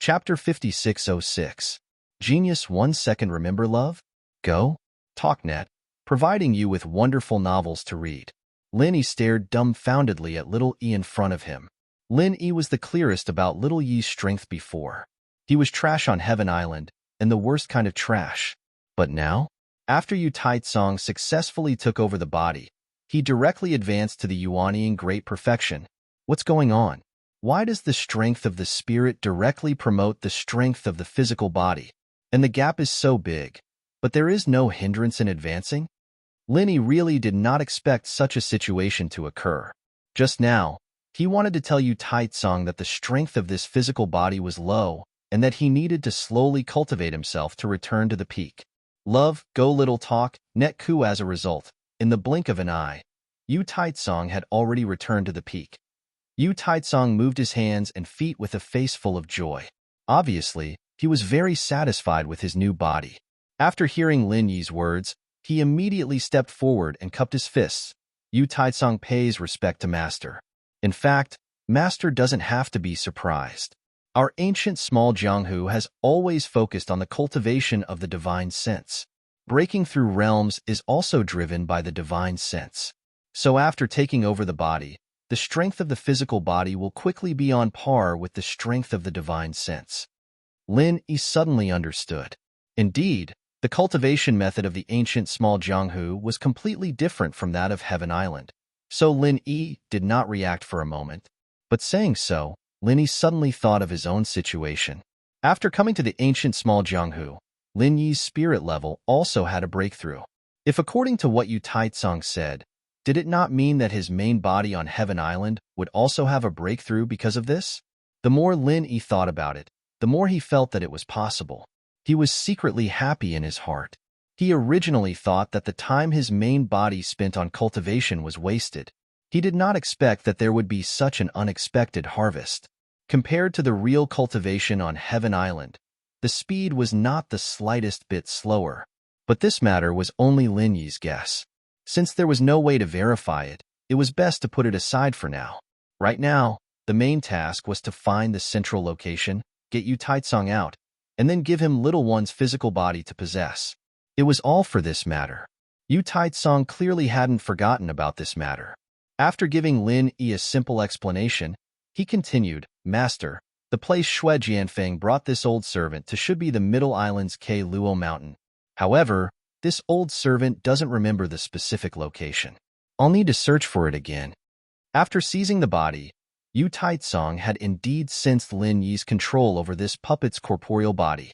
Chapter 5606. Genius 1 Second Remember Love? Go? TalkNet, providing you with wonderful novels to read. Lin Yi stared dumbfoundedly at little E in front of him. Lin Yi was the clearest about little Yi's strength before. He was trash on Heaven Island, and the worst kind of trash. But now? After Yu Taitsong successfully took over the body, he directly advanced to the Yuanian great perfection. What's going on? Why does the strength of the spirit directly promote the strength of the physical body? And the gap is so big, but there is no hindrance in advancing? Lin Yi really did not expect such a situation to occur. Just now, he wanted to tell Yu Taitsong that the strength of this physical body was low and that he needed to slowly cultivate himself to return to the peak. Love, go little talk, net ku as a result. In the blink of an eye, Yu Taitsong had already returned to the peak. Yu Taitsong moved his hands and feet with a face full of joy. Obviously, he was very satisfied with his new body. After hearing Lin Yi's words, he immediately stepped forward and cupped his fists. Yu Taitsong pays respect to Master. In fact, Master doesn't have to be surprised. Our ancient small Jianghu has always focused on the cultivation of the divine sense. Breaking through realms is also driven by the divine sense. So after taking over the body, the strength of the physical body will quickly be on par with the strength of the divine sense. Lin Yi suddenly understood. Indeed, the cultivation method of the ancient small Jianghu was completely different from that of Heaven Island. So Lin Yi did not react for a moment. But saying so, Lin Yi suddenly thought of his own situation. After coming to the ancient small Jianghu, Lin Yi's spirit level also had a breakthrough. If according to what Yu Taitsong said, did it not mean that his main body on Heaven Island would also have a breakthrough because of this? The more Lin Yi thought about it, the more he felt that it was possible. He was secretly happy in his heart. He originally thought that the time his main body spent on cultivation was wasted. He did not expect that there would be such an unexpected harvest. Compared to the real cultivation on Heaven Island, the speed was not the slightest bit slower. But this matter was only Lin Yi's guess. Since there was no way to verify it, it was best to put it aside for now. Right now, the main task was to find the central location, get Yu Taitsong out, and then give him little one's physical body to possess. It was all for this matter. Yu Taitsong clearly hadn't forgotten about this matter. After giving Lin Yi a simple explanation, he continued, Master, the place Xue Jianfeng brought this old servant to should be the Middle Island's Ke Luo Mountain. However, this old servant doesn't remember the specific location. I'll need to search for it again. After seizing the body, Yu Taitsong had indeed sensed Lin Yi's control over this puppet's corporeal body.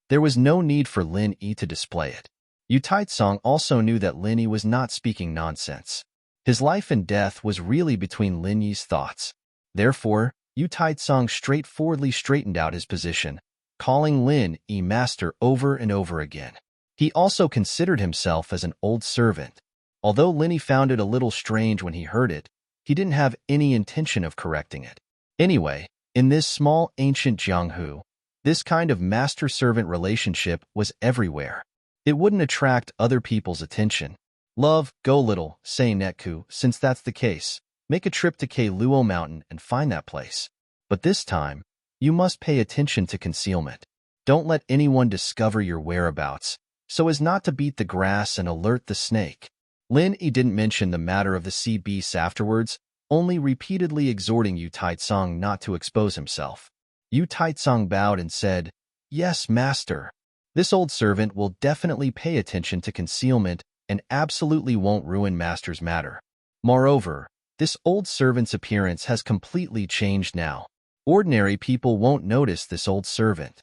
There was no need for Lin Yi to display it. Yu Taitsong also knew that Lin Yi was not speaking nonsense. His life and death was really between Lin Yi's thoughts. Therefore, Yu Taitsong straightforwardly straightened out his position, calling Lin Yi master over and over again. He also considered himself as an old servant. Although Lin Yi found it a little strange when he heard it, he didn't have any intention of correcting it. Anyway, in this small ancient Jianghu, this kind of master-servant relationship was everywhere. It wouldn't attract other people's attention. Love, go little, say Netku, since that's the case. Make a trip to Ke Luo Mountain and find that place. But this time, you must pay attention to concealment. Don't let anyone discover your whereabouts, so as not to beat the grass and alert the snake. Lin Yi didn't mention the matter of the sea beasts afterwards, only repeatedly exhorting Yu Taitsong not to expose himself. Yu Taitsong bowed and said, Yes, master. This old servant will definitely pay attention to concealment and absolutely won't ruin master's matter. Moreover, this old servant's appearance has completely changed now. Ordinary people won't notice this old servant.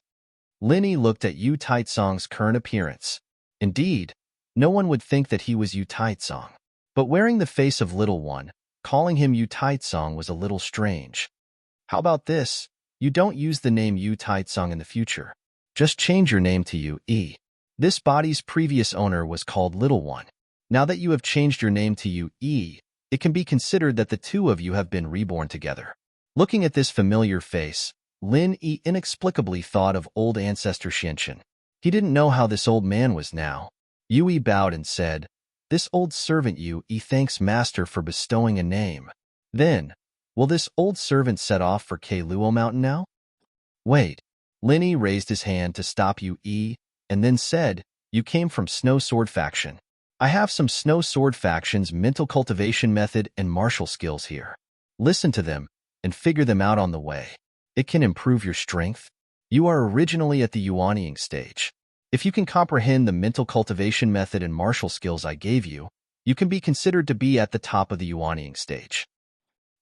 Lin Yi looked at Yu Taitsong's current appearance. Indeed, no one would think that he was Yu Taitsong. But wearing the face of little one, calling him Yu Taitsong was a little strange. How about this? You don't use the name Yu Taitsong in the future. Just change your name to Yu Yi. This body's previous owner was called Little One. Now that you have changed your name to Yu Yi, it can be considered that the two of you have been reborn together. Looking at this familiar face, Lin Yi inexplicably thought of old ancestor Xianchen. He didn't know how this old man was now. Yu Yi bowed and said, This old servant Yu Yi thanks master for bestowing a name. Then, will this old servant set off for Ke Luo Mountain now? Wait. Linny raised his hand to stop Yue, and then said, "You came from Snow Sword Faction. I have some Snow Sword Faction's mental cultivation method and martial skills here. Listen to them and figure them out on the way. It can improve your strength. You are originally at the Yuanying stage. If you can comprehend the mental cultivation method and martial skills I gave you, you can be considered to be at the top of the Yuanying stage."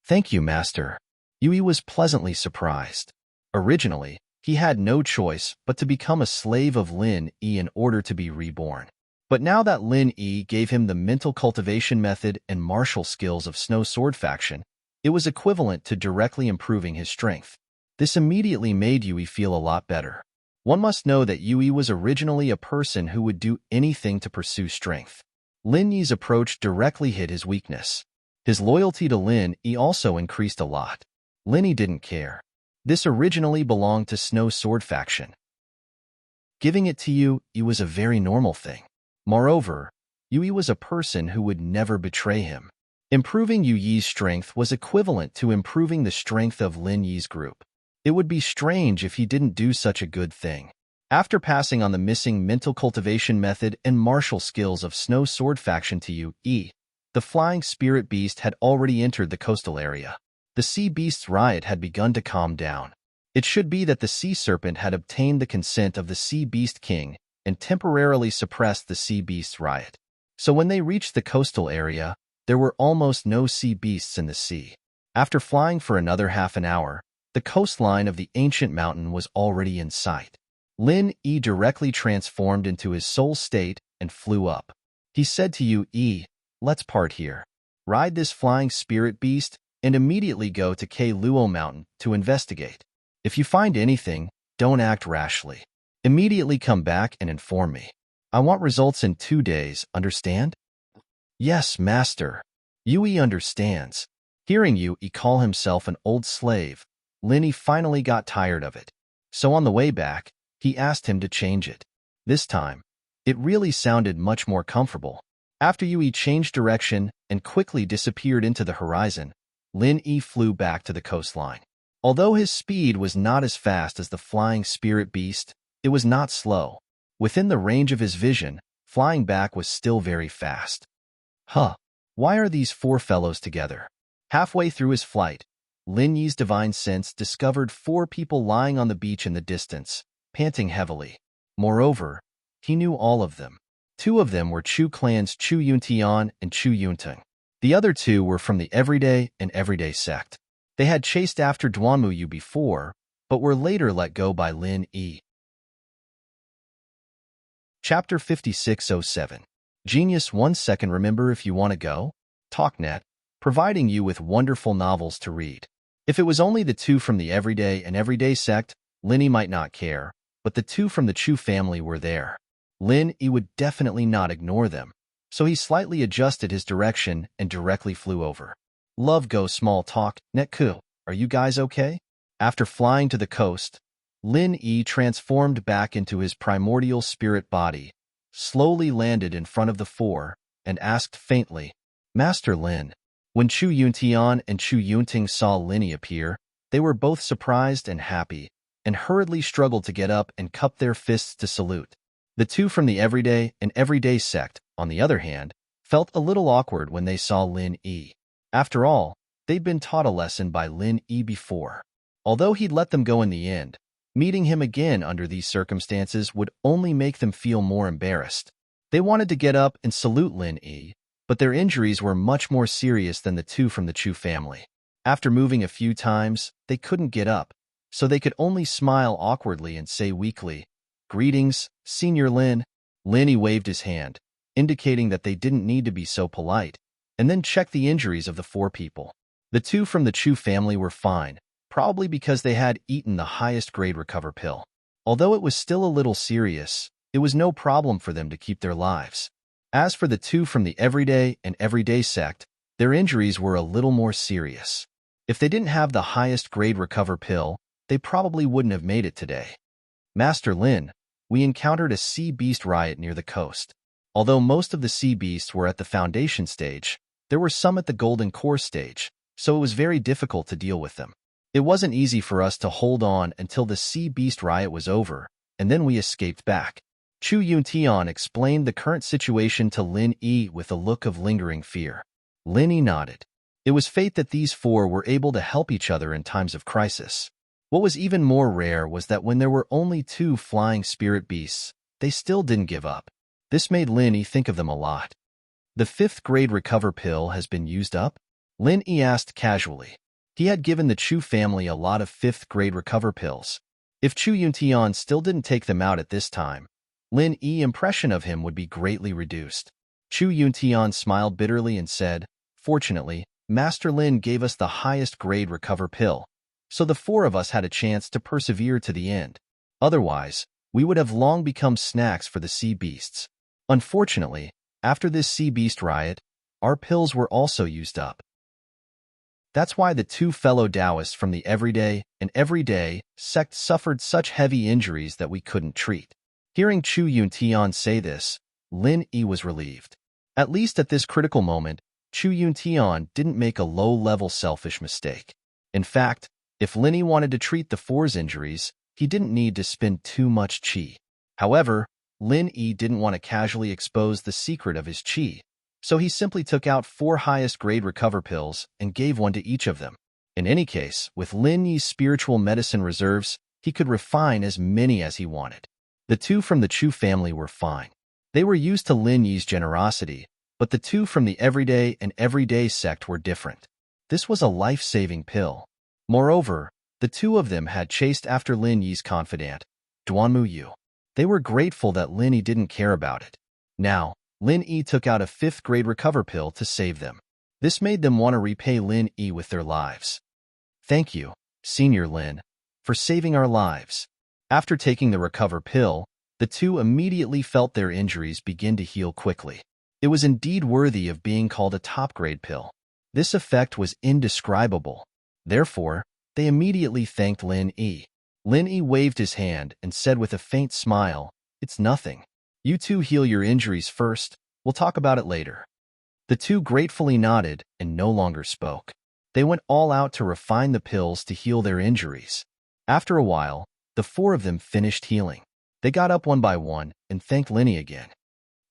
"Thank you, Master." Yui was pleasantly surprised. Originally, he had no choice but to become a slave of Lin Yi in order to be reborn. But now that Lin Yi gave him the mental cultivation method and martial skills of Snow Sword Faction, it was equivalent to directly improving his strength. This immediately made Yui feel a lot better. One must know that Yui was originally a person who would do anything to pursue strength. Lin Yi's approach directly hit his weakness. His loyalty to Lin Yi also increased a lot. Lin Yi didn't care. This originally belonged to Snow Sword Faction. Giving it to Yui was a very normal thing. Moreover, Yui was a person who would never betray him. Improving Yui's strength was equivalent to improving the strength of Lin Yi's group. It would be strange if he didn't do such a good thing. After passing on the missing mental cultivation method and martial skills of Snow Sword Faction to Yui, the flying spirit beast had already entered the coastal area. The sea beast's riot had begun to calm down. It should be that the sea serpent had obtained the consent of the sea beast king and temporarily suppressed the sea beast's riot. So when they reached the coastal area, there were almost no sea beasts in the sea. After flying for another half an hour, the coastline of the ancient mountain was already in sight. Lin Yi directly transformed into his soul state and flew up. He said to Yui, "Let's part here. Ride this flying spirit beast and immediately go to Luo Mountain to investigate. If you find anything, don't act rashly. Immediately come back and inform me. I want results in 2 days, understand?" "Yes, Master." Yui understands. Hearing Yui call himself an old slave, Lin Yi finally got tired of it. So on the way back, he asked him to change it. This time, it really sounded much more comfortable. After Yui changed direction and quickly disappeared into the horizon, Lin Yi flew back to the coastline. Although his speed was not as fast as the flying spirit beast, it was not slow. Within the range of his vision, flying back was still very fast. Why are these 4 fellows together? Halfway through his flight, Lin Yi's divine sense discovered 4 people lying on the beach in the distance, panting heavily. Moreover, he knew all of them. 2 of them were Chu clans Chu Yuntian and Chu Yuntung. The other 2 were from the Everyday and Everyday sect. They had chased after Duanmu Yu before, but were later let go by Lin Yi. Chapter 5607. Genius 1 second. Remember, if you want to go? TalkNet, providing you with wonderful novels to read. If it was only the 2 from the Everyday and Everyday sect, Lin Yi might not care, but the 2 from the Chu family were there. Lin Yi would definitely not ignore them, so he slightly adjusted his direction and directly flew over. Love go small talk, Netku. Are you guys okay? After flying to the coast, Lin Yi transformed back into his primordial spirit body, slowly landed in front of the 4, and asked faintly, "Master Lin." When Chu Yuntian and Chu Yunting saw Lin Yi appear, they were both surprised and happy, and hurriedly struggled to get up and cup their fists to salute. The 2 from the Everyday and Everyday sect, on the other hand, felt a little awkward when they saw Lin Yi. After all, they'd been taught a lesson by Lin Yi before. Although he'd let them go in the end, meeting him again under these circumstances would only make them feel more embarrassed. They wanted to get up and salute Lin Yi, but their injuries were much more serious than the 2 from the Chu family. After moving a few times, they couldn't get up, so they could only smile awkwardly and say weakly, "Greetings, Senior Lin." Lin Yi waved his hand, indicating that they didn't need to be so polite, and then checked the injuries of the 4 people. The 2 from the Chu family were fine, probably because they had eaten the highest grade recover pill. Although it was still a little serious, it was no problem for them to keep their lives. As for the 2 from the Everyday and Everyday sect, their injuries were a little more serious. If they didn't have the highest grade recover pill, they probably wouldn't have made it today. "Master Lin, we encountered a sea beast riot near the coast. Although most of the sea beasts were at the foundation stage, there were some at the golden core stage, so it was very difficult to deal with them. It wasn't easy for us to hold on until the sea beast riot was over, and then we escaped back. Chu Yuntian explained the current situation to Lin Yi with a look of lingering fear. Lin Yi nodded. It was fate that these four were able to help each other in times of crisis. What was even more rare was that when there were only 2 flying spirit beasts, they still didn't give up. This made Lin Yi think of them a lot. The 5th grade recover pill has been used up? Lin Yi asked casually. He had given the Chu family a lot of 5th grade recover pills. If Chu Yuntian still didn't take them out at this time, Lin Yi's impression of him would be greatly reduced. Chu Yuntian smiled bitterly and said, "Fortunately, Master Lin gave us the highest grade recover pill, so the 4 of us had a chance to persevere to the end. Otherwise, we would have long become snacks for the sea beasts. Unfortunately, after this sea beast riot, our pills were also used up. That's why the 2 fellow Taoists from the Everyday and Everyday sect suffered such heavy injuries that we couldn't treat." Hearing Chu Yuntian say this, Lin Yi was relieved. At least at this critical moment, Chu Yuntian didn't make a low-level selfish mistake. In fact, if Lin Yi wanted to treat the 4's injuries, he didn't need to spend too much qi. However, Lin Yi didn't want to casually expose the secret of his qi, so he simply took out 4 highest-grade recover pills and gave one to each of them. In any case, with Lin Yi's spiritual medicine reserves, he could refine as many as he wanted. The 2 from the Chu family were fine. They were used to Lin Yi's generosity, but the 2 from the Everyday and Everyday sect were different. This was a life-saving pill. Moreover, the 2 of them had chased after Lin Yi's confidant, Duanmu Yu. They were grateful that Lin Yi didn't care about it. Now, Lin Yi took out a 5th grade recover pill to save them. This made them want to repay Lin Yi with their lives. "Thank you, Senior Lin, for saving our lives." After taking the recover pill, the 2 immediately felt their injuries begin to heal quickly. It was indeed worthy of being called a top-grade pill. This effect was indescribable. Therefore, they immediately thanked Lin Yi. Lin Yi waved his hand and said with a faint smile, "It's nothing. You 2 heal your injuries first. We'll talk about it later." The 2 gratefully nodded and no longer spoke. They went all out to refine the pills to heal their injuries. After a while, the 4 of them finished healing. They got up one by one and thanked Lin Yi again.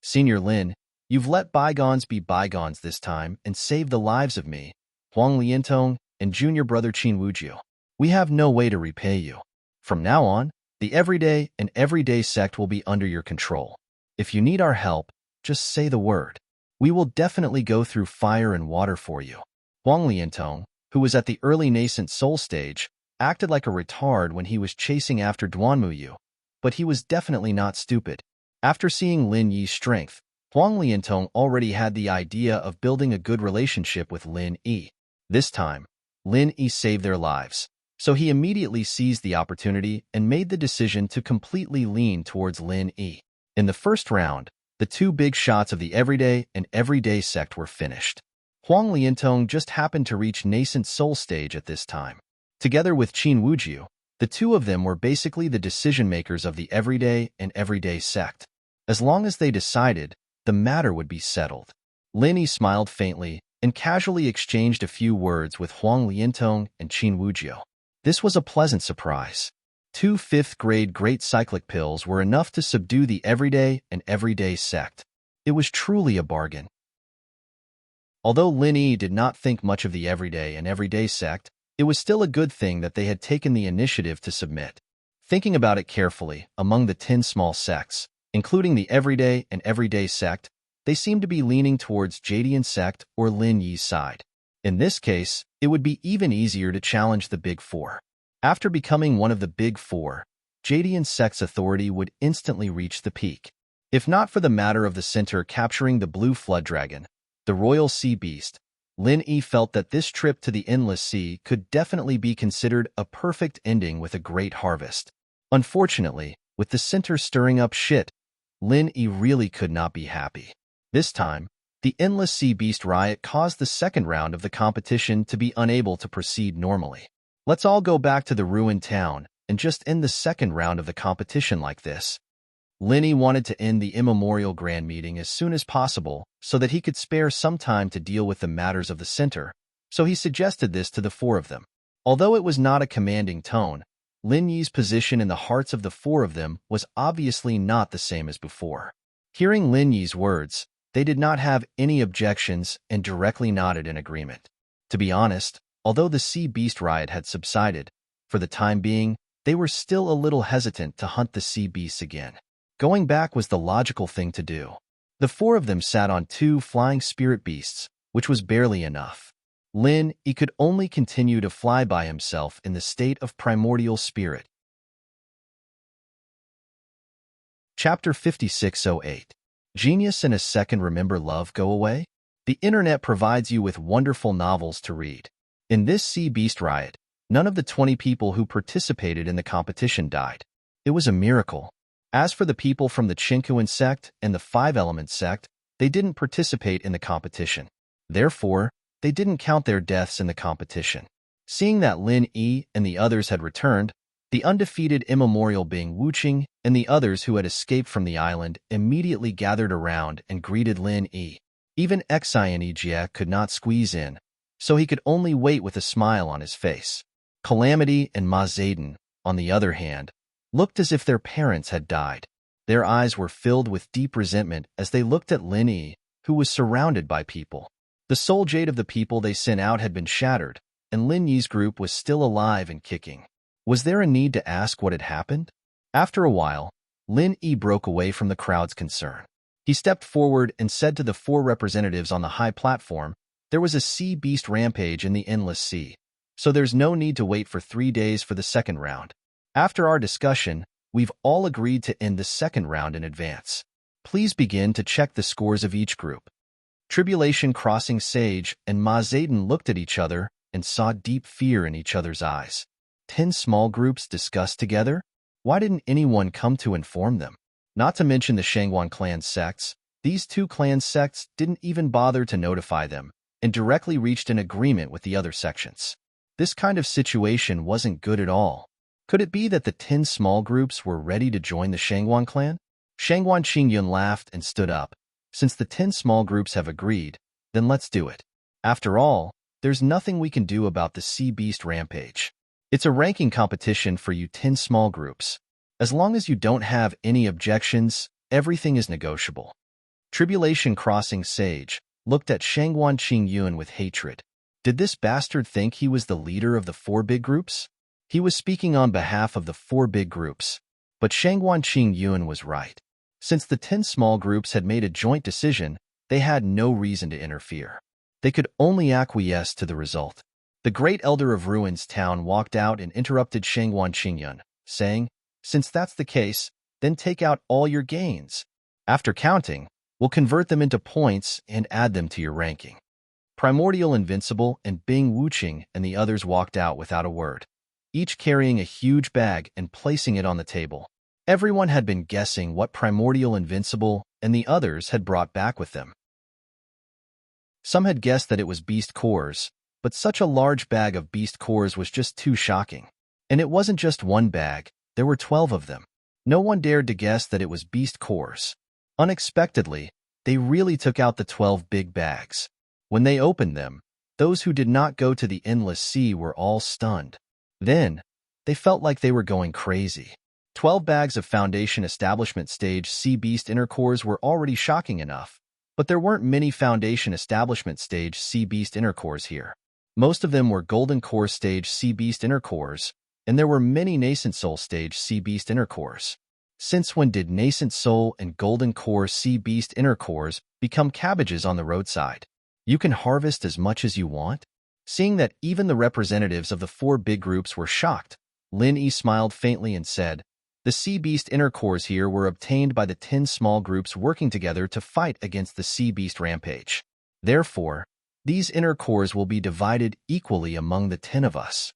"Senior Lin, you've let bygones be bygones this time and saved the lives of me, Huang Liantong, and junior brother Qin Wujiu. We have no way to repay you. From now on, the Everyday and Everyday sect will be under your control. If you need our help, just say the word. We will definitely go through fire and water for you." Huang Liantong, who was at the early nascent soul stage, acted like a retard when he was chasing after Duanmu Yu, but he was definitely not stupid. After seeing Lin Yi's strength, Huang Liantong already had the idea of building a good relationship with Lin Yi. This time, Lin Yi saved their lives, so he immediately seized the opportunity and made the decision to completely lean towards Lin Yi. In the first round, the 2 big shots of the Everyday and Everyday sect were finished. Huang Liantong just happened to reach nascent soul stage at this time. Together with Qin Wujiu, the 2 of them were basically the decision-makers of the Everyday and Everyday sect. As long as they decided, the matter would be settled. Lin Yi smiled faintly and casually exchanged a few words with Huang Liantong and Qin Wujiu. This was a pleasant surprise. 2 5th-grade great cyclic pills were enough to subdue the Everyday and Everyday sect. It was truly a bargain. Although Lin Yi did not think much of the Everyday and Everyday sect, it was still a good thing that they had taken the initiative to submit. Thinking about it carefully, among the 10 small sects, including the Everyday and Everyday sect, they seemed to be leaning towards Jadian sect or Lin Yi's side. In this case, it would be even easier to challenge the Big Four. After becoming one of the Big Four, Jadian sect's authority would instantly reach the peak. If not for the matter of the center capturing the blue flood dragon, the royal sea beast, Lin Yi felt that this trip to the endless sea could definitely be considered a perfect ending with a great harvest. Unfortunately, with the center stirring up shit, Lin Yi really could not be happy. This time, the endless sea beast riot caused the second round of the competition to be unable to proceed normally. Let's all go back to the ruined town and just end the second round of the competition like this. Lin Yi wanted to end the immemorial grand meeting as soon as possible so that he could spare some time to deal with the matters of the center, so he suggested this to the 4 of them. Although it was not a commanding tone, Lin Yi's position in the hearts of the four of them was obviously not the same as before. Hearing Lin Yi's words, they did not have any objections and directly nodded in agreement. To be honest, although the sea beast riot had subsided, for the time being, they were still a little hesitant to hunt the sea beasts again. Going back was the logical thing to do. The four of them sat on 2 flying spirit beasts, which was barely enough. Lin Yi could only continue to fly by himself in the state of primordial spirit. Chapter 5608. Genius in a Second Remember Love Go Away? The internet provides you with wonderful novels to read. In this sea beast riot, none of the 20 people who participated in the competition died. It was a miracle. As for the people from the Chinkuan sect and the Five Elements sect, they didn't participate in the competition. Therefore, they didn't count their deaths in the competition. Seeing that Lin Yi and the others had returned, the undefeated immemorial being Wu Qing and the others who had escaped from the island immediately gathered around and greeted Lin Yi. Even Xian Jie could not squeeze in, so he could only wait with a smile on his face. Calamity and Ma Zayden, on the other hand, looked as if their parents had died. Their eyes were filled with deep resentment as they looked at Lin Yi, who was surrounded by people. The soul jade of the people they sent out had been shattered, and Lin Yi's group was still alive and kicking. Was there a need to ask what had happened? After a while, Lin Yi broke away from the crowd's concern. He stepped forward and said to the 4 representatives on the high platform, "There was a sea beast rampage in the endless sea, so there's no need to wait for 3 days for the second round. After our discussion, we've all agreed to end the second round in advance. Please begin to check the scores of each group." Tribulation Crossing Sage and Ma Zayden looked at each other and saw deep fear in each other's eyes. 10 small groups discussed together? Why didn't anyone come to inform them? Not to mention the Shangguan clan sects, these 2 clan sects didn't even bother to notify them and directly reached an agreement with the other sections. This kind of situation wasn't good at all. Could it be that the 10 small groups were ready to join the Shangguan clan? Shangguan Qingyun laughed and stood up. Since the 10 small groups have agreed, then let's do it. After all, there's nothing we can do about the sea beast rampage. It's a ranking competition for you 10 small groups. As long as you don't have any objections, everything is negotiable. Tribulation Crossing Sage looked at Shangguan Qingyun with hatred. Did this bastard think he was the leader of the 4 big groups? He was speaking on behalf of the 4 big groups. But Shangguan Qingyun was right. Since the 10 small groups had made a joint decision, they had no reason to interfere. They could only acquiesce to the result. The great elder of Ruins Town walked out and interrupted Shangguan Qingyun, saying, "Since that's the case, then take out all your gains. After counting, we'll convert them into points and add them to your ranking." Primordial Invincible and Bing Wuqing and the others walked out without a word, each carrying a huge bag and placing it on the table. Everyone had been guessing what Primordial Invincible and the others had brought back with them. Some had guessed that it was beast cores, but such a large bag of beast cores was just too shocking. And it wasn't just one bag, there were 12 of them. No one dared to guess that it was beast cores. Unexpectedly, they really took out the 12 big bags. When they opened them, those who did not go to the endless sea were all stunned. Then, they felt like they were going crazy. 12 bags of Foundation Establishment Stage Sea Beast Inner Cores were already shocking enough, but there weren't many Foundation Establishment Stage Sea Beast Inner Cores here. Most of them were Golden Core Stage Sea Beast Inner Cores, and there were many Nascent Soul Stage Sea Beast Inner Cores. Since when did Nascent Soul and Golden Core Sea Beast Inner Cores become cabbages on the roadside? You can harvest as much as you want? Seeing that even the representatives of the 4 big groups were shocked, Lin Yi smiled faintly and said, "The Sea Beast Inner Cores here were obtained by the 10 small groups working together to fight against the Sea Beast Rampage. Therefore, these inner cores will be divided equally among the 10 of us."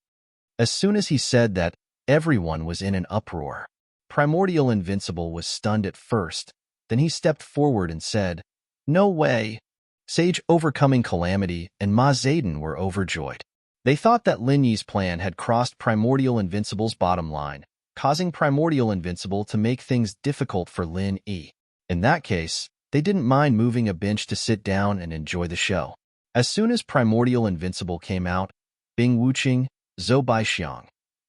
As soon as he said that, everyone was in an uproar. Primordial Invincible was stunned at first, then he stepped forward and said, "No way." Sage Overcoming Calamity and Ma Zayden were overjoyed. They thought that Lin Yi's plan had crossed Primordial Invincible's bottom line, causing Primordial Invincible to make things difficult for Lin Yi. In that case, they didn't mind moving a bench to sit down and enjoy the show. As soon as Primordial Invincible came out, Bing Wuqing, Zhou Baixiang,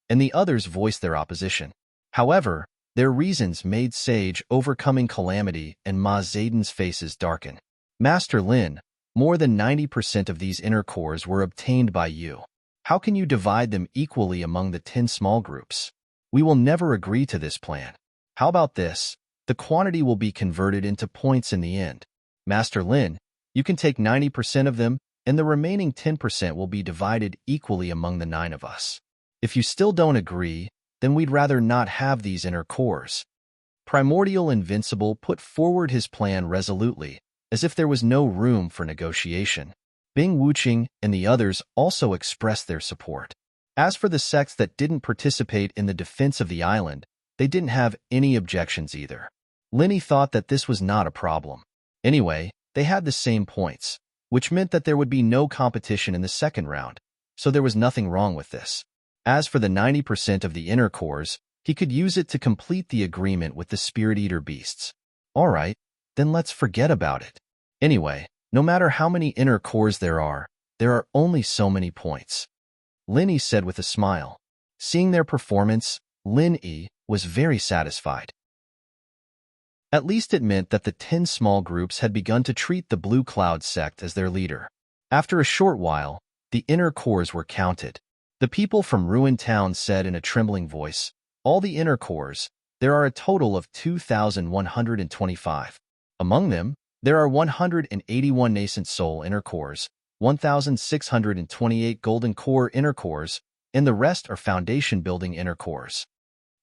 and the others voiced their opposition. However, their reasons made Sage overcoming calamity and Ma Zedon's faces darken. Master Lin, more than 90% of these inner cores were obtained by you. How can you divide them equally among the 10 small groups? We will never agree to this plan. How about this? The quantity will be converted into points in the end. Master Lin, you can take 90% of them, and the remaining 10% will be divided equally among the 9 of us. If you still don't agree, then we'd rather not have these inner cores. Primordial Invincible put forward his plan resolutely, as if there was no room for negotiation. Bing Wuqing and the others also expressed their support. As for the sects that didn't participate in the defense of the island, they didn't have any objections either. Linny thought that this was not a problem. Anyway, they had the same points, which meant that there would be no competition in the second round, so there was nothing wrong with this. As for the 90% of the inner cores, he could use it to complete the agreement with the Spirit Eater beasts. Alright, then let's forget about it. Anyway, no matter how many inner cores there are only so many points. Lin Yi said with a smile. Seeing their performance, Lin Yi was very satisfied. At least it meant that the 10 small groups had begun to treat the Blue Cloud sect as their leader. After a short while, the inner cores were counted. The people from Ruined Town said in a trembling voice, all the inner cores, there are a total of 2,125. Among them, there are 181 nascent soul inner cores, 1,628 golden core inner cores, and the rest are foundation building inner cores.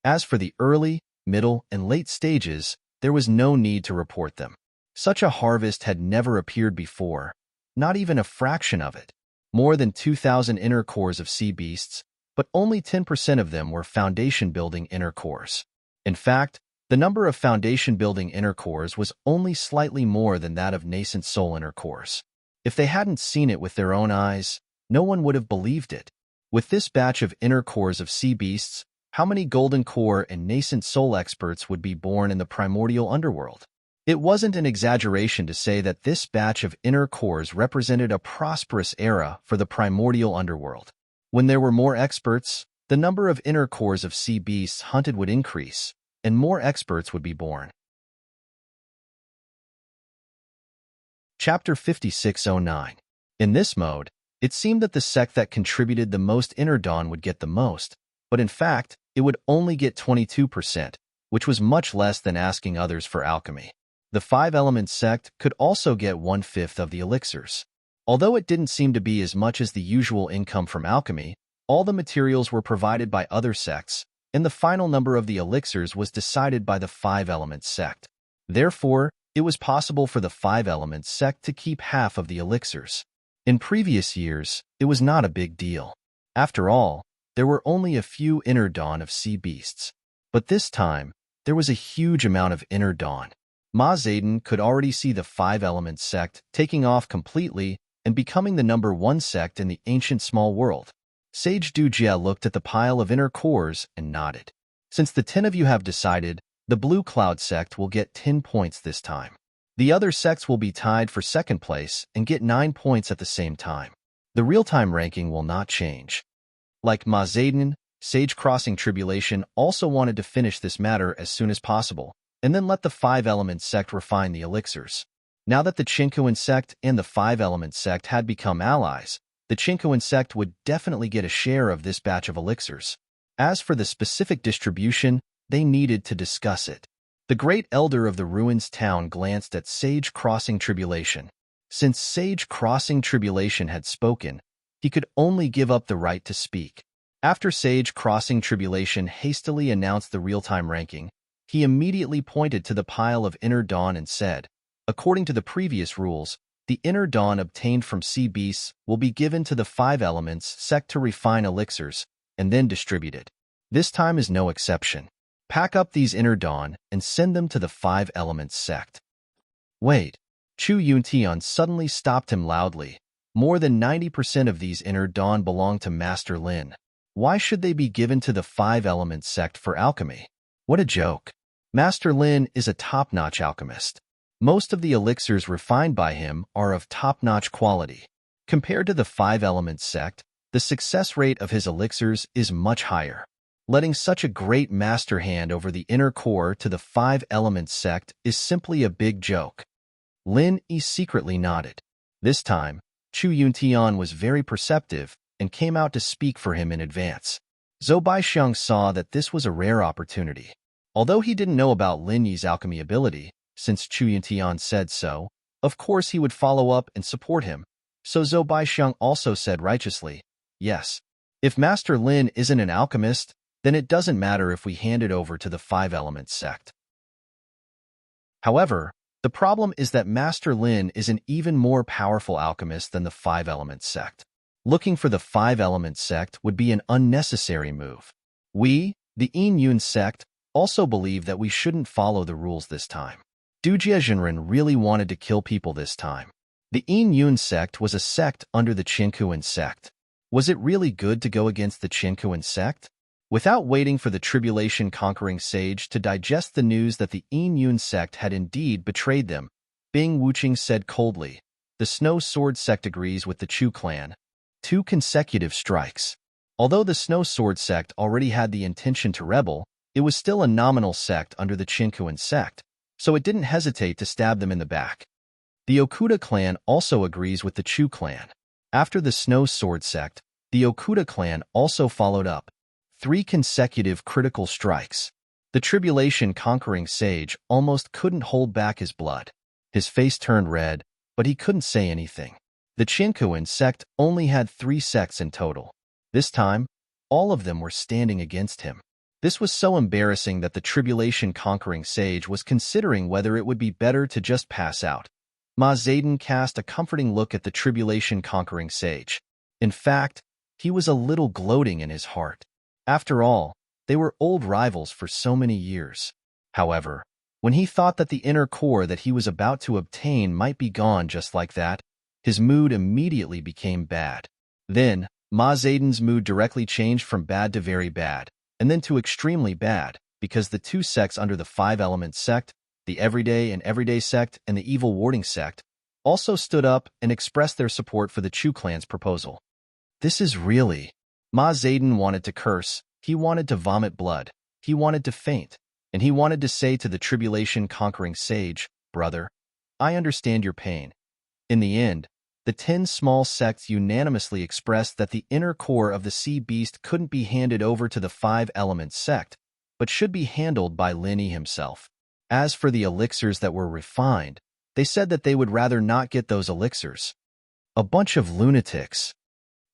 As for the early, middle, and late stages, there was no need to report them. Such a harvest had never appeared before, not even a fraction of it. More than 2,000 inner cores of sea beasts, but only 10% of them were foundation-building inner cores. In fact, the number of foundation-building inner cores was only slightly more than that of nascent soul inner cores. If they hadn't seen it with their own eyes, no one would have believed it. With this batch of inner cores of sea beasts, how many golden core and nascent soul experts would be born in the primordial underworld? It wasn't an exaggeration to say that this batch of inner cores represented a prosperous era for the primordial underworld. When there were more experts, the number of inner cores of sea beasts hunted would increase, and more experts would be born. Chapter 5609. In this mode, it seemed that the sect that contributed the most inner dawn would get the most, but in fact, it would only get 22%, which was much less than asking others for alchemy. The 5-element sect could also get 1/5 of the elixirs. Although it didn't seem to be as much as the usual income from alchemy, all the materials were provided by other sects, and the final number of the elixirs was decided by the 5-element sect. Therefore, it was possible for the 5-element sect to keep half of the elixirs. In previous years, it was not a big deal. After all, there were only a few inner dawn of sea beasts. But this time, there was a huge amount of inner dawn. Ma Zedon could already see the 5-element sect taking off completely and becoming the number 1 sect in the ancient small world. Sage Dujia looked at the pile of inner cores and nodded. Since the 10 of you have decided, the Blue Cloud sect will get 10 points this time. The other sects will be tied for second place and get 9 points at the same time. The real-time ranking will not change. Like Ma Zedon, Sage Crossing Tribulation also wanted to finish this matter as soon as possible, and then let the 5-element sect refine the elixirs. Now that the Chinquan sect and the 5-element sect had become allies, the Chinquan sect would definitely get a share of this batch of elixirs. As for the specific distribution, they needed to discuss it. The great elder of the ruins town glanced at Sage Crossing Tribulation. Since Sage Crossing Tribulation had spoken, he could only give up the right to speak. After Sage Crossing Tribulation hastily announced the real-time ranking, he immediately pointed to the pile of inner dawn and said, according to the previous rules, the inner dawn obtained from sea beasts will be given to the 5-elements sect to refine elixirs, and then distributed. This time is no exception. Pack up these inner dawn and send them to the 5-elements sect. Wait. Chu Yuntian suddenly stopped him loudly. More than 90% of these inner dawn belong to Master Lin. Why should they be given to the 5-elements sect for alchemy? What a joke. Master Lin is a top-notch alchemist. Most of the elixirs refined by him are of top-notch quality. Compared to the 5-elements sect, the success rate of his elixirs is much higher. Letting such a great master hand over the inner core to the Five Elements sect is simply a big joke. Lin Yi secretly nodded. This time, Chu Yuntian was very perceptive and came out to speak for him in advance. Zhou Baixiang saw that this was a rare opportunity. Although he didn't know about Lin Yi's alchemy ability, since Chu Yuntian said so, of course he would follow up and support him. So Zhou Baixiang also said righteously, yes. If Master Lin isn't an alchemist, then it doesn't matter if we hand it over to the Five Elements sect. However, the problem is that Master Lin is an even more powerful alchemist than the Five Elements sect. Looking for the Five Elements sect would be an unnecessary move. We, the Yin Yun sect, also believe that we shouldn't follow the rules this time. Du Jiezhenren really wanted to kill people this time. The Yin Yun sect was a sect under the Qinkuan sect. Was it really good to go against the Qinkuan sect? Without waiting for the tribulation-conquering sage to digest the news that the Yin Yun sect had indeed betrayed them, Bing Wuqing said coldly, "The Snow Sword sect agrees with the Chu clan." 2 consecutive strikes. Although the Snow Sword sect already had the intention to rebel, it was still a nominal sect under the Qinkuan sect, so it didn't hesitate to stab them in the back. The Okuda clan also agrees with the Chu clan. After the Snow Sword sect, the Okuda clan also followed up. 3 consecutive critical strikes. The tribulation-conquering sage almost couldn't hold back his blood. His face turned red, but he couldn't say anything. The Qinkuan sect only had 3 sects in total. This time, all of them were standing against him. This was so embarrassing that the tribulation-conquering sage was considering whether it would be better to just pass out. Ma Zedong cast a comforting look at the tribulation-conquering sage. In fact, he was a little gloating in his heart. After all, they were old rivals for so many years. However, when he thought that the inner core that he was about to obtain might be gone just like that, his mood immediately became bad. Then, Ma Zedong's mood directly changed from bad to very bad, and then to extremely bad, because the 2 sects under the Five Elements sect, the Everyday sect and the Evil Warding sect, also stood up and expressed their support for the Chu clan's proposal. This is really... Ma Zedong wanted to curse, he wanted to vomit blood, he wanted to faint, and he wanted to say to the tribulation-conquering sage, "Brother, I understand your pain." In the end, the 10 small sects unanimously expressed that the inner core of the sea beast couldn't be handed over to the Five Elements sect, but should be handled by Lin Yi himself. As for the elixirs that were refined, they said that they would rather not get those elixirs. A bunch of lunatics.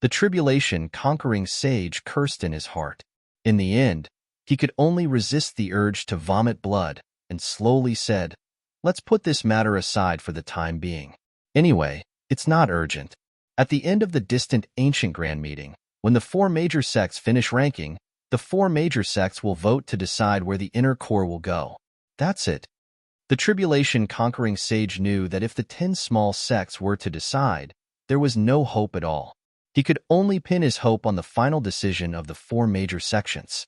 The tribulation-conquering sage cursed in his heart. In the end, he could only resist the urge to vomit blood and slowly said, "Let's put this matter aside for the time being. Anyway, it's not urgent." At the end of the distant ancient grand meeting, when the 4 major sects finish ranking, the 4 major sects will vote to decide where the inner core will go. That's it. The tribulation-conquering sage knew that if the 10 small sects were to decide, there was no hope at all. He could only pin his hope on the final decision of the 4 major sections.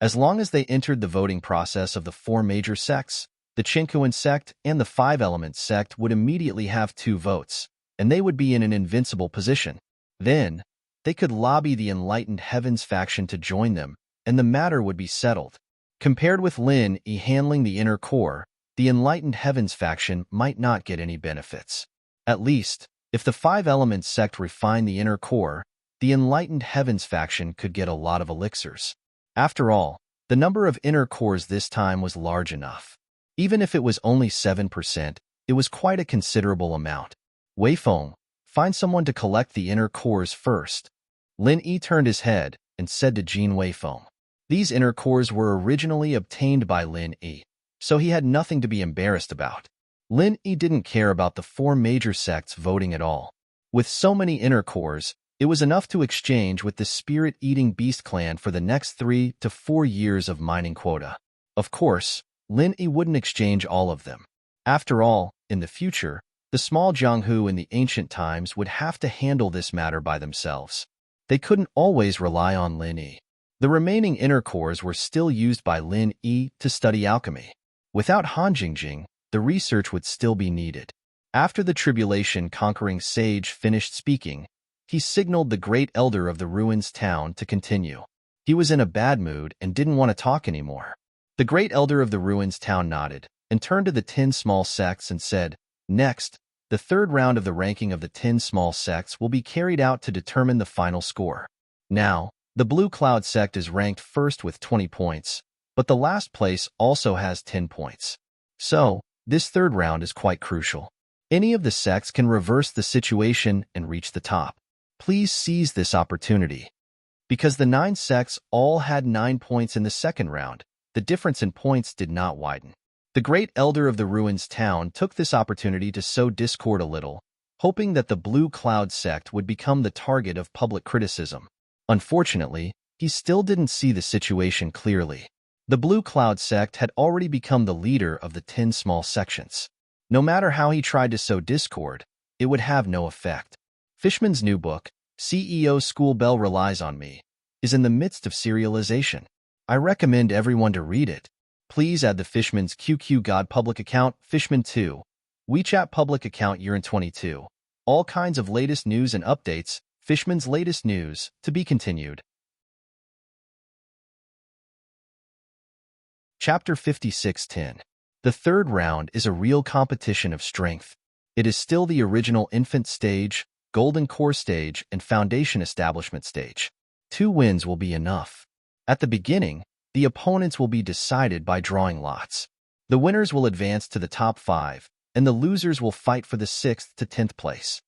As long as they entered the voting process of the 4 major sects, the Qinkuan sect and the Five Elements sect would immediately have 2 votes, and they would be in an invincible position. Then, they could lobby the Enlightened Heavens faction to join them, and the matter would be settled. Compared with Lin Yi handling the inner core, the Enlightened Heavens faction might not get any benefits. At least, if the Five Elements sect refined the inner core, the Enlightened Heavens faction could get a lot of elixirs. After all, the number of inner cores this time was large enough. Even if it was only 7%, it was quite a considerable amount. Wei Feng, find someone to collect the inner cores first. Lin Yi turned his head and said to Jin Wei Feng. These inner cores were originally obtained by Lin Yi, so he had nothing to be embarrassed about. Lin Yi didn't care about the 4 major sects voting at all. With so many inner cores, it was enough to exchange with the spirit-eating beast clan for the next 3 to 4 years of mining quota. Of course, Lin Yi wouldn't exchange all of them. After all, in the future, the small Jianghu in the ancient times would have to handle this matter by themselves. They couldn't always rely on Lin Yi. The remaining inner cores were still used by Lin Yi to study alchemy. Without Han Jingjing, the research would still be needed. After the tribulation-conquering sage finished speaking, he signaled the great elder of the ruins town to continue. He was in a bad mood and didn't want to talk anymore. The great elder of the ruins town nodded and turned to the 10 small sects and said, "Next, the third round of the ranking of the 10 small sects will be carried out to determine the final score. Now, the Blue Cloud sect is ranked first with 20 points, but the last place also has 10 points. So, this third round is quite crucial. Any of the sects can reverse the situation and reach the top. Please seize this opportunity." Because the 9 sects all had 9 points in the second round, the difference in points did not widen. The great elder of the ruins town took this opportunity to sow discord a little, hoping that the Blue Cloud sect would become the target of public criticism. Unfortunately, he still didn't see the situation clearly. The Blue Cloud sect had already become the leader of the 10 small sections. No matter how he tried to sow discord, it would have no effect. Fishman's new book, CEO School Bell Relies on Me, is in the midst of serialization. I recommend everyone to read it. Please add the Fishman's QQ God public account, Fishman 2, WeChat public account Year 22. All kinds of latest news and updates, Fishman's latest news, to be continued. Chapter 56:10. The third round is a real competition of strength. It is still the original infant stage, golden core stage, and foundation establishment stage. 2 wins will be enough. At the beginning, the opponents will be decided by drawing lots. The winners will advance to the top 5, and the losers will fight for the 6th to 10th place.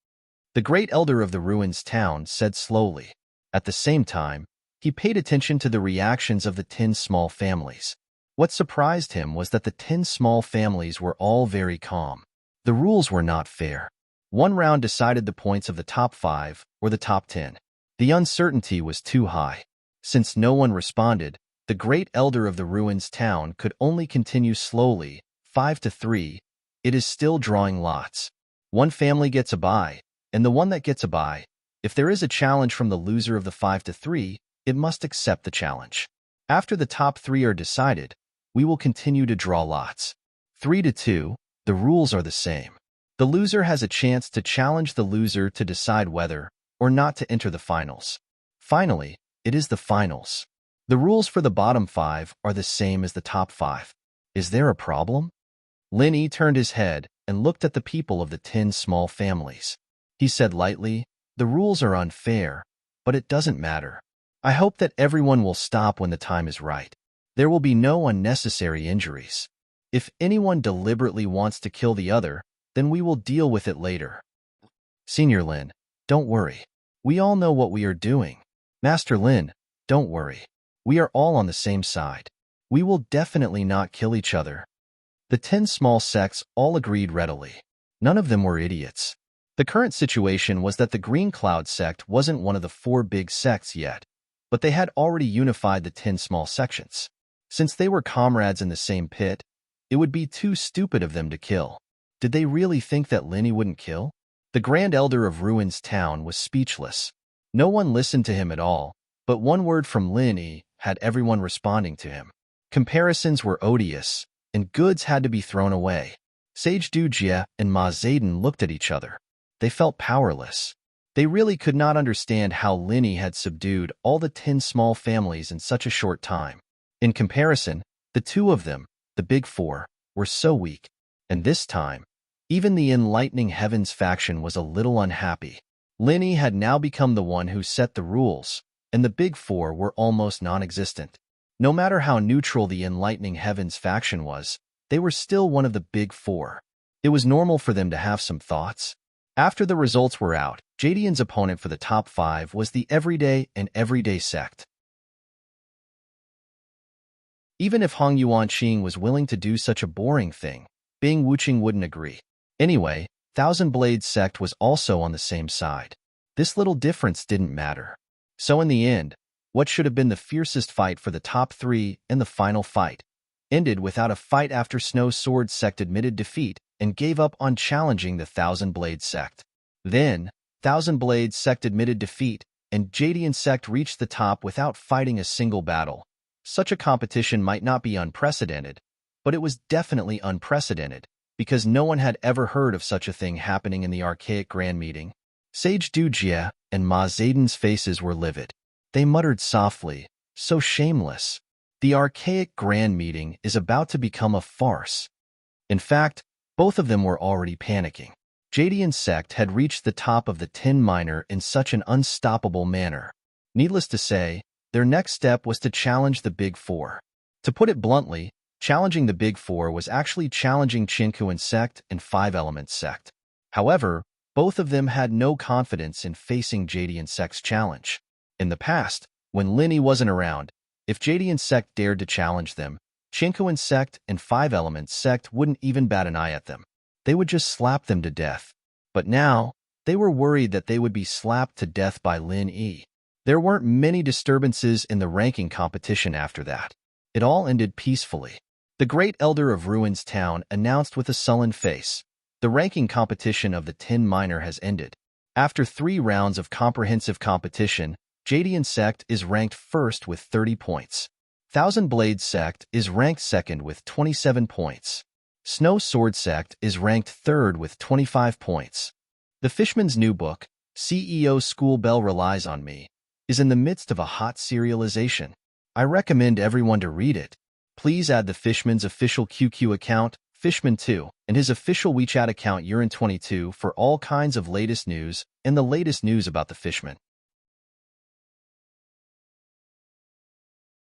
The great elder of the ruins town said slowly. At the same time, he paid attention to the reactions of the 10 small families. What surprised him was that the 10 small families were all very calm. The rules were not fair. One round decided the points of the top 5 or the top 10. The uncertainty was too high. Since no one responded, the great elder of the ruins town could only continue slowly, 5-3. It is still drawing lots. One family gets a bye, and the one that gets a bye, if there is a challenge from the loser of the 5-3, it must accept the challenge. After the top 3 are decided, we will continue to draw lots. 3-2, the rules are the same. The loser has a chance to challenge the loser to decide whether or not to enter the finals. Finally, it is the finals. The rules for the bottom 5 are the same as the top 5. Is there a problem? Lenny turned his head and looked at the people of the 10 small families. He said lightly, "The rules are unfair, but it doesn't matter. I hope that everyone will stop when the time is right. There will be no unnecessary injuries. If anyone deliberately wants to kill the other, then we will deal with it later. Senior Lin, don't worry. We all know what we are doing. Master Lin, don't worry. We are all on the same side. We will definitely not kill each other." The 10 small sects all agreed readily. None of them were idiots. The current situation was that the Green Cloud sect wasn't one of the 4 big sects yet, but they had already unified the 10 small sections. Since they were comrades in the same pit, it would be too stupid of them to kill. Did they really think that Lenny wouldn't kill? The Grand Elder of Ruins Town was speechless. No one listened to him at all, but one word from Lenny had everyone responding to him. Comparisons were odious, and goods had to be thrown away. Sage Dujia and Ma Zayden looked at each other. They felt powerless. They really could not understand how Lenny had subdued all the 10 small families in such a short time. In comparison, the 2 of them, the Big 4, were so weak. And this time, even the Enlightening Heavens faction was a little unhappy. Lenny had now become the one who set the rules, and the Big 4 were almost non-existent. No matter how neutral the Enlightening Heavens faction was, they were still one of the Big 4. It was normal for them to have some thoughts. After the results were out, Jadian's opponent for the top 5 was the Everyday sect. Even if Hong Yuanqing was willing to do such a boring thing, Bing Wuqing wouldn't agree. Anyway, Thousand Blade sect was also on the same side. This little difference didn't matter. So in the end, what should have been the fiercest fight for the top 3 and the final fight ended without a fight after Snow Sword sect admitted defeat and gave up on challenging the Thousand Blade sect. Then, Thousand Blade sect admitted defeat, and Jadian sect reached the top without fighting a single battle. Such a competition might not be unprecedented, but it was definitely unprecedented, because no one had ever heard of such a thing happening in the archaic Grand Meeting. Sage Dujia and Ma Zayden's faces were livid. They muttered softly, "So shameless. The archaic grand meeting is about to become a farce." In fact, both of them were already panicking. Jadian sect had reached the top of the tin miner in such an unstoppable manner. Needless to say, their next step was to challenge the Big Four. To put it bluntly, challenging the Big Four was actually challenging Chinkuan sect and Five Elements sect. However, both of them had no confidence in facing Jadian sect's challenge. In the past, when Linny wasn't around, if Jadian sect dared to challenge them, Chinkuan sect and Five Elements sect wouldn't even bat an eye at them. They would just slap them to death. But now, they were worried that they would be slapped to death by Lin Yi. There weren't many disturbances in the ranking competition after that. It all ended peacefully. The Great Elder of Ruins Town announced with a sullen face, "The ranking competition of the Tin Miner has ended. After 3 rounds of comprehensive competition, Jadian sect is ranked first with 30 points. Thousand Blades sect is ranked second with 27 points. Snow Sword sect is ranked third with 25 points. The Fishman's new book, CEO School Bell Relies on Me, is in the midst of a hot serialization. I recommend everyone to read it. Please add the Fishman's official QQ account, Fishman2, and his official WeChat account, Urine22, for all kinds of latest news and the latest news about the Fishman."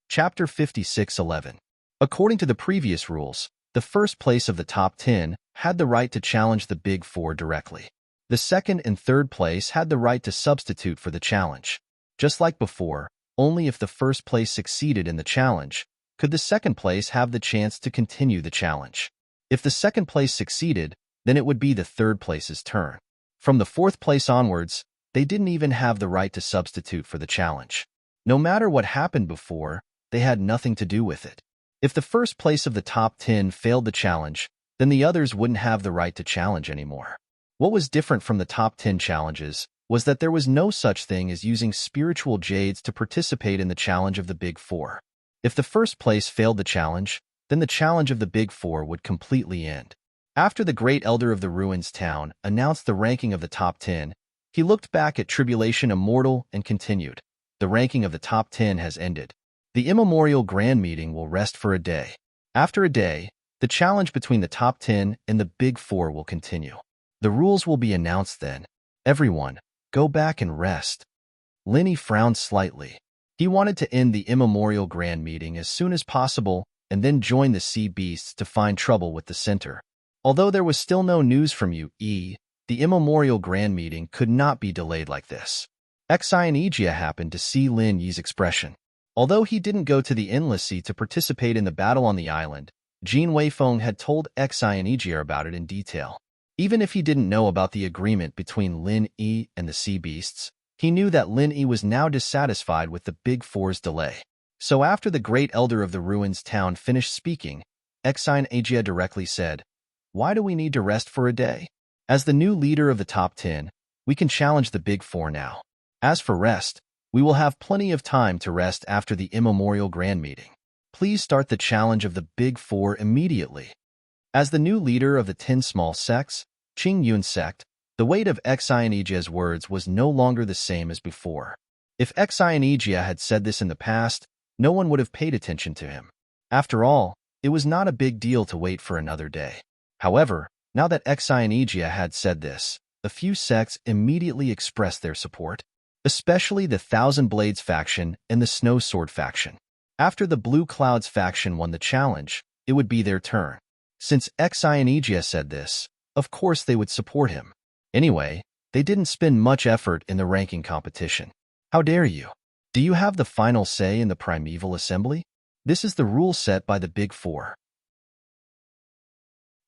Chapter 56:11. According to the previous rules, the first place of the top 10 had the right to challenge the Big Four directly. The second and third place had the right to substitute for the challenge. Just like before, only if the first place succeeded in the challenge could the second place have the chance to continue the challenge. If the second place succeeded, then it would be the third place's turn. From the fourth place onwards, they didn't even have the right to substitute for the challenge. No matter what happened before, they had nothing to do with it. If the first place of the top 10 failed the challenge, then the others wouldn't have the right to challenge anymore. What was different from the top 10 challenges was that there was no such thing as using spiritual jades to participate in the challenge of the Big Four. If the first place failed the challenge, then the challenge of the Big Four would completely end. After the Great Elder of the Ruins Town announced the ranking of the top 10, he looked back at Tribulation Immortal and continued, "The ranking of the top 10 has ended. The immemorial grand meeting will rest for a day. After a day, the challenge between the top 10 and the Big Four will continue. The rules will be announced then. Everyone, go back and rest." Linny frowned slightly. He wanted to end the immemorial grand meeting as soon as possible and then join the sea beasts to find trouble with the center. Although there was still no news from UE, the immemorial grand meeting could not be delayed like this. Xianijia happened to see Lin Yi's expression. Although he didn't go to the Endless Sea to participate in the battle on the island, Jin Weifeng had told Xianijia about it in detail. Even if he didn't know about the agreement between Lin Yi and the sea beasts, he knew that Lin Yi was now dissatisfied with the Big Four's delay. So after the Great Elder of the Ruins Town finished speaking, Xianijia directly said, "Why do we need to rest for a day? As the new leader of the top 10, we can challenge the Big Four now. As for rest, we will have plenty of time to rest after the immemorial grand meeting. Please start the challenge of the Big Four immediately." As the new leader of the 10 small sects, Qing Yun sect, the weight of Xianijia's words was no longer the same as before. If Xianijia had said this in the past, no one would have paid attention to him. After all, it was not a big deal to wait for another day. However, now that Xianijia had said this, a few sects immediately expressed their support, especially the Thousand Blades faction and the Snow Sword faction. After the Blue Clouds faction won the challenge, it would be their turn. Since Xianijia said this, of course they would support him. Anyway, they didn't spend much effort in the ranking competition. How dare you? Do you have the final say in the Primeval Assembly? This is the rule set by the Big Four.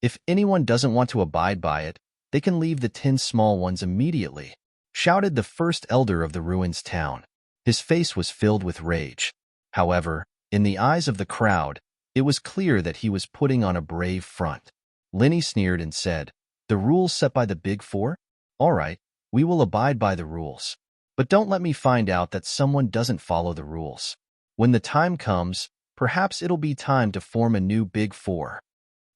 If anyone doesn't want to abide by it, they can leave the 10 small ones immediately, shouted the first elder of the Ruins Town. His face was filled with rage. However, in the eyes of the crowd, it was clear that he was putting on a brave front. Linny sneered and said, "The rules set by the Big Four? All right, we will abide by the rules. But don't let me find out that someone doesn't follow the rules. When the time comes, perhaps it'll be time to form a new Big Four."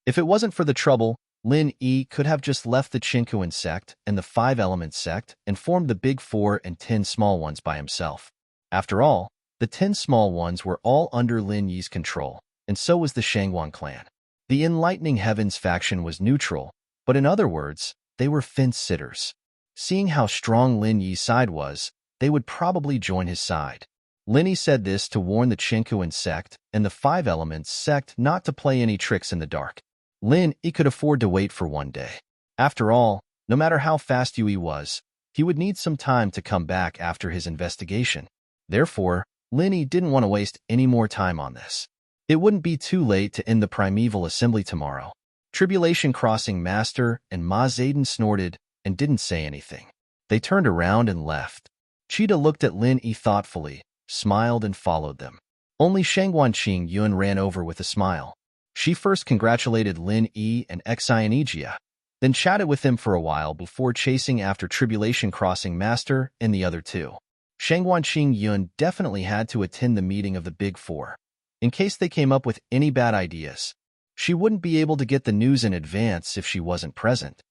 If it wasn't for the trouble, Lin Yi could have just left the Qingquan sect and the Five-Element sect and formed the Big Four and 10 small ones by himself. After all, the 10 small ones were all under Lin Yi's control, and so was the Shangguan clan. The Enlightening Heavens faction was neutral, but in other words, they were fence-sitters. Seeing how strong Lin Yi's side was, they would probably join his side. Lin Yi said this to warn the Qingquan sect and the Five Elements sect not to play any tricks in the dark. Lin Yi could afford to wait for one day. After all, no matter how fast Yui was, he would need some time to come back after his investigation. Therefore, Lin Yi didn't want to waste any more time on this. It wouldn't be too late to end the primeval assembly tomorrow. Tribulation Crossing Master and Ma Zayden snorted and didn't say anything. They turned around and left. Cheetah looked at Lin Yi thoughtfully, smiled and followed them. Only Shangguan Qingyun ran over with a smile. She first congratulated Lin Yi and Xianijia, then chatted with them for a while before chasing after Tribulation Crossing Master and the other two. Shangguan Qingyun definitely had to attend the meeting of the Big Four. In case they came up with any bad ideas, she wouldn't be able to get the news in advance if she wasn't present.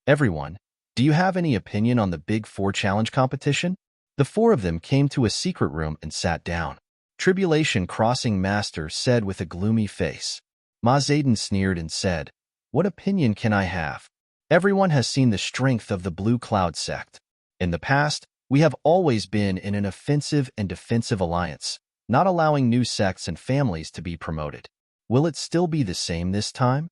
Everyone, do you have any opinion on the Big Four challenge competition? The four of them came to a secret room and sat down. Tribulation Crossing Master said with a gloomy face. Ma Zayden sneered and said, "What opinion can I have? Everyone has seen the strength of the Blue Cloud sect. In the past, we have always been in an offensive and defensive alliance, not allowing new sects and families to be promoted. Will it still be the same this time?"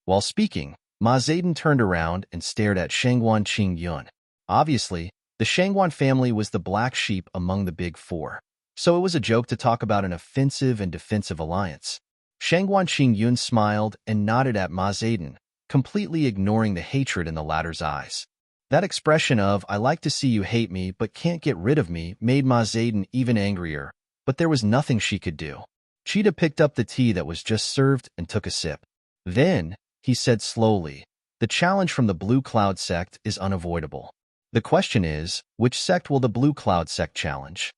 While speaking, Ma Zayden turned around and stared at Shangguan Qingyun. Obviously, the Shangguan family was the black sheep among the Big Four, so it was a joke to talk about an offensive and defensive alliance. Shangguan Qingyun smiled and nodded at Ma Zayden, completely ignoring the hatred in the latter's eyes. That expression of, "I like to see you hate me but can't get rid of me," made Ma Zayden even angrier, but there was nothing she could do. Cheetah picked up the tea that was just served and took a sip. Then, he said slowly, "The challenge from the Blue Cloud sect is unavoidable. The question is, which sect will the Blue Cloud sect challenge?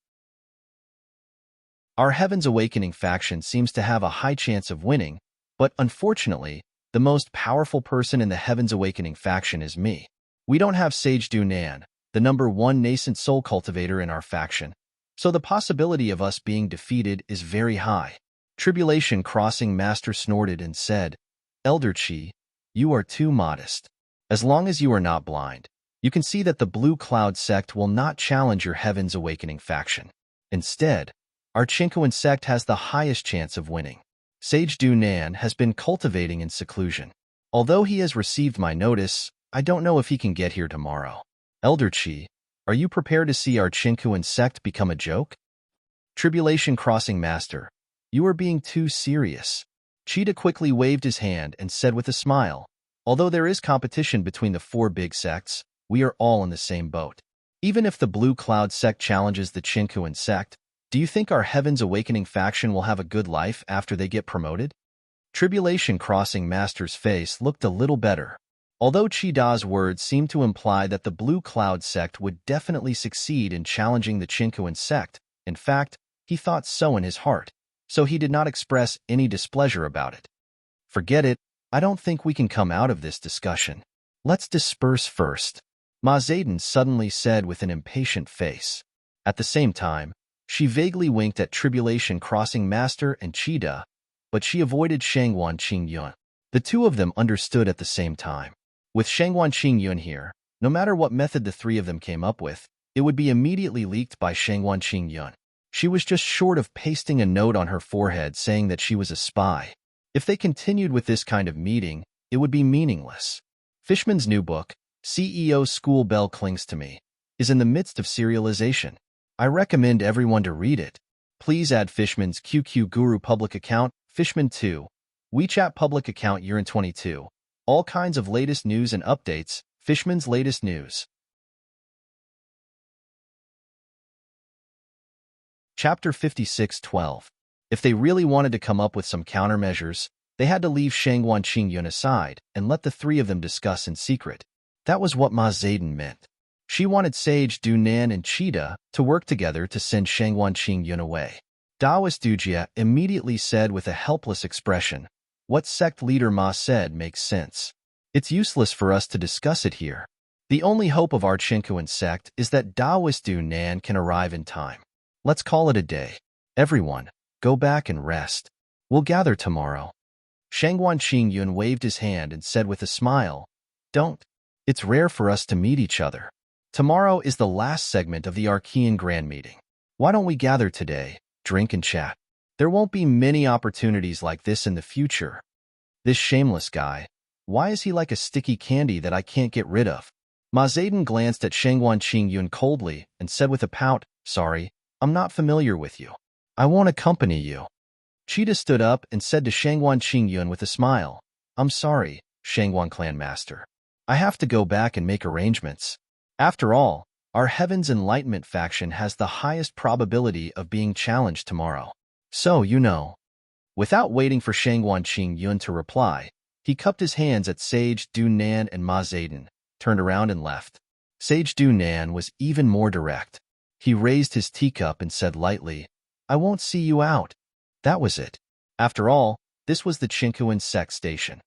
Our Heaven's Awakening faction seems to have a high chance of winning, but unfortunately, the most powerful person in the Heaven's Awakening faction is me. We don't have Sage Dunan, the #1 nascent soul cultivator in our faction, so the possibility of us being defeated is very high." Tribulation Crossing Master snorted and said, "Elder Chi, you are too modest. As long as you are not blind, you can see that the Blue Cloud sect will not challenge your Heaven's Awakening faction. Instead, our Qingquan sect has the highest chance of winning. Sage Dunan has been cultivating in seclusion. Although he has received my notice, I don't know if he can get here tomorrow. Elder Chi, are you prepared to see our Qingquan sect become a joke?" Tribulation Crossing Master, you are being too serious. Cheetah quickly waved his hand and said with a smile, "Although there is competition between the four big sects, we are all in the same boat. Even if the Blue Cloud sect challenges the Qingquan sect, do you think our Heaven's Awakening faction will have a good life after they get promoted?" Tribulation Crossing Master's face looked a little better. Although Chida's words seemed to imply that the Blue Cloud sect would definitely succeed in challenging the Qingquan sect, in fact, he thought so in his heart, so he did not express any displeasure about it. "Forget it, I don't think we can come out of this discussion. Let's disperse first," Ma Zayden suddenly said with an impatient face. At the same time, she vaguely winked at Tribulation Crossing Master and Cheetah, but she avoided Shangguan Qingyun. The two of them understood at the same time. With Shangguan Qingyun here, no matter what method the three of them came up with, it would be immediately leaked by Shangguan Qingyun. She was just short of pasting a note on her forehead saying that she was a spy. If they continued with this kind of meeting, it would be meaningless. Fishman's new book, CEO School Bell Clings to Me, is in the midst of serialization. I recommend everyone to read it. Please add Fishman's QQ Guru public account, Fishman2, WeChat public account Urin22. All kinds of latest news and updates, Fishman's latest news. Chapter 56:12. If they really wanted to come up with some countermeasures, they had to leave Shangguan Qingyun aside and let the three of them discuss in secret. That was what Ma Zayden meant. She wanted Sage Dunan and Cheetah to work together to send Shangguan Qingyun away. Taoist Dujia immediately said with a helpless expression, "What sect leader Ma said makes sense. It's useless for us to discuss it here. The only hope of our Chinkuan sect is that Taoist Du Nan can arrive in time. Let's call it a day. Everyone, go back and rest. We'll gather tomorrow. Shangguan Qingyun waved his hand and said with a smile, Don't. It's rare for us to meet each other. Tomorrow is the last segment of the Archean Grand Meeting. Why don't we gather today, drink and chat? There won't be many opportunities like this in the future. This shameless guy, why is he like a sticky candy that I can't get rid of? Ma Zedong glanced at Shangguan Qingyun coldly and said with a pout, Sorry, I'm not familiar with you. I won't accompany you. Cheetah stood up and said to Shangguan Qingyun with a smile, I'm sorry, Shangguan Clan Master. I have to go back and make arrangements. After all, our Heaven's Enlightenment faction has the highest probability of being challenged tomorrow. So, you know. Without waiting for Shangguan Qingyun to reply, he cupped his hands at Sage Du Nan and Ma Zedong, turned around and left. Sage Du Nan was even more direct. He raised his teacup and said lightly, I won't see you out. That was it. After all, this was the Chinkuan sect station.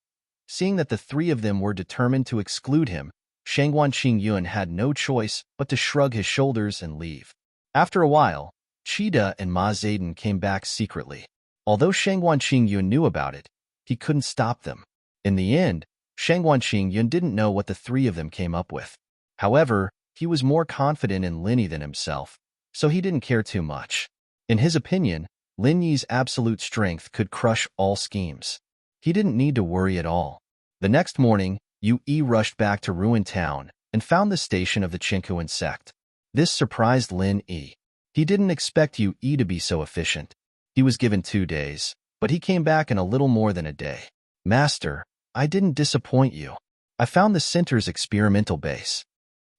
Seeing that the three of them were determined to exclude him, Shangguan Qingyun had no choice but to shrug his shoulders and leave. After a while, Cheetah and Ma Zedong came back secretly. Although Shangguan Qingyun knew about it, he couldn't stop them. In the end, Shangguan Qingyun didn't know what the three of them came up with. However, he was more confident in Lin Yi than himself, so he didn't care too much. In his opinion, Lin Yi's absolute strength could crush all schemes. He didn't need to worry at all. The next morning, Yu Yi rushed back to Ruin Town and found the station of the Chinkuan sect. This surprised Lin Yi. He didn't expect Yu Yi to be so efficient. He was given 2 days, but he came back in a little more than a day. Master, I didn't disappoint you. I found the center's experimental base.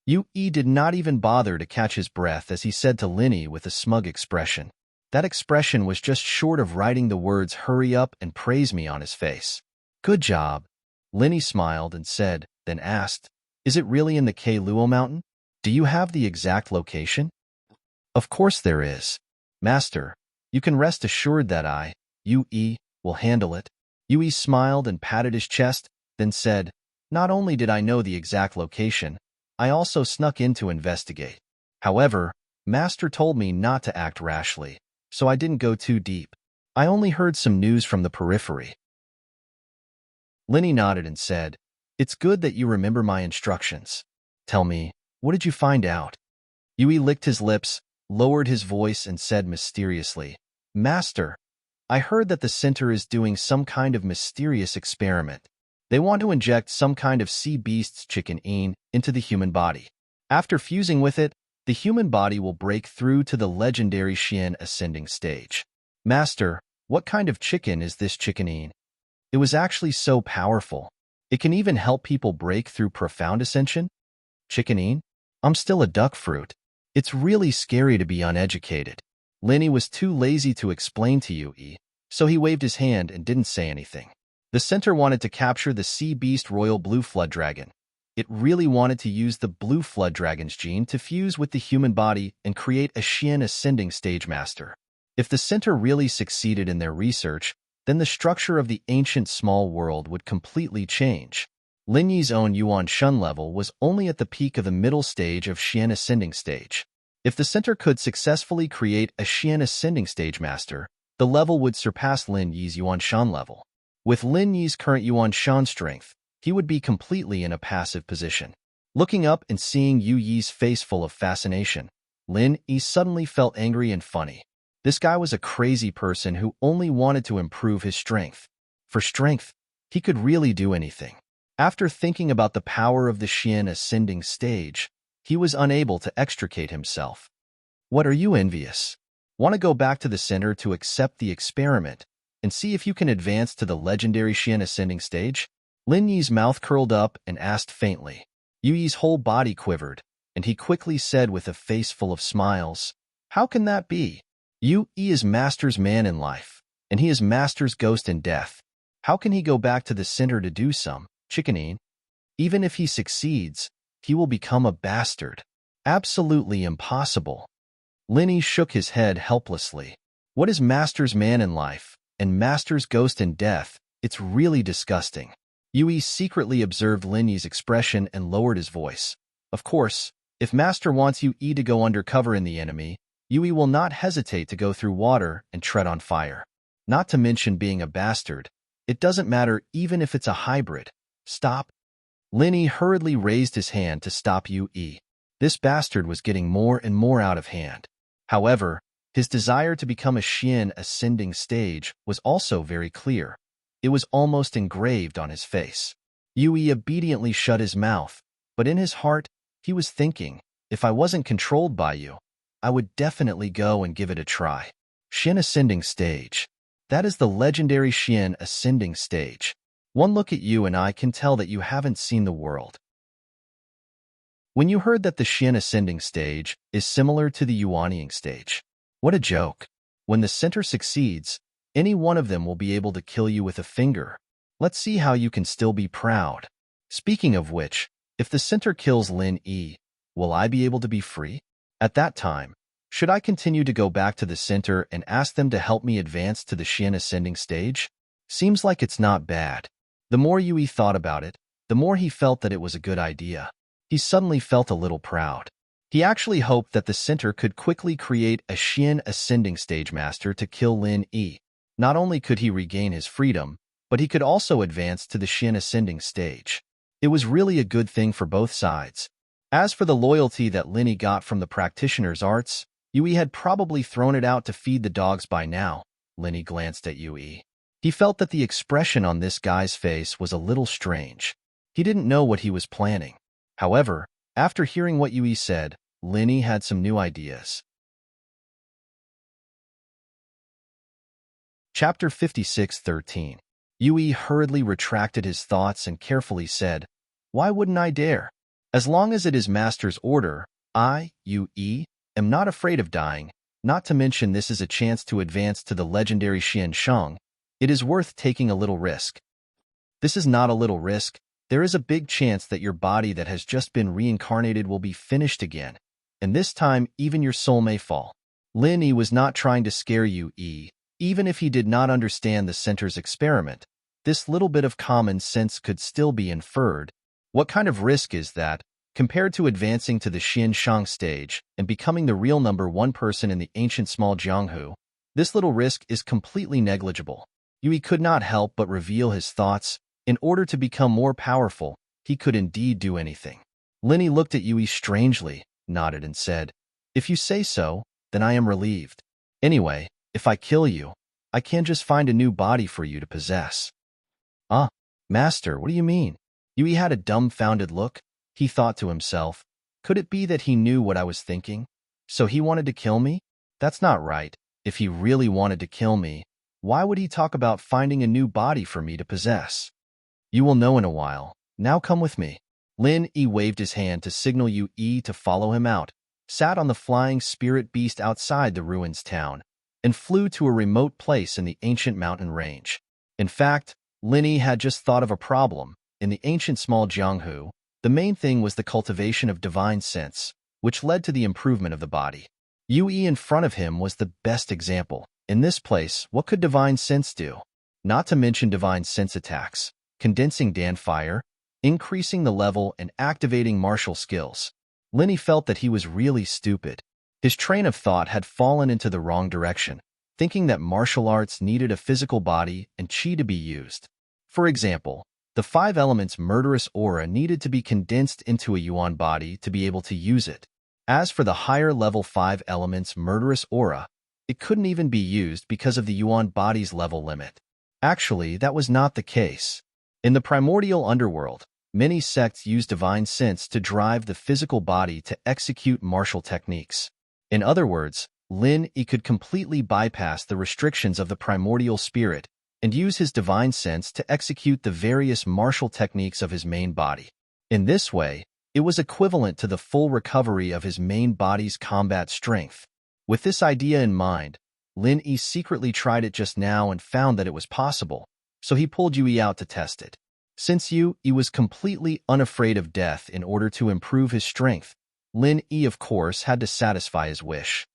Yu Yi did not even bother to catch his breath as he said to Lin Yi with a smug expression. That expression was just short of writing the words hurry up and praise me on his face. Good job. Lin Yi smiled and said, then asked, Is it really in the Luo Mountain? Do you have the exact location? Of course there is. Master, you can rest assured that I, Yu Yi, will handle it. Yu Yi smiled and patted his chest, then said, Not only did I know the exact location, I also snuck in to investigate. However, Master told me not to act rashly, so I didn't go too deep. I only heard some news from the periphery. Lin Yi nodded and said, It's good that you remember my instructions. Tell me, what did you find out? Yu Yi licked his lips, lowered his voice and said mysteriously, Master, I heard that the center is doing some kind of mysterious experiment. They want to inject some kind of sea beast's chicken into the human body. After fusing with it, the human body will break through to the legendary Xian ascending stage. Master, what kind of chicken is this chicken? It was actually so powerful. It can even help people break through profound ascension? Chicken? I'm still a duck fruit. It's really scary to be uneducated. Lin Yi was too lazy to explain to Yu Yi, so he waved his hand and didn't say anything. The center wanted to capture the sea beast royal blue flood dragon. It really wanted to use the blue flood dragon's gene to fuse with the human body and create a Xian ascending stage master. If the center really succeeded in their research, then the structure of the ancient small world would completely change. Lin Yi's own Yuan Shun level was only at the peak of the middle stage of Xian ascending stage. If the center could successfully create a Xian ascending stage master, the level would surpass Lin Yi's Yuan Shan level. With Lin Yi's current Yuan Shan strength, he would be completely in a passive position. Looking up and seeing Yu Yi's face full of fascination, Lin Yi suddenly felt angry and funny. This guy was a crazy person who only wanted to improve his strength. For strength, he could really do anything. After thinking about the power of the Xian ascending stage, he was unable to extricate himself. What are you envious? Want to go back to the center to accept the experiment and see if you can advance to the legendary Xian ascending stage? Lin Yi's mouth curled up and asked faintly. Yu Yi's whole body quivered, and he quickly said with a face full of smiles, How can that be? Yu Yi is Master's man in life, and he is Master's ghost in death. How can he go back to the center to do some chickening? Even if he succeeds, he will become a bastard. Absolutely impossible. Lin Yi shook his head helplessly. What is Master's man in life, and Master's ghost in death? It's really disgusting. Yui secretly observed Lin Yi's expression and lowered his voice. Of course, if Master wants Yui to go undercover in the enemy, Yui will not hesitate to go through water and tread on fire. Not to mention being a bastard. It doesn't matter even if it's a hybrid. Stop. Lin Yi hurriedly raised his hand to stop Yui. This bastard was getting more and more out of hand. However, his desire to become a Xian ascending stage was also very clear. It was almost engraved on his face. Yui obediently shut his mouth, but in his heart, he was thinking, if I wasn't controlled by you, I would definitely go and give it a try. Xian ascending stage. That is the legendary Xian ascending stage. One look at you and I can tell that you haven't seen the world. When you heard that the Xian ascending stage is similar to the Yuanying stage. What a joke. When the center succeeds, any one of them will be able to kill you with a finger. Let's see how you can still be proud. Speaking of which, if the center kills Lin Yi, will I be able to be free? At that time, should I continue to go back to the center and ask them to help me advance to the Xian ascending stage? Seems like it's not bad. The more Yui thought about it, the more he felt that it was a good idea. He suddenly felt a little proud. He actually hoped that the center could quickly create a Xian ascending stage master to kill Lin Yi. Not only could he regain his freedom, but he could also advance to the Xian ascending stage. It was really a good thing for both sides. As for the loyalty that Lin Yi got from the practitioner's arts, Yui had probably thrown it out to feed the dogs by now. Lin Yi glanced at Yui. He felt that the expression on this guy's face was a little strange. He didn't know what he was planning. However, after hearing what Yui said, Lin Yi had some new ideas. Chapter 56:13. Yui hurriedly retracted his thoughts and carefully said, "Why wouldn't I dare? As long as it is Master's order, I, Yui, am not afraid of dying, not to mention this is a chance to advance to the legendary Xian Shang. It is worth taking a little risk." This is not a little risk. There is a big chance that your body that has just been reincarnated will be finished again, and this time even your soul may fall. Lin Yi was not trying to scare Yui. Even if he did not understand the center's experiment, this little bit of common sense could still be inferred. What kind of risk is that, compared to advancing to the Xian Shang stage and becoming the real number one person in the ancient small Jianghu? This little risk is completely negligible. Yui could not help but reveal his thoughts. In order to become more powerful, he could indeed do anything. Lin Yi looked at Yui strangely, nodded and said, "If you say so, then I am relieved. Anyway, if I kill you, I can just find a new body for you to possess." "Ah, Master, what do you mean?" Yui had a dumbfounded look. He thought to himself, could it be that he knew what I was thinking? So he wanted to kill me? That's not right. If he really wanted to kill me, why would he talk about finding a new body for me to possess? You will know in a while. Now come with me. Lin Yi waved his hand to signal Yui to follow him out, sat on the flying spirit beast outside the ruins town, and flew to a remote place in the ancient mountain range. In fact, Lin Yi had just thought of a problem. In the ancient small Jianghu, the main thing was the cultivation of divine sense, which led to the improvement of the body. Yui in front of him was the best example. In this place, what could divine sense do? Not to mention divine sense attacks, condensing Dan fire, increasing the level and activating martial skills. Lin Yi felt that he was really stupid. His train of thought had fallen into the wrong direction, thinking that martial arts needed a physical body and chi to be used. For example, the 5 elements murderous aura needed to be condensed into a yuan body to be able to use it. As for the higher level 5 elements murderous aura, it couldn't even be used because of the yuan body's level limit. Actually, that was not the case. In the primordial underworld, many sects use divine sense to drive the physical body to execute martial techniques. In other words, Lin Yi could completely bypass the restrictions of the primordial spirit and use his divine sense to execute the various martial techniques of his main body. In this way, it was equivalent to the full recovery of his main body's combat strength. With this idea in mind, Lin Yi secretly tried it just now and found that it was possible, so he pulled Yui out to test it. Since Yui was completely unafraid of death in order to improve his strength, Lin Yi of course had to satisfy his wish.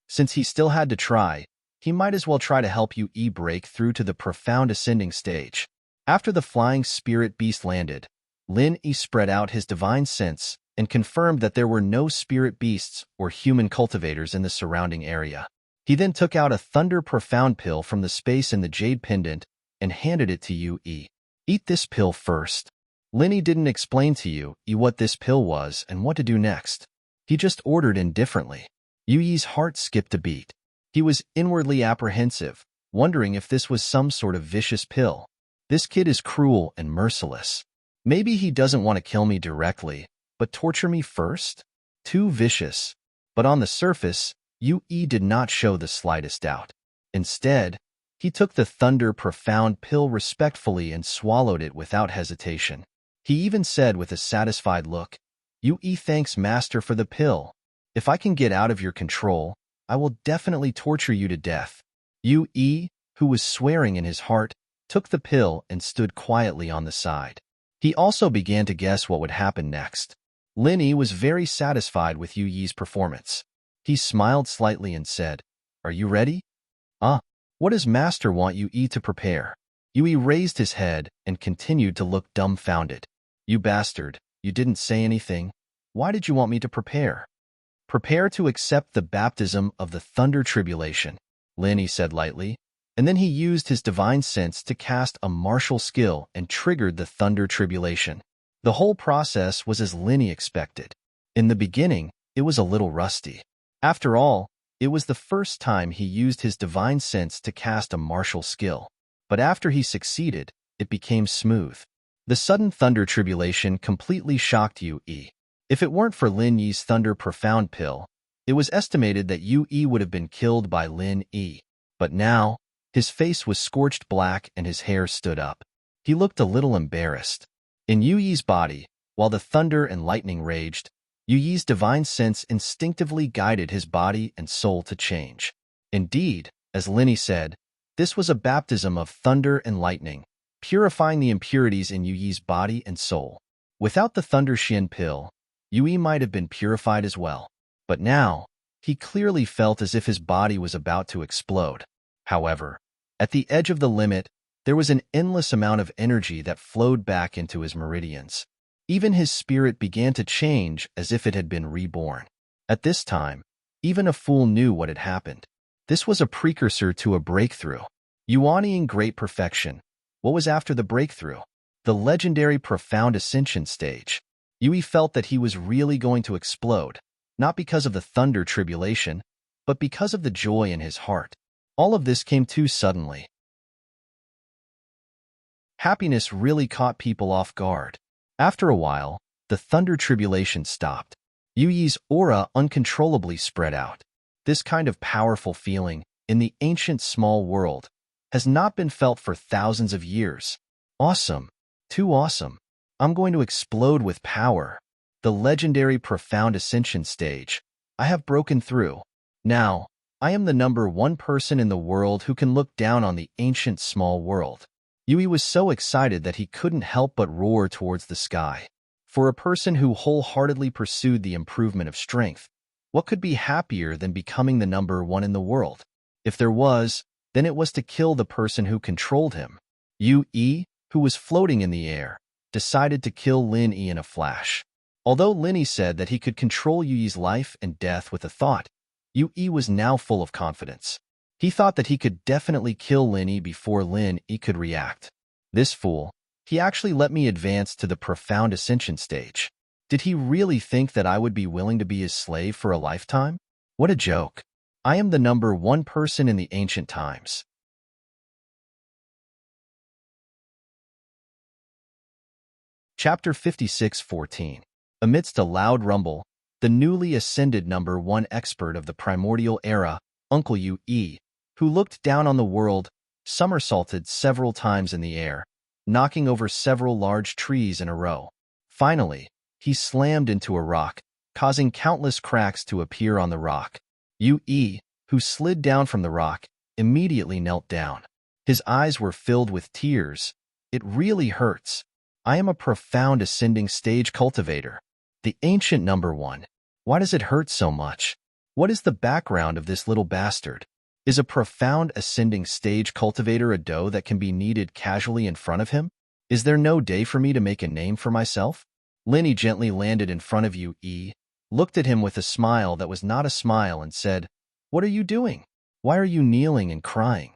Since he still had to try, he might as well try to help Yui break through to the profound ascending stage. After the flying spirit beast landed, Lin Yi spread out his divine sense and confirmed that there were no spirit beasts or human cultivators in the surrounding area. He then took out a thunder profound pill from the space in the jade pendant and handed it to Yu Yi. Eat this pill first. Lin Yi didn't explain to Yu Yi what this pill was and what to do next. He just ordered indifferently. Yu Yi's heart skipped a beat. He was inwardly apprehensive, wondering if this was some sort of vicious pill. This kid is cruel and merciless. Maybe he doesn't want to kill me directly, but torture me first? Too vicious. But on the surface, Yu Yi did not show the slightest doubt. Instead, he took the thunder profound pill respectfully and swallowed it without hesitation. He even said with a satisfied look, "Yu Yi thanks Master for the pill. If I can get out of your control, I will definitely torture you to death." Yu Yi, who was swearing in his heart, took the pill and stood quietly on the side. He also began to guess what would happen next. Lin Yi was very satisfied with Yu Yi's performance. He smiled slightly and said, "Are you ready?" What does Master want Yu Yi to prepare?" Yu Yi raised his head and continued to look dumbfounded. "You bastard, you didn't say anything. Why did you want me to prepare?" "Prepare to accept the baptism of the thunder tribulation," Lin Yi said lightly, and then he used his divine sense to cast a martial skill and triggered the thunder tribulation. The whole process was as Lin Yi expected. In the beginning, it was a little rusty. After all, it was the first time he used his divine sense to cast a martial skill. But after he succeeded, it became smooth. The sudden thunder tribulation completely shocked Yu Yi. If it weren't for Lin Yi's thunder profound pill, it was estimated that Yu Yi would have been killed by Lin Yi. But now, his face was scorched black and his hair stood up. He looked a little embarrassed. In Yu Yi's body, while the thunder and lightning raged, Yu Yi's divine sense instinctively guided his body and soul to change. Indeed, as Lin Yi said, this was a baptism of thunder and lightning, purifying the impurities in Yu Yi's body and soul. Without the thunder Xian pill, Yu Yi might have been purified as well. But now, he clearly felt as if his body was about to explode. However, at the edge of the limit, there was an endless amount of energy that flowed back into his meridians. Even his spirit began to change as if it had been reborn. At this time, even a fool knew what had happened. This was a precursor to a breakthrough. Yuaniing great perfection. What was after the breakthrough? The legendary profound ascension stage. Yui felt that he was really going to explode, not because of the thunder tribulation, but because of the joy in his heart. All of this came too suddenly. Happiness really caught people off guard. After a while, the thunder tribulation stopped. Yu Yi's aura uncontrollably spread out. This kind of powerful feeling, in the ancient small world, has not been felt for thousands of years. Awesome. Too awesome. I'm going to explode with power. The legendary profound ascension stage. I have broken through. Now, I am the #1 person in the world who can look down on the ancient small world. Yui was so excited that he couldn't help but roar towards the sky. For a person who wholeheartedly pursued the improvement of strength, what could be happier than becoming the #1 in the world? If there was, then it was to kill the person who controlled him. Yui, who was floating in the air, decided to kill Lin Yi in a flash. Although Lin Yi said that he could control Yui's life and death with a thought, Yui was now full of confidence. He thought that he could definitely kill Lin Yi before Lin Yi could react. This fool, he actually let me advance to the profound ascension stage. Did he really think that I would be willing to be his slave for a lifetime? What a joke. I am the #1 person in the ancient times. Chapter 56:14. Amidst a loud rumble, the newly ascended #1 expert of the primordial era, Uncle Yui, who looked down on the world, somersaulted several times in the air, knocking over several large trees in a row. Finally, he slammed into a rock, causing countless cracks to appear on the rock. Yui, who slid down from the rock, immediately knelt down. His eyes were filled with tears. It really hurts. I am a profound ascending stage cultivator. The ancient #1. Why does it hurt so much? What is the background of this little bastard? Is a profound ascending stage cultivator a dough that can be kneaded casually in front of him? Is there no day for me to make a name for myself? Linny gently landed in front of Yu-E, looked at him with a smile that was not a smile and said, "What are you doing? Why are you kneeling and crying?"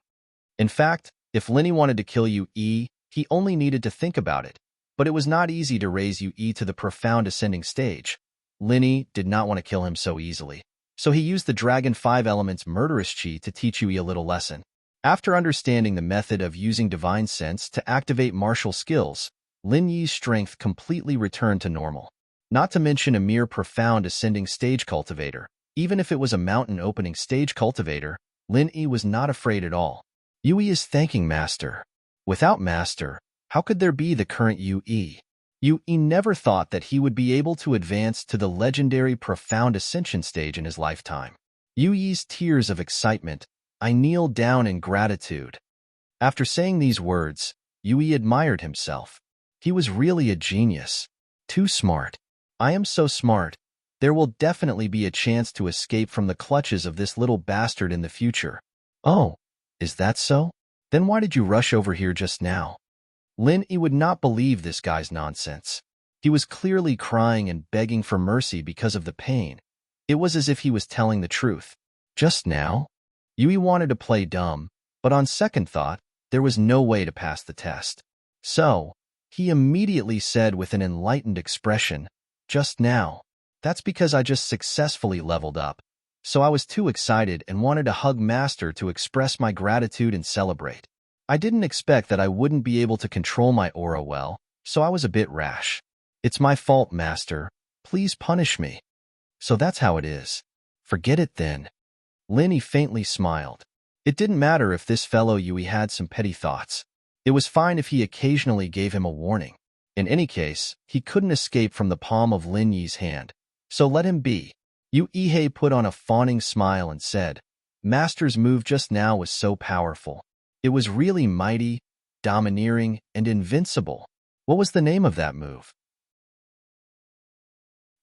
In fact, if Linny wanted to kill Yu-E, he only needed to think about it. But it was not easy to raise Yu-E to the profound ascending stage. Linny did not want to kill him so easily, so he used the Dragon 5 Elements murderous chi to teach Yu-E a little lesson. After understanding the method of using divine sense to activate martial skills, Lin Yi's strength completely returned to normal. Not to mention a mere profound ascending stage cultivator. Even if it was a mountain opening stage cultivator, Lin Yi was not afraid at all. Yui is thanking Master. Without Master, how could there be the current Yui? Yui never thought that he would be able to advance to the legendary profound ascension stage in his lifetime. Yui's tears of excitement. I kneel down in gratitude. After saying these words, Yui admired himself. He was really a genius. Too smart. I am so smart. There will definitely be a chance to escape from the clutches of this little bastard in the future. Oh, is that so? Then why did you rush over here just now? Lin Yi would not believe this guy's nonsense. He was clearly crying and begging for mercy because of the pain. It was as if he was telling the truth. Just now? Yui wanted to play dumb, but on second thought, there was no way to pass the test. So, he immediately said with an enlightened expression, "Just now. That's because I just successfully leveled up. So I was too excited and wanted to hug Master to express my gratitude and celebrate. I didn't expect that I wouldn't be able to control my aura well, so I was a bit rash. It's my fault, Master. Please punish me." So that's how it is. Forget it then. Linny faintly smiled. It didn't matter if this fellow Yui had some petty thoughts. It was fine if he occasionally gave him a warning. In any case, he couldn't escape from the palm of Lin Yi's hand. So let him be. Yu Ihei put on a fawning smile and said, "Master's move just now was so powerful. It was really mighty, domineering, and invincible." What was the name of that move?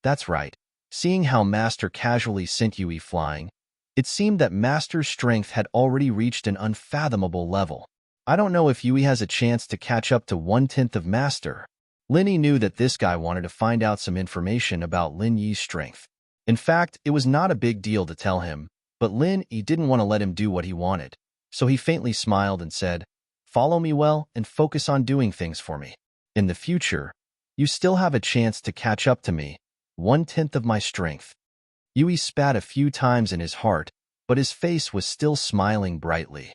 That's right. Seeing how Master casually sent Yui flying, it seemed that Master's strength had already reached an unfathomable level. I don't know if Yui has a chance to catch up to 1/10 of Master. Linny knew that this guy wanted to find out some information about Lin Yi's strength. In fact, it was not a big deal to tell him, but Lin Yi didn't want to let him do what he wanted. So he faintly smiled and said, "Follow me well and focus on doing things for me. In the future, you still have a chance to catch up to me, 1/10 of my strength." Yui spat a few times in his heart, but his face was still smiling brightly.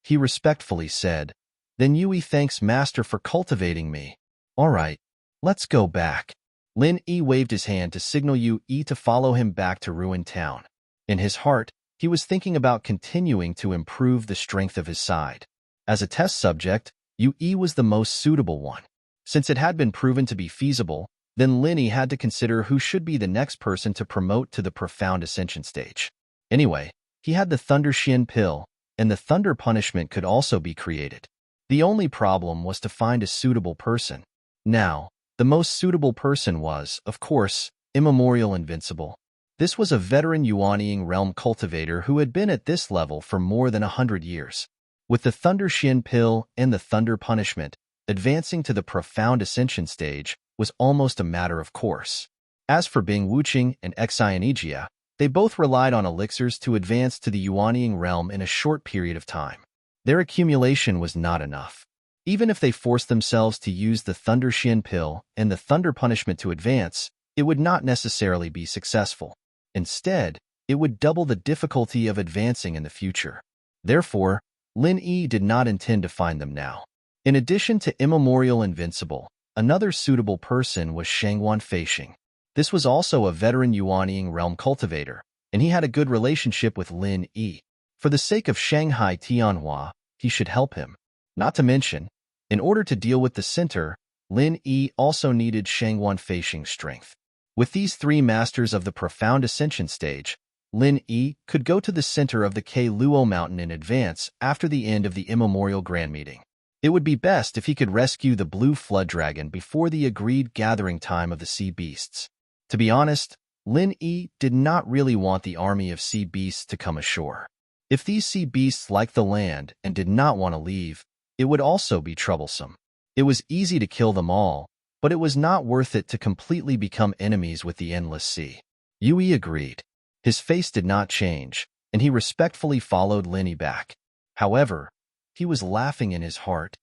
He respectfully said, "Then Yui thanks Master for cultivating me. All right, let's go back." Lin Yi waved his hand to signal Yui to follow him back to Ruined Town. In his heart, he was thinking about continuing to improve the strength of his side. As a test subject, Yui was the most suitable one. Since it had been proven to be feasible, then Linny had to consider who should be the next person to promote to the profound ascension stage. Anyway, he had the Thunder Shin pill, and the Thunder punishment could also be created. The only problem was to find a suitable person. Now, the most suitable person was, of course, Immemorial Invincible. This was a veteran Yuanying realm cultivator who had been at this level for more than 100 years. With the Thunder Shin pill and the Thunder punishment, advancing to the profound ascension stage was almost a matter of course. As for Bing Wuqing and Xianigia, they both relied on elixirs to advance to the Yuanying realm in a short period of time. Their accumulation was not enough. Even if they forced themselves to use the Thunder Shin pill and the Thunder punishment to advance, it would not necessarily be successful. Instead, it would double the difficulty of advancing in the future. Therefore, Lin Yi did not intend to find them now. In addition to Immemorial Invincible, another suitable person was Shangwan Feishing. This was also a veteran Yuanying realm cultivator, and he had a good relationship with Lin Yi. For the sake of Shanghai Tianhua, he should help him. Not to mention, in order to deal with the center, Lin Yi also needed Shangwan Feishing's strength. With these three masters of the profound ascension stage, Lin Yi could go to the center of the K Luo mountain in advance after the end of the Immemorial Grand Meeting. It would be best if he could rescue the Blue Flood Dragon before the agreed gathering time of the sea beasts. To be honest, Lin Yi did not really want the army of sea beasts to come ashore. If these sea beasts liked the land and did not want to leave, it would also be troublesome. It was easy to kill them all, but it was not worth it to completely become enemies with the endless sea. Yui agreed. His face did not change, and he respectfully followed Linny back. However, he was laughing in his heart.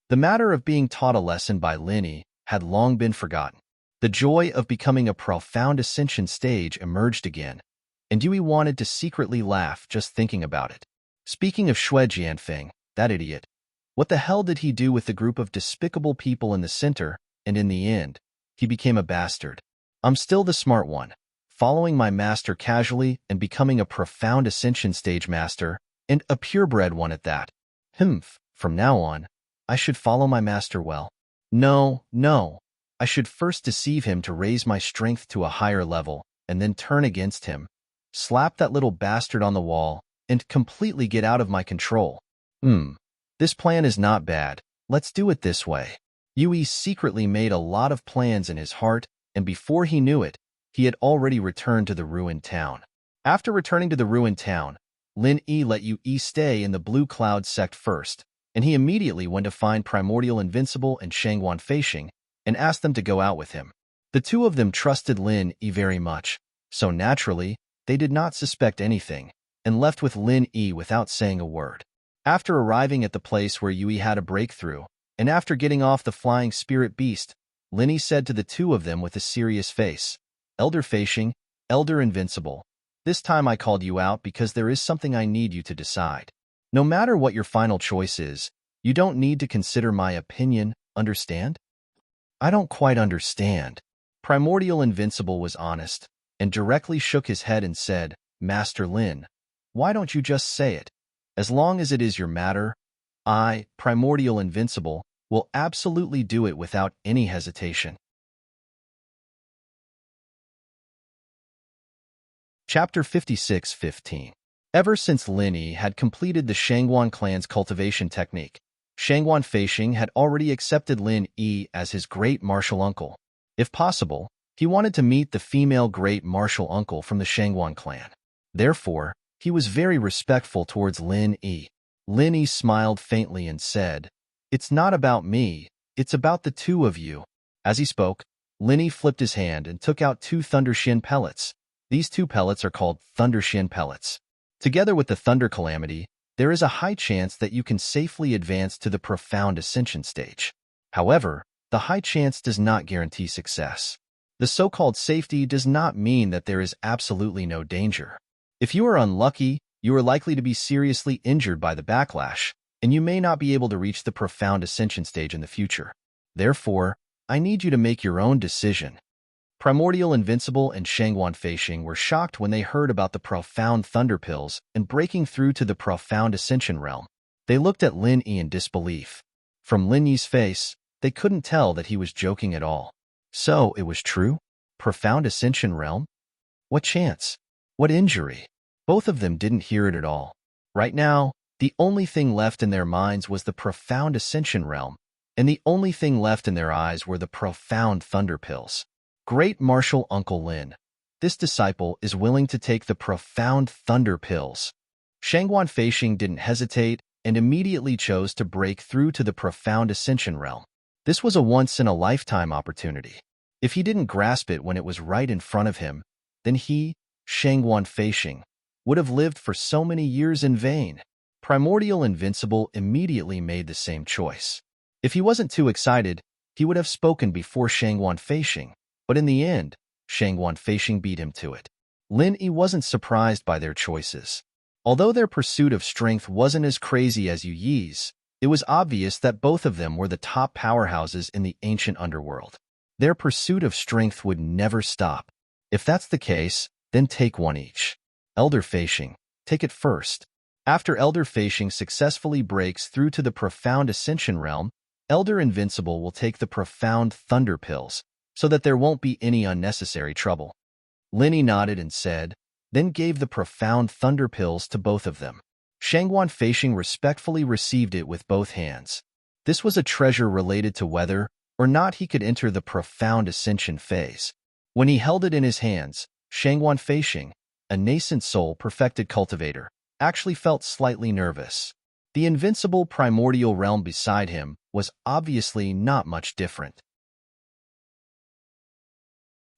The matter of being taught a lesson by Linny had long been forgotten. The joy of becoming a profound ascension stage emerged again, and Yui wanted to secretly laugh just thinking about it. Speaking of Xue Jianfeng, that idiot, what the hell did he do with the group of despicable people in the center, and in the end, he became a bastard. I'm still the smart one, following my master casually and becoming a profound ascension stage master, and a purebred one at that. From now on, I should follow my master well. No, I should first deceive him to raise my strength to a higher level, and then turn against him, slap that little bastard on the wall, and completely get out of my control. This plan is not bad. Let's do it this way. Yui secretly made a lot of plans in his heart, and before he knew it, he had already returned to the ruined town. After returning to the ruined town, Lin Yi let Yui stay in the Blue Cloud sect first, and he immediately went to find Primordial Invincible and Shangguan Feishing and asked them to go out with him. The two of them trusted Lin Yi very much, so naturally, they did not suspect anything, and left with Lin Yi without saying a word. After arriving at the place where Yui had a breakthrough, and after getting off the flying spirit beast, Lin Yi said to the two of them with a serious face, "Elder Feishing, Elder Invincible, this time I called you out because there is something I need you to decide. No matter what your final choice is, you don't need to consider my opinion, understand?" "I don't quite understand." Primordial Invincible was honest, and directly shook his head and said, "Master Lin, why don't you just say it? As long as it is your matter, I, Primordial Invincible, will absolutely do it without any hesitation." Chapter 56:15. Ever since Lin Yi had completed the Shangguan clan's cultivation technique, Shangguan Feishing had already accepted Lin Yi as his great martial uncle. If possible, he wanted to meet the female great martial uncle from the Shangguan clan. Therefore, he was very respectful towards Lin Yi. Lin Yi smiled faintly and said, "It's not about me, it's about the two of you." As he spoke, Lin Yi flipped his hand and took out 2 Thunder Shin pellets. These 2 pellets are called Thunder Shin pellets. Together with the Thunder Calamity, there is a high chance that you can safely advance to the Profound Ascension stage. However, the high chance does not guarantee success. The so-called safety does not mean that there is absolutely no danger. If you are unlucky, you are likely to be seriously injured by the backlash, and you may not be able to reach the Profound Ascension stage in the future. Therefore, I need you to make your own decision. Primordial Invincible and Shangguan Feishing were shocked when they heard about the Profound Thunder Pills and breaking through to the Profound Ascension realm. They looked at Lin Yi in disbelief. From Lin Yi's face, they couldn't tell that he was joking at all. So, it was true? Profound Ascension realm? What chance? What injury? Both of them didn't hear it at all. Right now, the only thing left in their minds was the Profound Ascension realm, and the only thing left in their eyes were the Profound Thunder Pills. Great Martial Uncle Lin, this disciple is willing to take the Profound Thunder Pills. Shangguan Feishing didn't hesitate and immediately chose to break through to the Profound Ascension realm. This was a once-in-a-lifetime opportunity. If he didn't grasp it when it was right in front of him, then he, Shangguan Feishing, would have lived for so many years in vain. Primordial Invincible immediately made the same choice. If he wasn't too excited, he would have spoken before Shangguan Feishing, but in the end, Shangguan Feishing beat him to it. Lin Yi wasn't surprised by their choices. Although their pursuit of strength wasn't as crazy as Yu Yi's, it was obvious that both of them were the top powerhouses in the ancient underworld. Their pursuit of strength would never stop. If that's the case, then take one each. Elder Feishing, take it first. After Elder Feishing successfully breaks through to the Profound Ascension realm, Elder Invincible will take the Profound Thunder Pills, so that there won't be any unnecessary trouble. Lin Yi nodded and said, then gave the Profound Thunder Pills to both of them. Shangguan Feishing respectfully received it with both hands. This was a treasure related to whether or not he could enter the Profound Ascension phase. When he held it in his hands, Shangguan Feishing, a nascent soul-perfected cultivator, actually felt slightly nervous. The invincible primordial realm beside him was obviously not much different.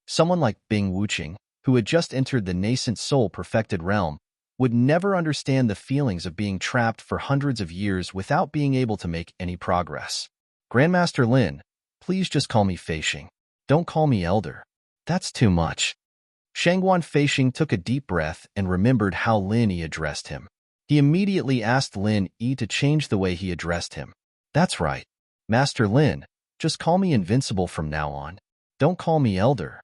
Someone like Bing Wuqing, who had just entered the nascent soul-perfected realm, would never understand the feelings of being trapped for hundreds of years without being able to make any progress. Grandmaster Lin, please just call me Feishing. Don't call me Elder. That's too much. Shangguan Feishing took a deep breath and remembered how Lin Yi addressed him. He immediately asked Lin Yi to change the way he addressed him. That's right. Master Lin, just call me Invincible from now on. Don't call me Elder.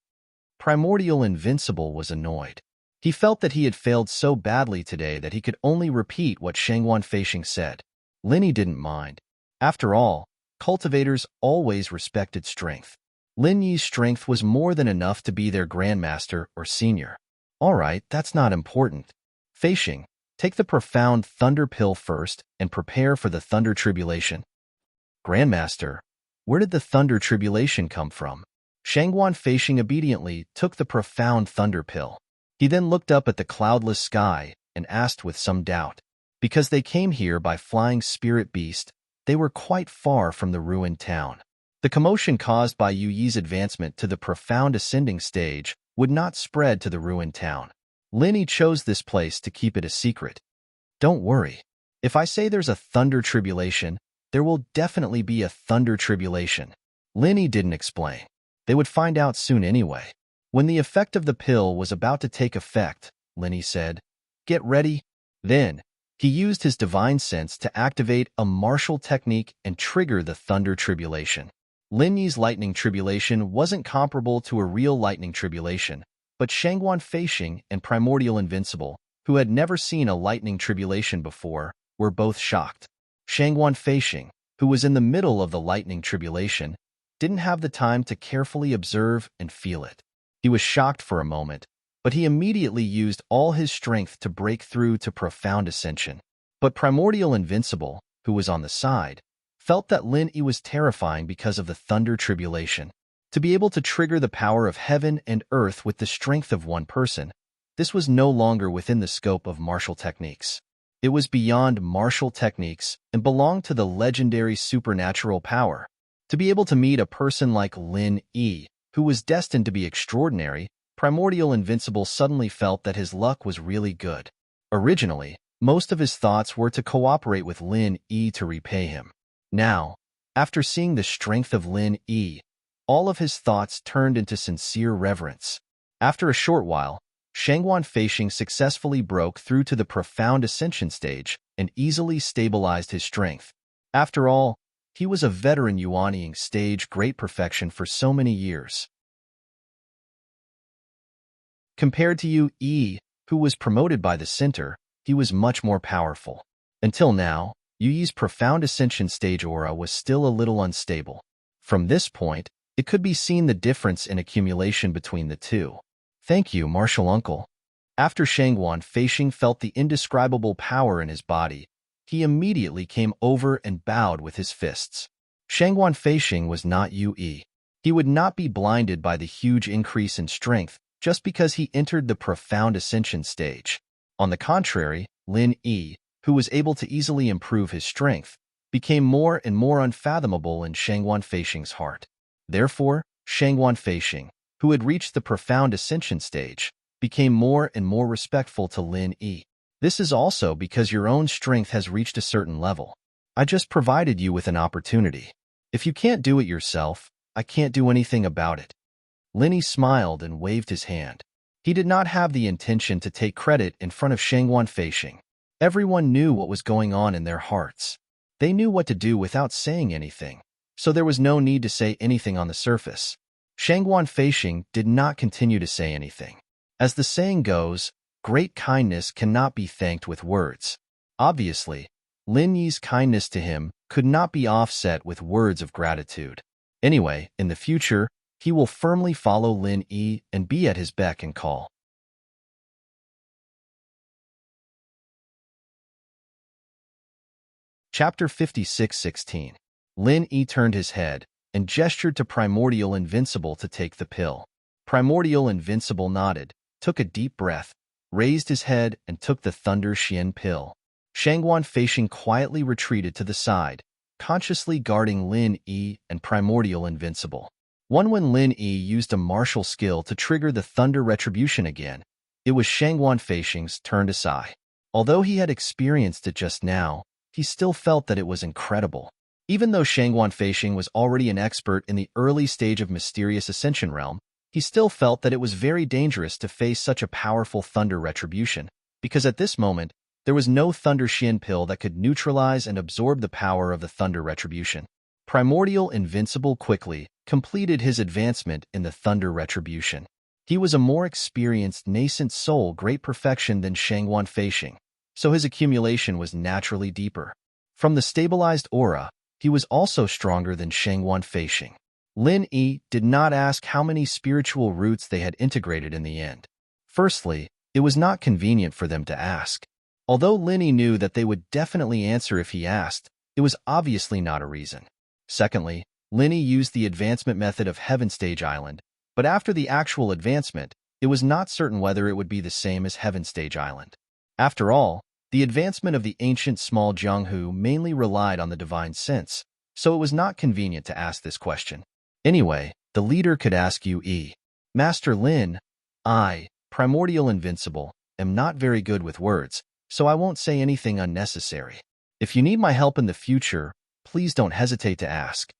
Primordial Invincible was annoyed. He felt that he had failed so badly today that he could only repeat what Shangguan Feishing said. Lin Yi didn't mind. After all, cultivators always respected strength. Lin Yi's strength was more than enough to be their grandmaster or senior. All right, that's not important. Feishing, take the profound thunder pill first and prepare for the thunder tribulation. Grandmaster, where did the thunder tribulation come from? Shangguan Feishing obediently took the profound thunder pill. He then looked up at the cloudless sky and asked with some doubt. Because they came here by flying spirit beast, they were quite far from the ruined town. The commotion caused by Yu Yi's advancement to the profound ascending stage would not spread to the ruined town. Lin Yi chose this place to keep it a secret. Don't worry. If I say there's a thunder tribulation, there will definitely be a thunder tribulation. Lin Yi didn't explain. They would find out soon anyway. When the effect of the pill was about to take effect, Lin Yi said, "Get ready." Then, he used his divine sense to activate a martial technique and trigger the thunder tribulation. Lin Yi's lightning tribulation wasn't comparable to a real lightning tribulation, but Shangguan Feishing and Primordial Invincible, who had never seen a lightning tribulation before, were both shocked. Shangguan Feishing, who was in the middle of the lightning tribulation, didn't have the time to carefully observe and feel it. He was shocked for a moment, but he immediately used all his strength to break through to profound ascension. But Primordial Invincible, who was on the side, felt that Lin Yi was terrifying because of the thunder tribulation. To be able to trigger the power of heaven and earth with the strength of one person, this was no longer within the scope of martial techniques. It was beyond martial techniques and belonged to the legendary supernatural power. To be able to meet a person like Lin Yi, who was destined to be extraordinary, Primordial Invincible suddenly felt that his luck was really good. Originally, most of his thoughts were to cooperate with Lin Yi to repay him. Now, after seeing the strength of Lin Yi, all of his thoughts turned into sincere reverence. After a short while, Shangguan Feishing successfully broke through to the profound ascension stage and easily stabilized his strength. After all, he was a veteran Yuanying stage great perfection for so many years. Compared to Yu Yi, who was promoted by the center, he was much more powerful. Until now, Yu Yi's profound ascension stage aura was still a little unstable. From this point, it could be seen the difference in accumulation between the two. Thank you, Martial Uncle. After Shangguan Feishing felt the indescribable power in his body, he immediately came over and bowed with his fists. Shangguan Feishing was not Yu Yi. He would not be blinded by the huge increase in strength just because he entered the profound ascension stage. On the contrary, Lin Yi, who was able to easily improve his strength, became more and more unfathomable in Shangguan Feishing's heart. Therefore, Shangguan Feishing, who had reached the profound ascension stage, became more and more respectful to Lin Yi. This is also because your own strength has reached a certain level. I just provided you with an opportunity. If you can't do it yourself, I can't do anything about it. Lin Yi smiled and waved his hand. He did not have the intention to take credit in front of Shangguan Feishing. Everyone knew what was going on in their hearts. They knew what to do without saying anything, so there was no need to say anything on the surface. Shangguan Feishing did not continue to say anything. As the saying goes, great kindness cannot be thanked with words. Obviously, Lin Yi's kindness to him could not be offset with words of gratitude. Anyway, in the future, he will firmly follow Lin Yi and be at his beck and call. Chapter 56:16. Lin Yi turned his head and gestured to Primordial Invincible to take the pill. Primordial Invincible nodded, took a deep breath, raised his head, and took the Thunder Xian pill. Shangguan Feishing quietly retreated to the side, consciously guarding Lin Yi and Primordial Invincible. When Lin Yi used a martial skill to trigger the Thunder Retribution again, it was Shangguan Feishing's turn to sigh. Although he had experienced it just now, he still felt that it was incredible. Even though Shangguan Feishing was already an expert in the early stage of Mysterious Ascension Realm, he still felt that it was very dangerous to face such a powerful Thunder Retribution, because at this moment, there was no Thunder Xian pill that could neutralize and absorb the power of the Thunder Retribution. Primordial Invincible quickly completed his advancement in the Thunder Retribution. He was a more experienced nascent soul great perfection than Shangguan Feishing, so his accumulation was naturally deeper. From the stabilized aura, he was also stronger than Shangguan Feishing. Lin Yi did not ask how many spiritual roots they had integrated in the end. Firstly, it was not convenient for them to ask. Although Lin Yi knew that they would definitely answer if he asked, it was obviously not a reason. Secondly, Lin Yi used the advancement method of Heaven Stage Island, but after the actual advancement, it was not certain whether it would be the same as Heaven Stage Island. After all, the advancement of the ancient small Jianghu mainly relied on the divine sense, so it was not convenient to ask this question. Anyway, the leader could ask Yi. Master Lin, I, Primordial Invincible, am not very good with words, so I won't say anything unnecessary. If you need my help in the future, please don't hesitate to ask.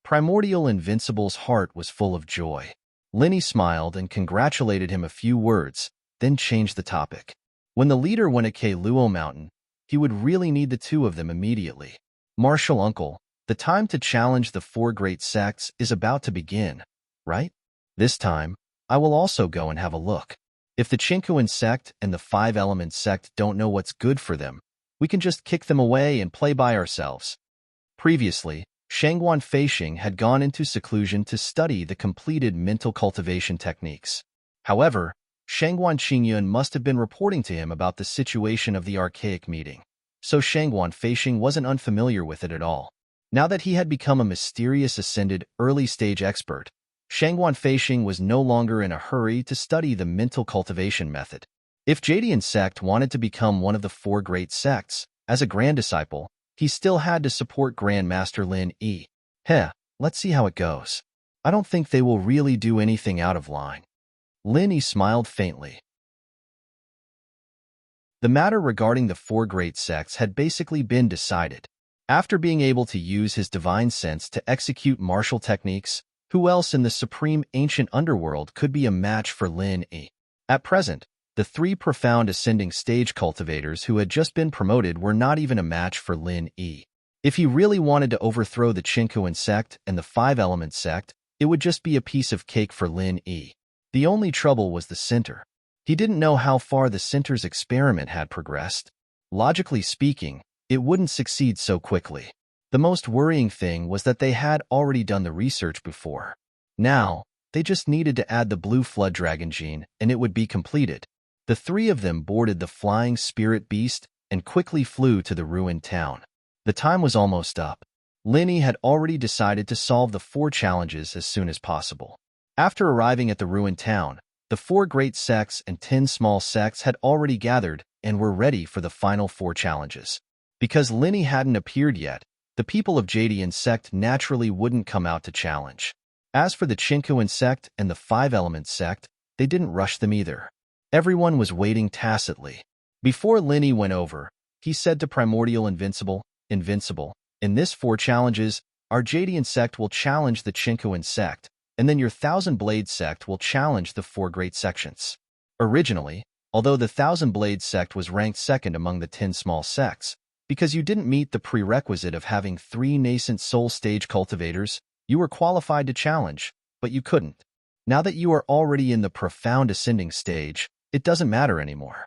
Primordial Invincible's heart was full of joy. Lin Yi smiled and congratulated him a few words, then changed the topic. When the leader went to Luo Mountain, he would really need the two of them immediately. Martial Uncle, the time to challenge the 4 great sects is about to begin, right? This time, I will also go and have a look. If the Qinkuan sect and the 5 Element sect don't know what's good for them, we can just kick them away and play by ourselves. Previously, Shangguan Feishing had gone into seclusion to study the completed mental cultivation techniques. However, Shangguan Qingyun must have been reporting to him about the situation of the archaic meeting, so Shangguan Feishing wasn't unfamiliar with it at all. Now that he had become a mysterious ascended early-stage expert, Shangguan Feishing was no longer in a hurry to study the mental cultivation method. If Jadian sect wanted to become one of the 4 great sects, as a grand disciple, he still had to support Grand Master Lin Yi. Let's see how it goes. I don't think they will really do anything out of line. Lin Yi smiled faintly. The matter regarding the 4 great sects had basically been decided. After being able to use his divine sense to execute martial techniques, who else in the supreme ancient underworld could be a match for Lin Yi? At present, the 3 profound ascending stage cultivators who had just been promoted were not even a match for Lin Yi. If he really wanted to overthrow the Qinkuan sect and the 5 Element sect, it would just be a piece of cake for Lin Yi. The only trouble was the center. He didn't know how far the center's experiment had progressed. Logically speaking, it wouldn't succeed so quickly. The most worrying thing was that they had already done the research before. Now, they just needed to add the blue flood dragon gene and it would be completed. The 3 of them boarded the flying spirit beast and quickly flew to the ruined town. The time was almost up. Lin Yi had already decided to solve the 4 challenges as soon as possible. After arriving at the ruined town, the 4 great sects and 10 small sects had already gathered and were ready for the final 4 challenges. Because Lin Yi hadn't appeared yet, the people of Jadian sect naturally wouldn't come out to challenge. As for the Qinkuan sect and the 5 Element sect, they didn't rush them either. Everyone was waiting tacitly. Before Lin Yi went over, he said to Primordial Invincible, in this 4 challenges, our Jadian sect will challenge the Qinkuan sect, and then your 1,000 Blade sect will challenge the 4 great sections. Originally, although the 1,000 Blade sect was ranked second among the 10 small sects, because you didn't meet the prerequisite of having 3 nascent soul stage cultivators, you were qualified to challenge, but you couldn't. Now that you are already in the profound ascending stage, it doesn't matter anymore.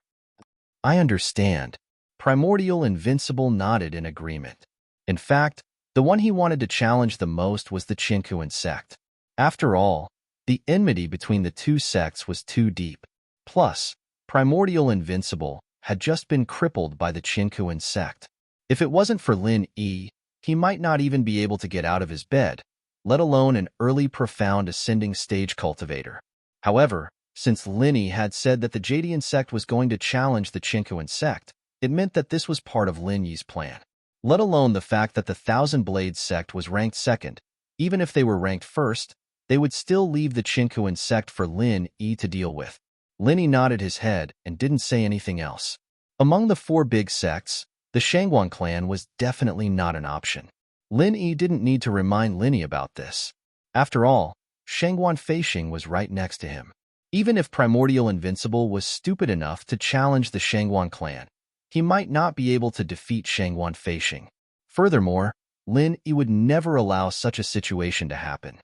I understand. Primordial Invincible nodded in agreement. In fact, the one he wanted to challenge the most was the Qinkuan sect. After all, the enmity between the 2 sects was too deep. Plus, Primordial Invincible had just been crippled by the Qinkuan sect. If it wasn't for Lin Yi, he might not even be able to get out of his bed, let alone an early profound ascending stage cultivator. However, Since Linny had said that the Jadian sect was going to challenge the Chinkoan sect, it meant that this was part of Lin Yi's plan. Let alone the fact that the Thousand Blades sect was ranked second. Even if they were ranked first, they would still leave the Chinkoan sect for Lin Yi to deal with. Lin Yi nodded his head and didn't say anything else. Among the four big sects, the Shangguan clan was definitely not an option. Lin Yi didn't need to remind Lin Yi about this. After all, Shangguan Feixing was right next to him. Even if Primordial Invincible was stupid enough to challenge the Shangguan clan, he might not be able to defeat Shangguan Feixing. Furthermore, Lin Yi would never allow such a situation to happen.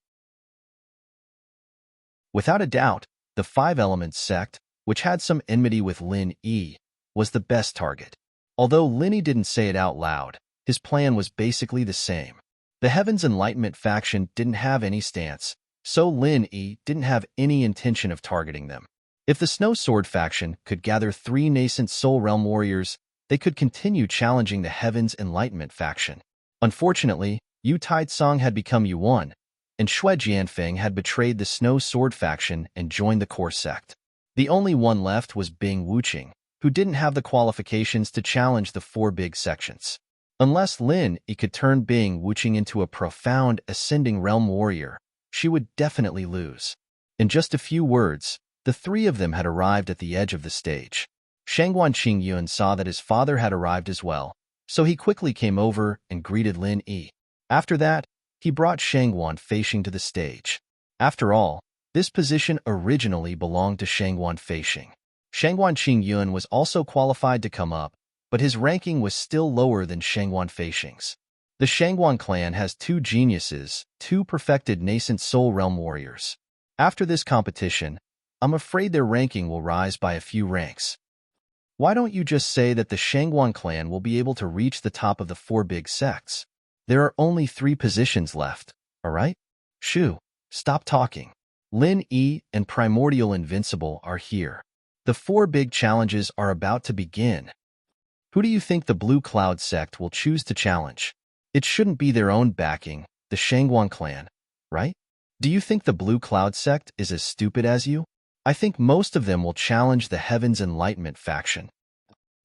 Without a doubt, the Five Elements sect, which had some enmity with Lin Yi, was the best target. Although Lin Yi didn't say it out loud, his plan was basically the same. The Heaven's Enlightenment faction didn't have any stance, so Lin Yi didn't have any intention of targeting them. If the Snow Sword faction could gather 3 nascent Soul Realm warriors, they could continue challenging the Heaven's Enlightenment faction. Unfortunately, Yu Taitsong had become Yuan, and Xue Jianfeng had betrayed the Snow Sword faction and joined the core sect. The only one left was Bing Wuqing, who didn't have the qualifications to challenge the 4 big sections. Unless Lin Yi could turn Bing Wuqing into a profound Ascending Realm warrior, she would definitely lose. In just a few words, the 3 of them had arrived at the edge of the stage. Shangguan Qingyun saw that his father had arrived as well, so he quickly came over and greeted Lin Yi. After that, he brought Shangguan Feixing to the stage. After all, this position originally belonged to Shangguan Feixing. Shangguan Qingyun was also qualified to come up, but his ranking was still lower than Shangguan Feixing's. The Shangguan clan has 2 geniuses, 2 perfected nascent soul realm warriors. After this competition, I'm afraid their ranking will rise by a few ranks. Why don't you just say that the Shangguan clan will be able to reach the top of the 4 big sects? There are only 3 positions left, alright? Shoo, stop talking. Lin Yi and Primordial Invincible are here. The 4 big challenges are about to begin. Who do you think the Blue Cloud sect will choose to challenge? It shouldn't be their own backing, the Shangguan clan, right? Do you think the Blue Cloud sect is as stupid as you? I think most of them will challenge the Heaven's Enlightenment faction.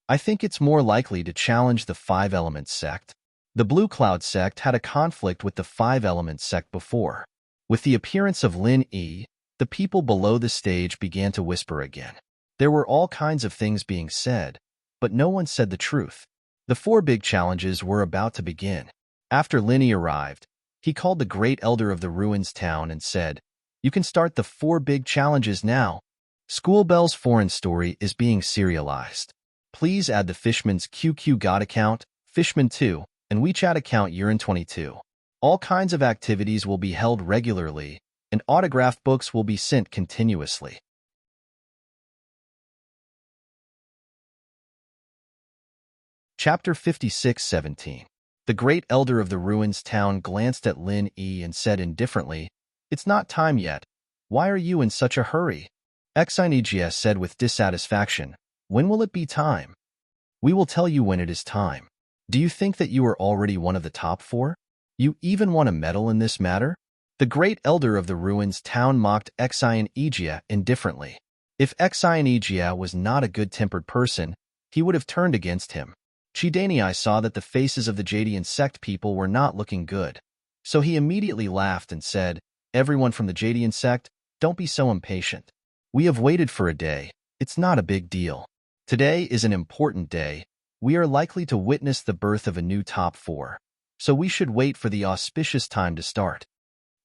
I think it's more likely to challenge the Five Elements sect. The Blue Cloud sect had a conflict with the Five Elements sect before. With the appearance of Lin Yi, the people below the stage began to whisper again. There were all kinds of things being said, but no one said the truth. The 4 big challenges were about to begin. After Lin Yi arrived, he called the Great Elder of the Ruins town and said, "You can start the 4 big challenges now." Schoolbell's foreign story is being serialized. Please add the Fishman's QQ God account, Fishman2, and WeChat account Urine22. All kinds of activities will be held regularly, and autographed books will be sent continuously. Chapter 56-17. The Great Elder of the Ruins town glanced at Lin Yi and said indifferently, "It's not time yet. Why are you in such a hurry?" Xinegia said with dissatisfaction, "When will it be time?" "We will tell you when it is time. Do you think that you are already one of the top 4? You even want a medal in this matter?" The Great Elder of the Ruins town mocked Xinegia indifferently. If Xinegia was not a good-tempered person, he would have turned against him. Chidanii saw that the faces of the Jadian sect people were not looking good, so he immediately laughed and said, "Everyone from the Jadian sect, don't be so impatient. We have waited for a day. It's not a big deal. Today is an important day. We are likely to witness the birth of a new top 4, so we should wait for the auspicious time to start."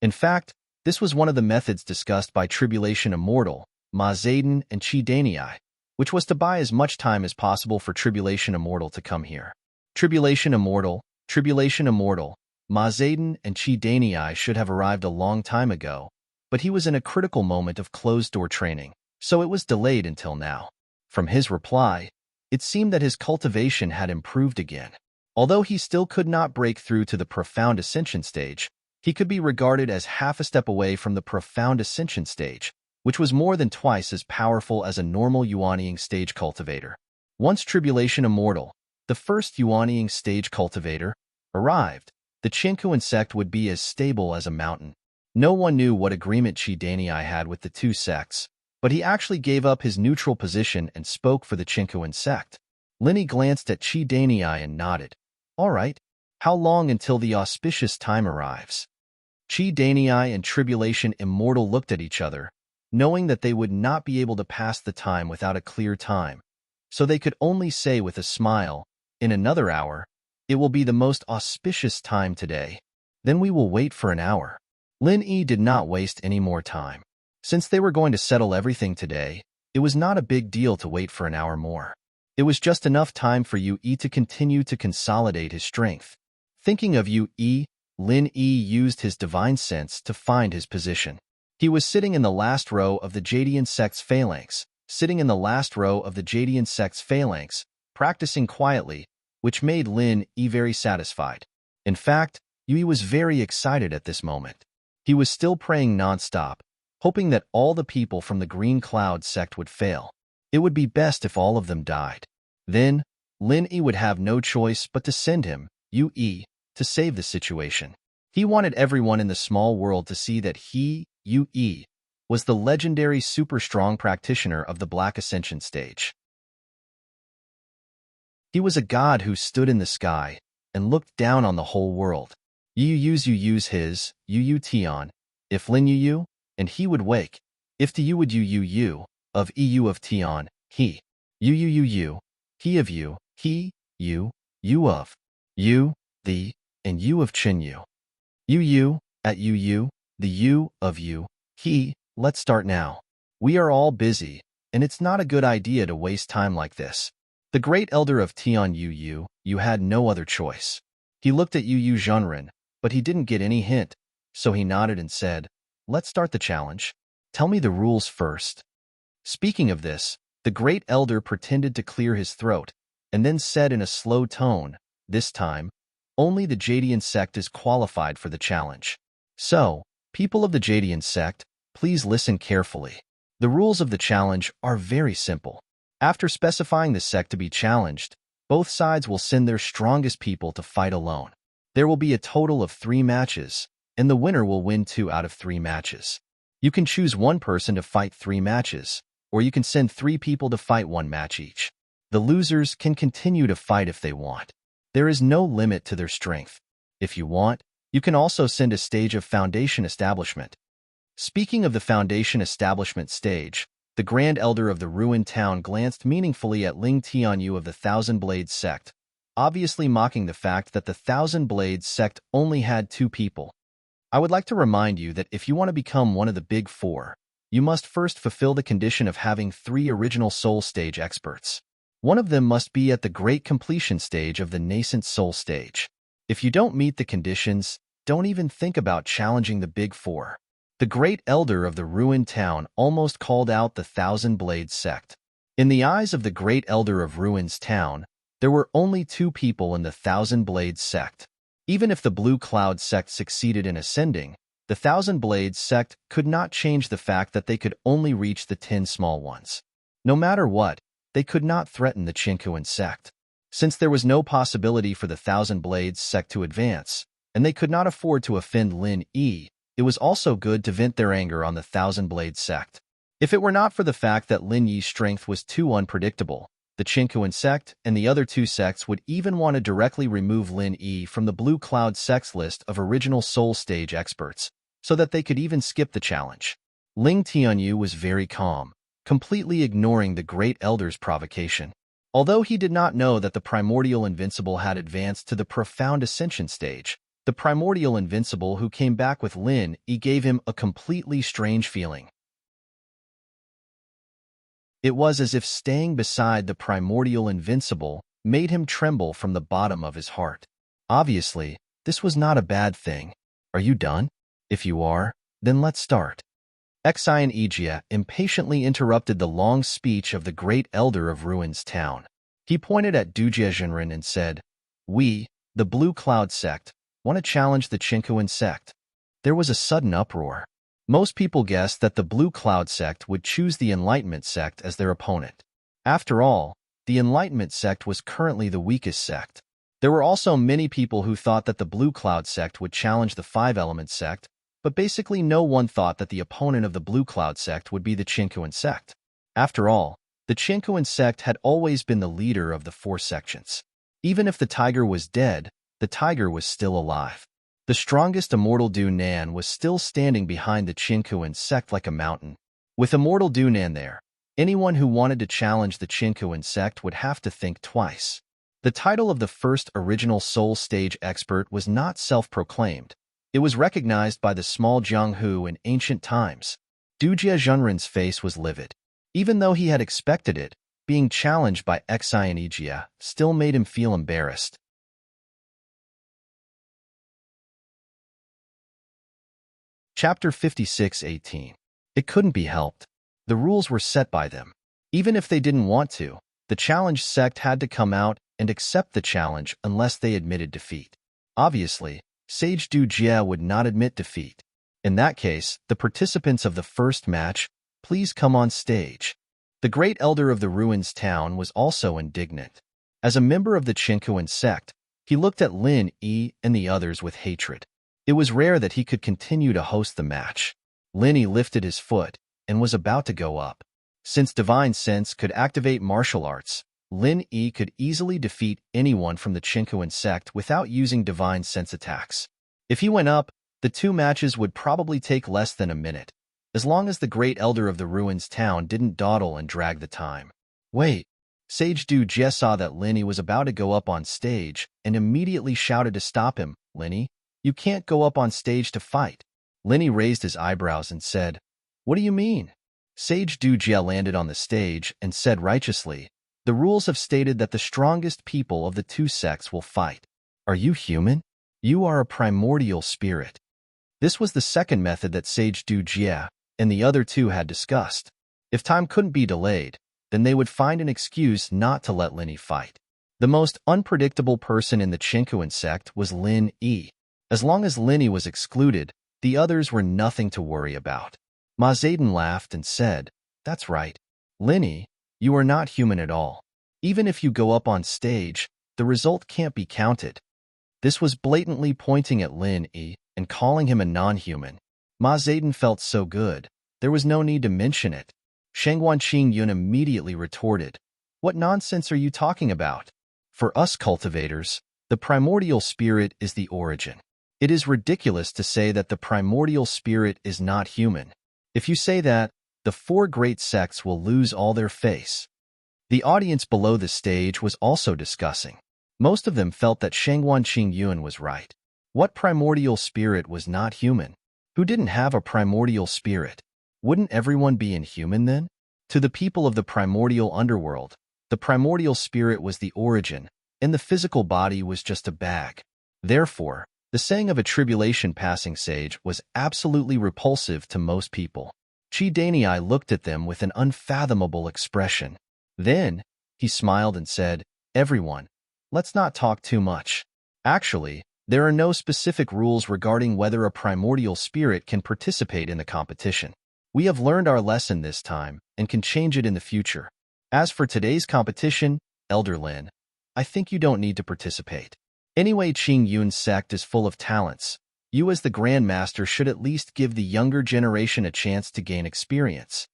In fact, this was one of the methods discussed by Tribulation Immortal, Ma Zayden, and Chidanii, which was to buy as much time as possible for Tribulation Immortal to come here. Tribulation Immortal, Ma Zayden, and Chidanii should have arrived a long time ago, but he was in a critical moment of closed-door training, so it was delayed until now. From his reply, it seemed that his cultivation had improved again. Although he still could not break through to the Profound Ascension stage, he could be regarded as half a step away from the Profound Ascension stage, which was more than twice as powerful as a normal Yuanying stage cultivator. Once Tribulation Immortal, the first Yuanying stage cultivator, arrived, the Chinkuan sect would be as stable as a mountain. No one knew what agreement Chidanii had with the 2 sects, but he actually gave up his neutral position and spoke for the Chinquin sect. Linny glanced at Chi Danii and nodded. All right. How long until the auspicious time arrives? Chi Danii and Tribulation Immortal looked at each other, knowing that they would not be able to pass the time without a clear time, so they could only say with a smile, in another hour, it will be the most auspicious time today. Then we will wait for an hour. Lin Yi did not waste any more time. Since they were going to settle everything today, it was not a big deal to wait for an hour more. It was just enough time for Yu Yi to continue to consolidate his strength. Thinking of Yu Yi, Lin Yi used his divine sense to find his position. He was sitting in the last row of the Jadian sect's phalanx, practicing quietly, which made Lin Yi very satisfied. In fact, Yu Yi was very excited at this moment. He was still praying non-stop, hoping that all the people from the Green Cloud sect would fail. It would be best if all of them died. Then, Lin Yi would have no choice but to send him, Yu Yi, to save the situation. He wanted everyone in the small world to see that he, Yu Yi, was the legendary super strong practitioner of the Black Ascension stage. He was a god who stood in the sky and looked down on the whole world. Yu use his, Yu Tian, if Lin Yu, and he would wake. If to you would Yu, of EU of Tian, he. Yu, he of you, he, you of. You, the, and you of Chin Yu. Yu, at Yu, the you of you, he. Let's start now. We are all busy, and it's not a good idea to waste time like this. The great elder of Tian Yu had no other choice. He looked at Yu Zhenren, but he didn't get any hint, so he nodded and said, let's start the challenge. Tell me the rules first. Speaking of this, the great elder pretended to clear his throat, and then said in a slow tone, this time, only the Jadian sect is qualified for the challenge. So, people of the Jadian sect, please listen carefully. The rules of the challenge are very simple. After specifying the sect to be challenged, both sides will send their strongest people to fight alone. There will be a total of 3 matches, and the winner will win 2 out of 3 matches. You can choose one person to fight 3 matches, or you can send 3 people to fight 1 match each. The losers can continue to fight if they want. There is no limit to their strength. If you want, you can also send a stage of Foundation Establishment. Speaking of the Foundation Establishment stage, the Grand Elder of the ruined town glanced meaningfully at Ling Tianyu of the Thousand Blades sect, obviously mocking the fact that the Thousand Blades sect only had 2 people. I would like to remind you that if you want to become one of the Big 4, you must first fulfill the condition of having 3 original soul stage experts. One of them must be at the great completion stage of the nascent soul stage. If you don't meet the conditions, don't even think about challenging the Big 4. The great elder of the ruined town almost called out the Thousand Blades sect. In the eyes of the great elder of Ruins town, there were only 2 people in the Thousand Blades sect. Even if the Blue Cloud sect succeeded in ascending, the Thousand Blades sect could not change the fact that they could only reach the 10 small ones. No matter what, they could not threaten the Chinquin sect. Since there was no possibility for the Thousand Blades sect to advance, and they could not afford to offend Lin Yi, it was also good to vent their anger on the Thousand Blades sect. If it were not for the fact that Lin Yi's strength was too unpredictable, the Chinquin sect and the other 2 sects would even want to directly remove Lin Yi from the Blue Cloud sect's list of original soul stage experts, so that they could even skip the challenge. Ling Tianyu was very calm, completely ignoring the great elder's provocation. Although he did not know that the Primordial Invincible had advanced to the Profound Ascension stage, the Primordial Invincible who came back with Lin Yi gave him a completely strange feeling. It was as if staying beside the Primordial Invincible made him tremble from the bottom of his heart. Obviously, this was not a bad thing. Are you done? If you are, then let's start. Xian Ijia impatiently interrupted the long speech of the great elder of Ruins town. He pointed at Dujia Zhenren and said, we, the Blue Cloud sect, want to challenge the Chinquin sect. There was a sudden uproar. Most people guessed that the Blue Cloud sect would choose the Enlightenment sect as their opponent. After all, the Enlightenment sect was currently the weakest sect. There were also many people who thought that the Blue Cloud sect would challenge the Five Element sect, But basically no one thought that the opponent of the Blue Cloud sect would be the Chinquan sect. After all, the Chinquan sect had always been the leader of the four sections. Even if the tiger was dead, the tiger was still alive. The strongest immortal Du Nan was still standing behind the Chinquan sect like a mountain. With immortal Du Nan there, anyone who wanted to challenge the Chinquan sect would have to think twice. The title of the first original soul stage expert was not self-proclaimed. It was recognized by the small Jiang Hu in ancient times. Du Jie Zhenren's face was livid. Even though he had expected it, being challenged by Xian Yijia still made him feel embarrassed. Chapter 56:18. It couldn't be helped. The rules were set by them. Even if they didn't want to, the challenge sect had to come out and accept the challenge unless they admitted defeat. Obviously, Sage Du Jie would not admit defeat. In that case, the participants of the first match, please come on stage. The great elder of the ruins town was also indignant. As a member of the Chinquan sect, he looked at Lin Yi and the others with hatred. It was rare that he could continue to host the match. Lin Yi lifted his foot and was about to go up. Since Divine Sense could activate martial arts, Lin Yi could easily defeat anyone from the Chinquan sect without using Divine Sense attacks. If he went up, the two matches would probably take less than a minute, as long as the great elder of the ruins town didn't dawdle and drag the time. Wait, Sage Du Jie saw that Lin Yi was about to go up on stage and immediately shouted to stop him. Lin Yi, you can't go up on stage to fight. Lin Yi raised his eyebrows and said, What do you mean? Sage Du Jie landed on the stage and said righteously, The rules have stated that the strongest people of the two sects will fight. Are you human? You are a primordial spirit. This was the second method that Sage Du Jie and the other two had discussed. If time couldn't be delayed, then they would find an excuse not to let Lin Yi fight. The most unpredictable person in the Chinquan sect was Lin Yi. As long as Lin Yi was excluded, the others were nothing to worry about. Ma Zayden laughed and said, That's right. Lin Yi, you are not human at all. Even if you go up on stage, the result can't be counted. This was blatantly pointing at Lin Yi and calling him a non-human. Ma Zayden felt so good, there was no need to mention it. Shangguan Qingyun immediately retorted, What nonsense are you talking about? For us cultivators, the primordial spirit is the origin. It is ridiculous to say that the primordial spirit is not human. If you say that, the four great sects will lose all their face. The audience below the stage was also discussing. Most of them felt that Shangguan Qingyun was right. What primordial spirit was not human? Who didn't have a primordial spirit? Wouldn't everyone be inhuman then? To the people of the primordial underworld, the primordial spirit was the origin, and the physical body was just a bag. Therefore, the saying of a tribulation-passing sage was absolutely repulsive to most people. Qi Danyi looked at them with an unfathomable expression. Then, he smiled and said, Everyone, let's not talk too much. Actually, there are no specific rules regarding whether a primordial spirit can participate in the competition. We have learned our lesson this time and can change it in the future. As for today's competition, Elder Lin, I think you don't need to participate. Anyway, Qingyun's sect is full of talents. You as the Grand Master should at least give the younger generation a chance to gain experience.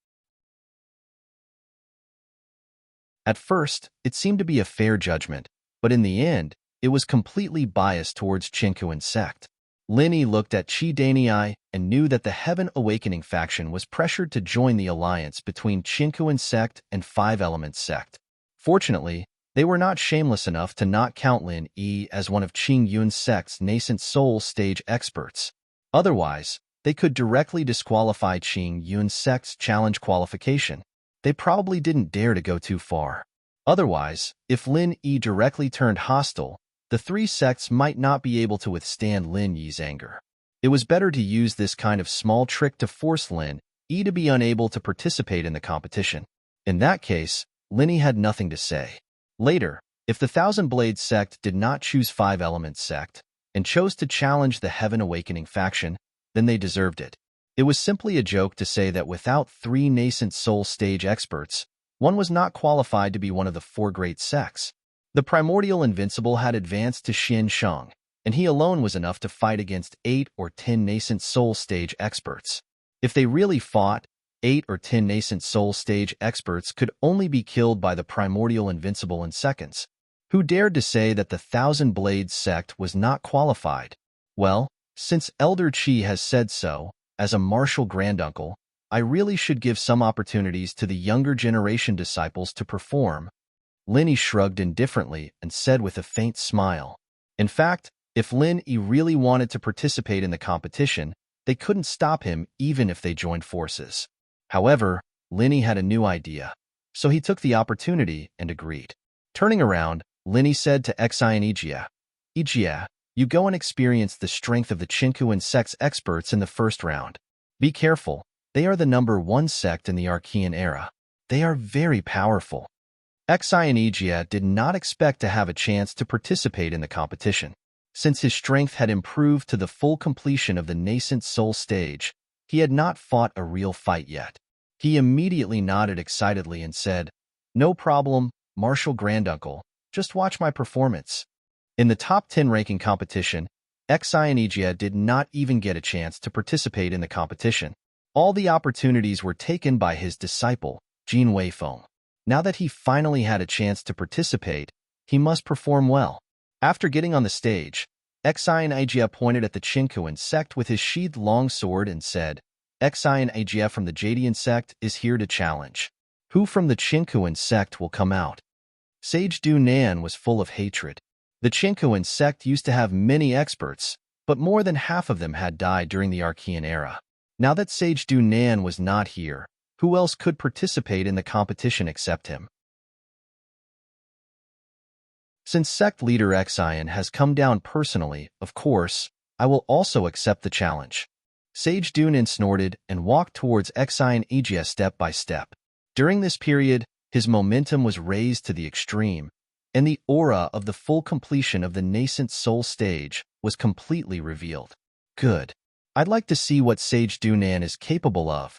At first, it seemed to be a fair judgment, but in the end, it was completely biased towards Chinquan sect. Lin Yi looked at Qi Danyi and knew that the Heaven Awakening faction was pressured to join the alliance between Chinquan sect and Five Elements sect. Fortunately, they were not shameless enough to not count Lin Yi as one of Qingyun's sect's nascent soul stage experts. Otherwise, they could directly disqualify Qingyun's sect's challenge qualification. They probably didn't dare to go too far. Otherwise, if Lin Yi directly turned hostile, the three sects might not be able to withstand Lin Yi's anger. It was better to use this kind of small trick to force Lin Yi to be unable to participate in the competition. In that case, Lin Yi had nothing to say. Later, if the Thousand Blades sect did not choose Five Elements sect and chose to challenge the Heaven Awakening faction, then they deserved it. It was simply a joke to say that without three nascent soul stage experts, one was not qualified to be one of the four great sects. The primordial invincible had advanced to Xin Sheng, and he alone was enough to fight against 8 or 10 nascent soul stage experts. If they really fought, 8 or 10 nascent soul stage experts could only be killed by the primordial invincible in seconds. Who dared to say that the Thousand Blades sect was not qualified? Well, since Elder Chi has said so, as a martial granduncle, I really should give some opportunities to the younger generation disciples to perform. Lin Yi shrugged indifferently and said with a faint smile. In fact, if Lin Yi really wanted to participate in the competition, they couldn't stop him even if they joined forces. However, Lin Yi had a new idea, so he took the opportunity and agreed. Turning around, Lin Yi said to Xian Ijia, Ijia, you go and experience the strength of the Qinkuan sect's experts in the first round. Be careful, they are the #1 sect in the Archean era. They are very powerful. Xian Ijia did not expect to have a chance to participate in the competition. Since his strength had improved to the full completion of the nascent soul stage, he had not fought a real fight yet. He immediately nodded excitedly and said, No problem, martial granduncle, just watch my performance. In the top 10 ranking competition, Xian Ijia did not even get a chance to participate in the competition. All the opportunities were taken by his disciple, Jin Weifeng. Now that he finally had a chance to participate, he must perform well. After getting on the stage, Xian Ijia pointed at the Qinkuan sect with his sheathed long sword and said, Xian Ijia from the Jadian sect is here to challenge. Who from the Qinkuan sect will come out? Sage Du Nan was full of hatred. The Qinkuan sect used to have many experts, but more than half of them had died during the Archean era. Now that Sage Du Nan was not here, who else could participate in the competition except him? Since sect leader Xian has come down personally, of course, I will also accept the challenge. Sage Dunan snorted and walked towards Xian Ijia step by step. During this period, his momentum was raised to the extreme, and the aura of the full completion of the nascent soul stage was completely revealed. Good. I'd like to see what Sage Dunan is capable of.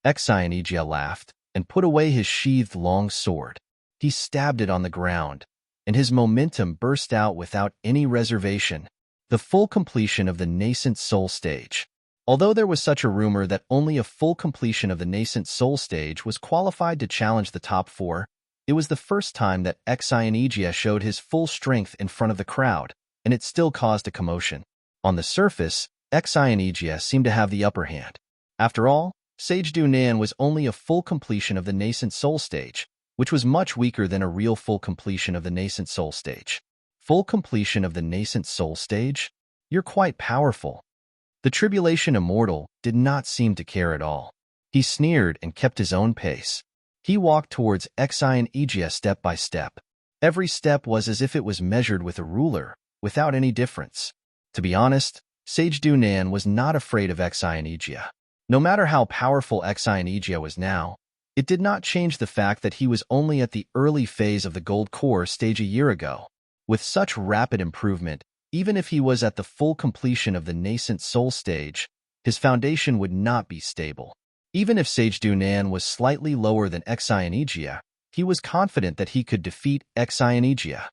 Xian Ijia laughed and put away his sheathed long sword. He stabbed it on the ground, and his momentum burst out without any reservation. The full completion of the nascent soul stage. Although there was such a rumor that only a full completion of the nascent soul stage was qualified to challenge the top 4, it was the first time that Xian Ijia showed his full strength in front of the crowd, and it still caused a commotion. On the surface, Xian Ijia seemed to have the upper hand. After all, Sage Du Nan was only a full completion of the nascent soul stage, which was much weaker than a real full completion of the nascent soul stage. Full completion of the nascent soul stage? You're quite powerful. The Tribulation Immortal did not seem to care at all. He sneered and kept his own pace. He walked towards Xian Ijia step by step. Every step was as if it was measured with a ruler, without any difference. To be honest, Sage Du Nan was not afraid of Xian Ijia. No matter how powerful Xian Ijia was now, it did not change the fact that he was only at the early phase of the Gold Core stage a year ago. With such rapid improvement, even if he was at the full completion of the nascent soul stage, his foundation would not be stable. Even if Sage Du Nan was slightly lower than Xian Ijia, he was confident that he could defeat Xian Ijia.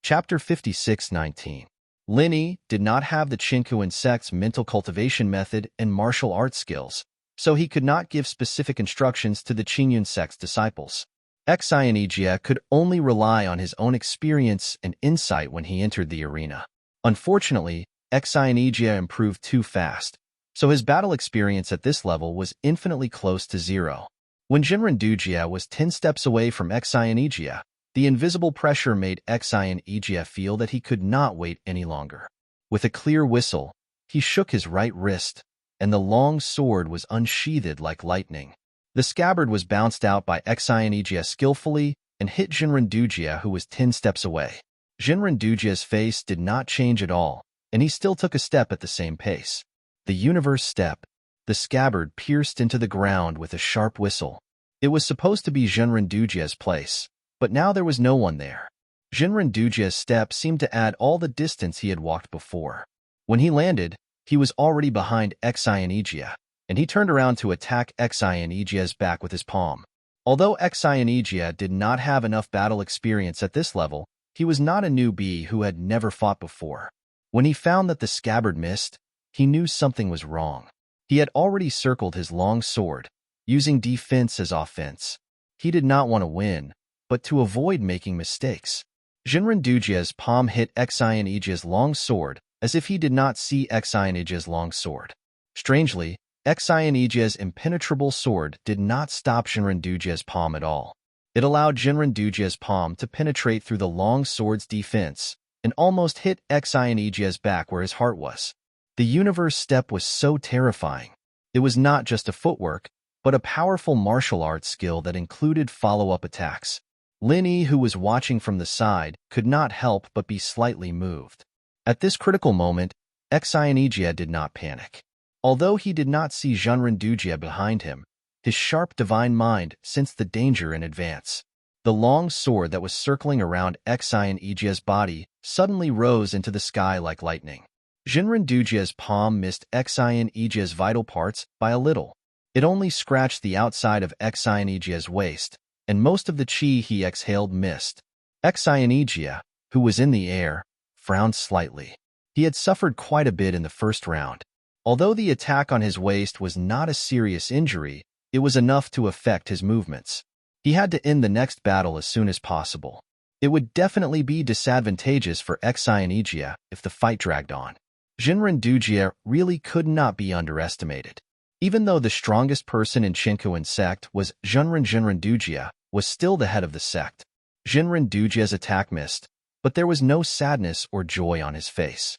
Chapter 56-19. Lin Yi did not have the Qinkuan sect's mental cultivation method and martial arts skills, so he could not give specific instructions to the Qingyun sect's disciples. Xian Ijia could only rely on his own experience and insight when he entered the arena. Unfortunately, Xian Ijia improved too fast, so his battle experience at this level was infinitely close to zero. When Jinren Dujia was 10 steps away from Xian Ijia, the invisible pressure made Xian Ijia feel that he could not wait any longer. With a clear whistle, he shook his right wrist, and the long sword was unsheathed like lightning. The scabbard was bounced out by Xian Ijia skillfully and hit Jinren Dujia, who was 10 steps away. Jinren Dujia's face did not change at all, and he still took a step at the same pace. The universe step. The scabbard pierced into the ground with a sharp whistle. It was supposed to be Jinren Dujia's place, but now there was no one there. Jinren Dujia's step seemed to add all the distance he had walked before. When he landed, he was already behind Xian Ijia, and he turned around to attack Xian Ijia's back with his palm. Although Xianijia did not have enough battle experience at this level, he was not a newbie who had never fought before. When he found that the scabbard missed, he knew something was wrong. He had already circled his long sword, using defense as offense. He did not want to win, but to avoid making mistakes. Jinrandujia's palm hit Xianijia's long sword as if he did not see Xianijia's long sword. Strangely, Xianijia's impenetrable sword did not stop Jinrandujia's palm at all. It allowed Jinrandujia's palm to penetrate through the long sword's defense and almost hit Xianijia's back where his heart was. The universe step was so terrifying. It was not just a footwork, but a powerful martial arts skill that included follow-up attacks. Lin Yi, who was watching from the side, could not help but be slightly moved. At this critical moment, Xianijia did not panic. Although he did not see Jinrandujia behind him, his sharp divine mind sensed the danger in advance. The long sword that was circling around Xianijia's body suddenly rose into the sky like lightning. Jinrandujia's palm missed Xianijia's vital parts by a little. It only scratched the outside of Xianijia's waist, and most of the chi he exhaled missed. Xianijia, who was in the air, frowned slightly. He had suffered quite a bit in the first round. Although the attack on his waist was not a serious injury, it was enough to affect his movements. He had to end the next battle as soon as possible. It would definitely be disadvantageous for Xianijia if the fight dragged on. Jinrandujia really could not be underestimated. Even though the strongest person in Chinquin sect was Jinrandujia, was still the head of the sect. Jinrandujia's attack missed, but there was no sadness or joy on his face.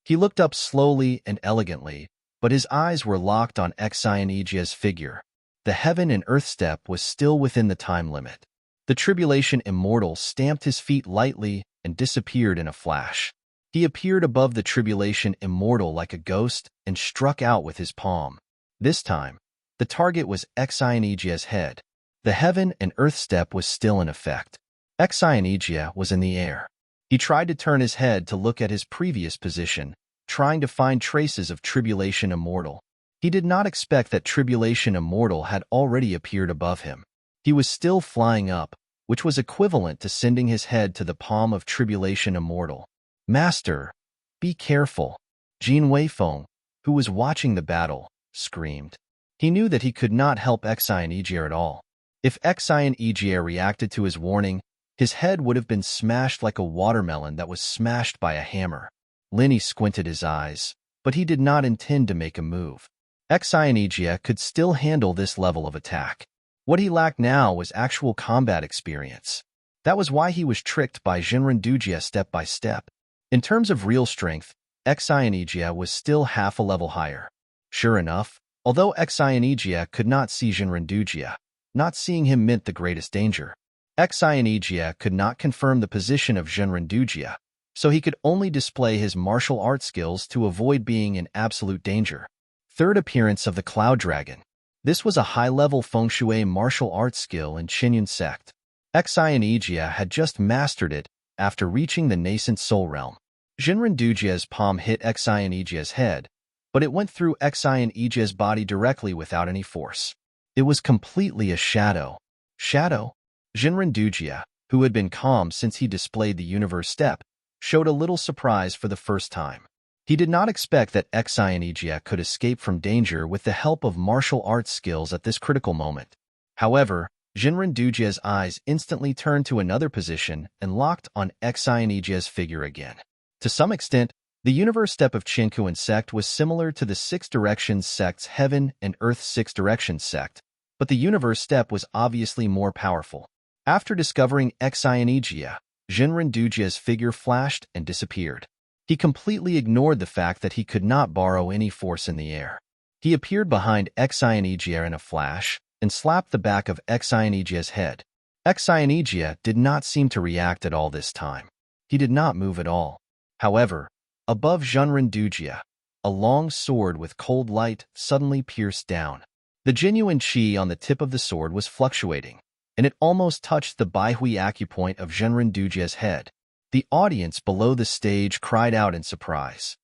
He looked up slowly and elegantly, but his eyes were locked on Xianijia's figure. The heaven and earth step was still within the time limit. The tribulation immortal stamped his feet lightly and disappeared in a flash. He appeared above the tribulation immortal like a ghost and struck out with his palm. This time, the target was Xianijia's head. The heaven and earth step was still in effect. Xianijia was in the air. He tried to turn his head to look at his previous position, trying to find traces of Tribulation Immortal. He did not expect that Tribulation Immortal had already appeared above him. He was still flying up, which was equivalent to sending his head to the palm of Tribulation Immortal. "Master, be careful," Jin Weifeng, who was watching the battle, screamed. He knew that he could not help Xianijia at all. If Xianijia reacted to his warning, his head would have been smashed like a watermelon that was smashed by a hammer. Lin Yi squinted his eyes, but he did not intend to make a move. Xianijia could still handle this level of attack. What he lacked now was actual combat experience. That was why he was tricked by Jinrandujia step by step. In terms of real strength, Xianijia was still half a level higher. Sure enough, although Xianijia could not see Jinrandujia, not seeing him meant the greatest danger. Xianijia could not confirm the position of Jinrandujia, so he could only display his martial arts skills to avoid being in absolute danger. Third appearance of the Cloud Dragon. This was a high-level feng shui martial arts skill in Chinyan sect. Xianijia had just mastered it after reaching the nascent soul realm. Jinrandujia's palm hit Xianijia's head, but it went through Xianijia's body directly without any force. It was completely a shadow. Shadow? Jinrandujia, who had been calm since he displayed the universe step, showed a little surprise for the first time. He did not expect that Xianijia could escape from danger with the help of martial arts skills at this critical moment. However, Jinrandujia's eyes instantly turned to another position and locked on Xianijia's figure again. To some extent, the universe step of Chinquin sect was similar to the Six Directions sect's Heaven and Earth Six Directions sect, but the universe step was obviously more powerful. After discovering Xianijia, Jinrandujia's figure flashed and disappeared. He completely ignored the fact that he could not borrow any force in the air. He appeared behind Xianijia in a flash and slapped the back of Xianijia's head. Xianijia did not seem to react at all this time. He did not move at all. However, above Jinrandujia, a long sword with cold light suddenly pierced down. The genuine chi on the tip of the sword was fluctuating, and it almost touched the Baihui acupoint of Jinrandujia's head. The audience below the stage cried out in surprise.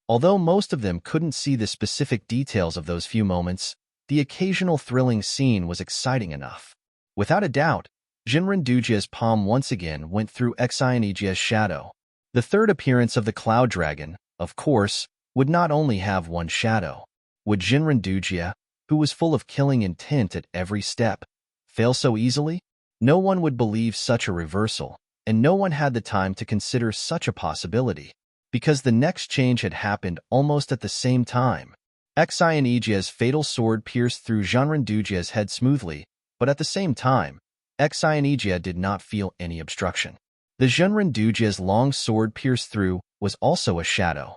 Although most of them couldn't see the specific details of those few moments, the occasional thrilling scene was exciting enough. Without a doubt, Jinren Dujia's palm once again went through Xianjia's shadow. The third appearance of the Cloud Dragon, of course, would not only have one shadow. Would Jinren Dujia, who was full of killing intent at every step, fail so easily? No one would believe such a reversal, and no one had the time to consider such a possibility, because the next change had happened almost at the same time. Xianjia's fatal sword pierced through Jinren Dujia's head smoothly, but at the same time, Xianjia did not feel any obstruction. The Jinren Dujia's long sword pierced through was also a shadow.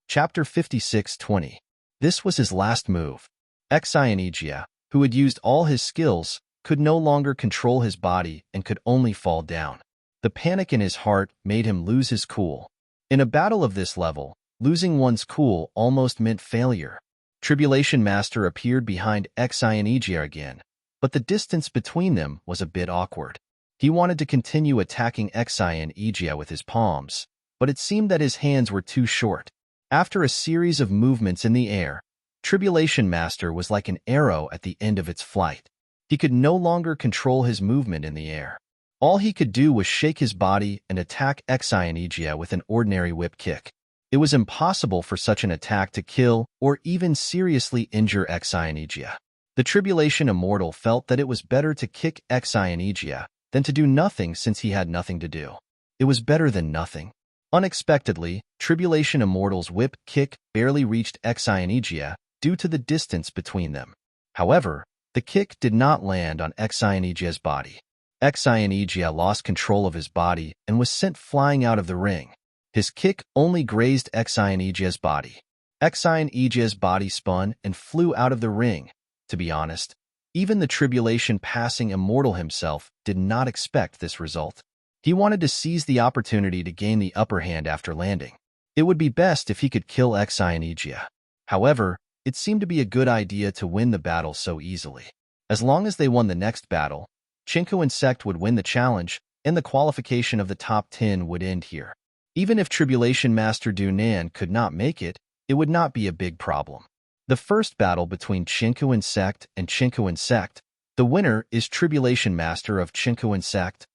Chapter 56:20. This was his last move. Xianjia, who had used all his skills, could no longer control his body and could only fall down. The panic in his heart made him lose his cool. In a battle of this level, losing one's cool almost meant failure. Tribulation Master appeared behind Xianjia again, but the distance between them was a bit awkward. He wanted to continue attacking Xianjia with his palms, but it seemed that his hands were too short. After a series of movements in the air, Tribulation Master was like an arrow at the end of its flight. He could no longer control his movement in the air. All he could do was shake his body and attack Xianjia with an ordinary whip kick. It was impossible for such an attack to kill or even seriously injure Xianjia. The Tribulation Immortal felt that it was better to kick Xianjia than to do nothing since he had nothing to do. It was better than nothing. Unexpectedly, Tribulation Immortal's whip kick barely reached Xianjia due to the distance between them. However, the kick did not land on Xianjia's body. Xianjia lost control of his body and was sent flying out of the ring. His kick only grazed Xianjia's body. Xianjia's body spun and flew out of the ring. To be honest, even the Tribulation Passing Immortal himself did not expect this result. He wanted to seize the opportunity to gain the upper hand after landing. It would be best if he could kill Xianjia. However, it seemed to be a good idea to win the battle so easily. As long as they won the next battle, Chinku and Sect would win the challenge, and the qualification of the top 10 would end here. Even if Tribulation Master Dunan could not make it, it would not be a big problem. The first battle between Chinku and Sect, the winner is Tribulation Master of Chinku and Sect.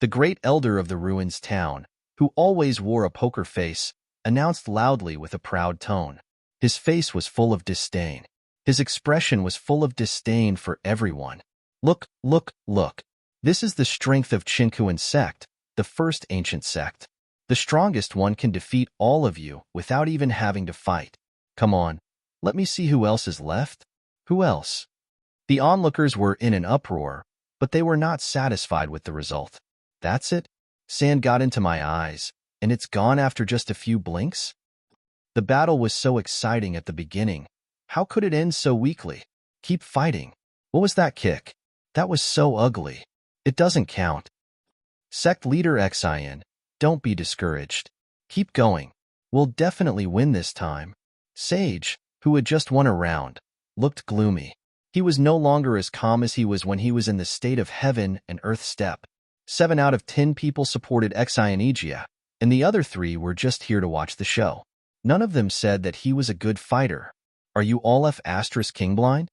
The great elder of the ruins town, who always wore a poker face, announced loudly with a proud tone. His face was full of disdain. His expression was full of disdain for everyone. Look, look, look. This is the strength of Chinku and Sect, the first ancient sect. The strongest one can defeat all of you without even having to fight. Come on, let me see who else is left. Who else? The onlookers were in an uproar, but they were not satisfied with the result. That's it? Sand got into my eyes, and it's gone after just a few blinks? The battle was so exciting at the beginning. How could it end so weakly? Keep fighting. What was that kick? That was so ugly. It doesn't count. Sect leader Xian, don't be discouraged. Keep going. We'll definitely win this time. Sage, who had just won a round, looked gloomy. He was no longer as calm as he was when he was in the state of heaven and earth step. 7 out of 10 people supported Xianjia, and the other 3 were just here to watch the show. None of them said that he was a good fighter. Are you all F*** king blind?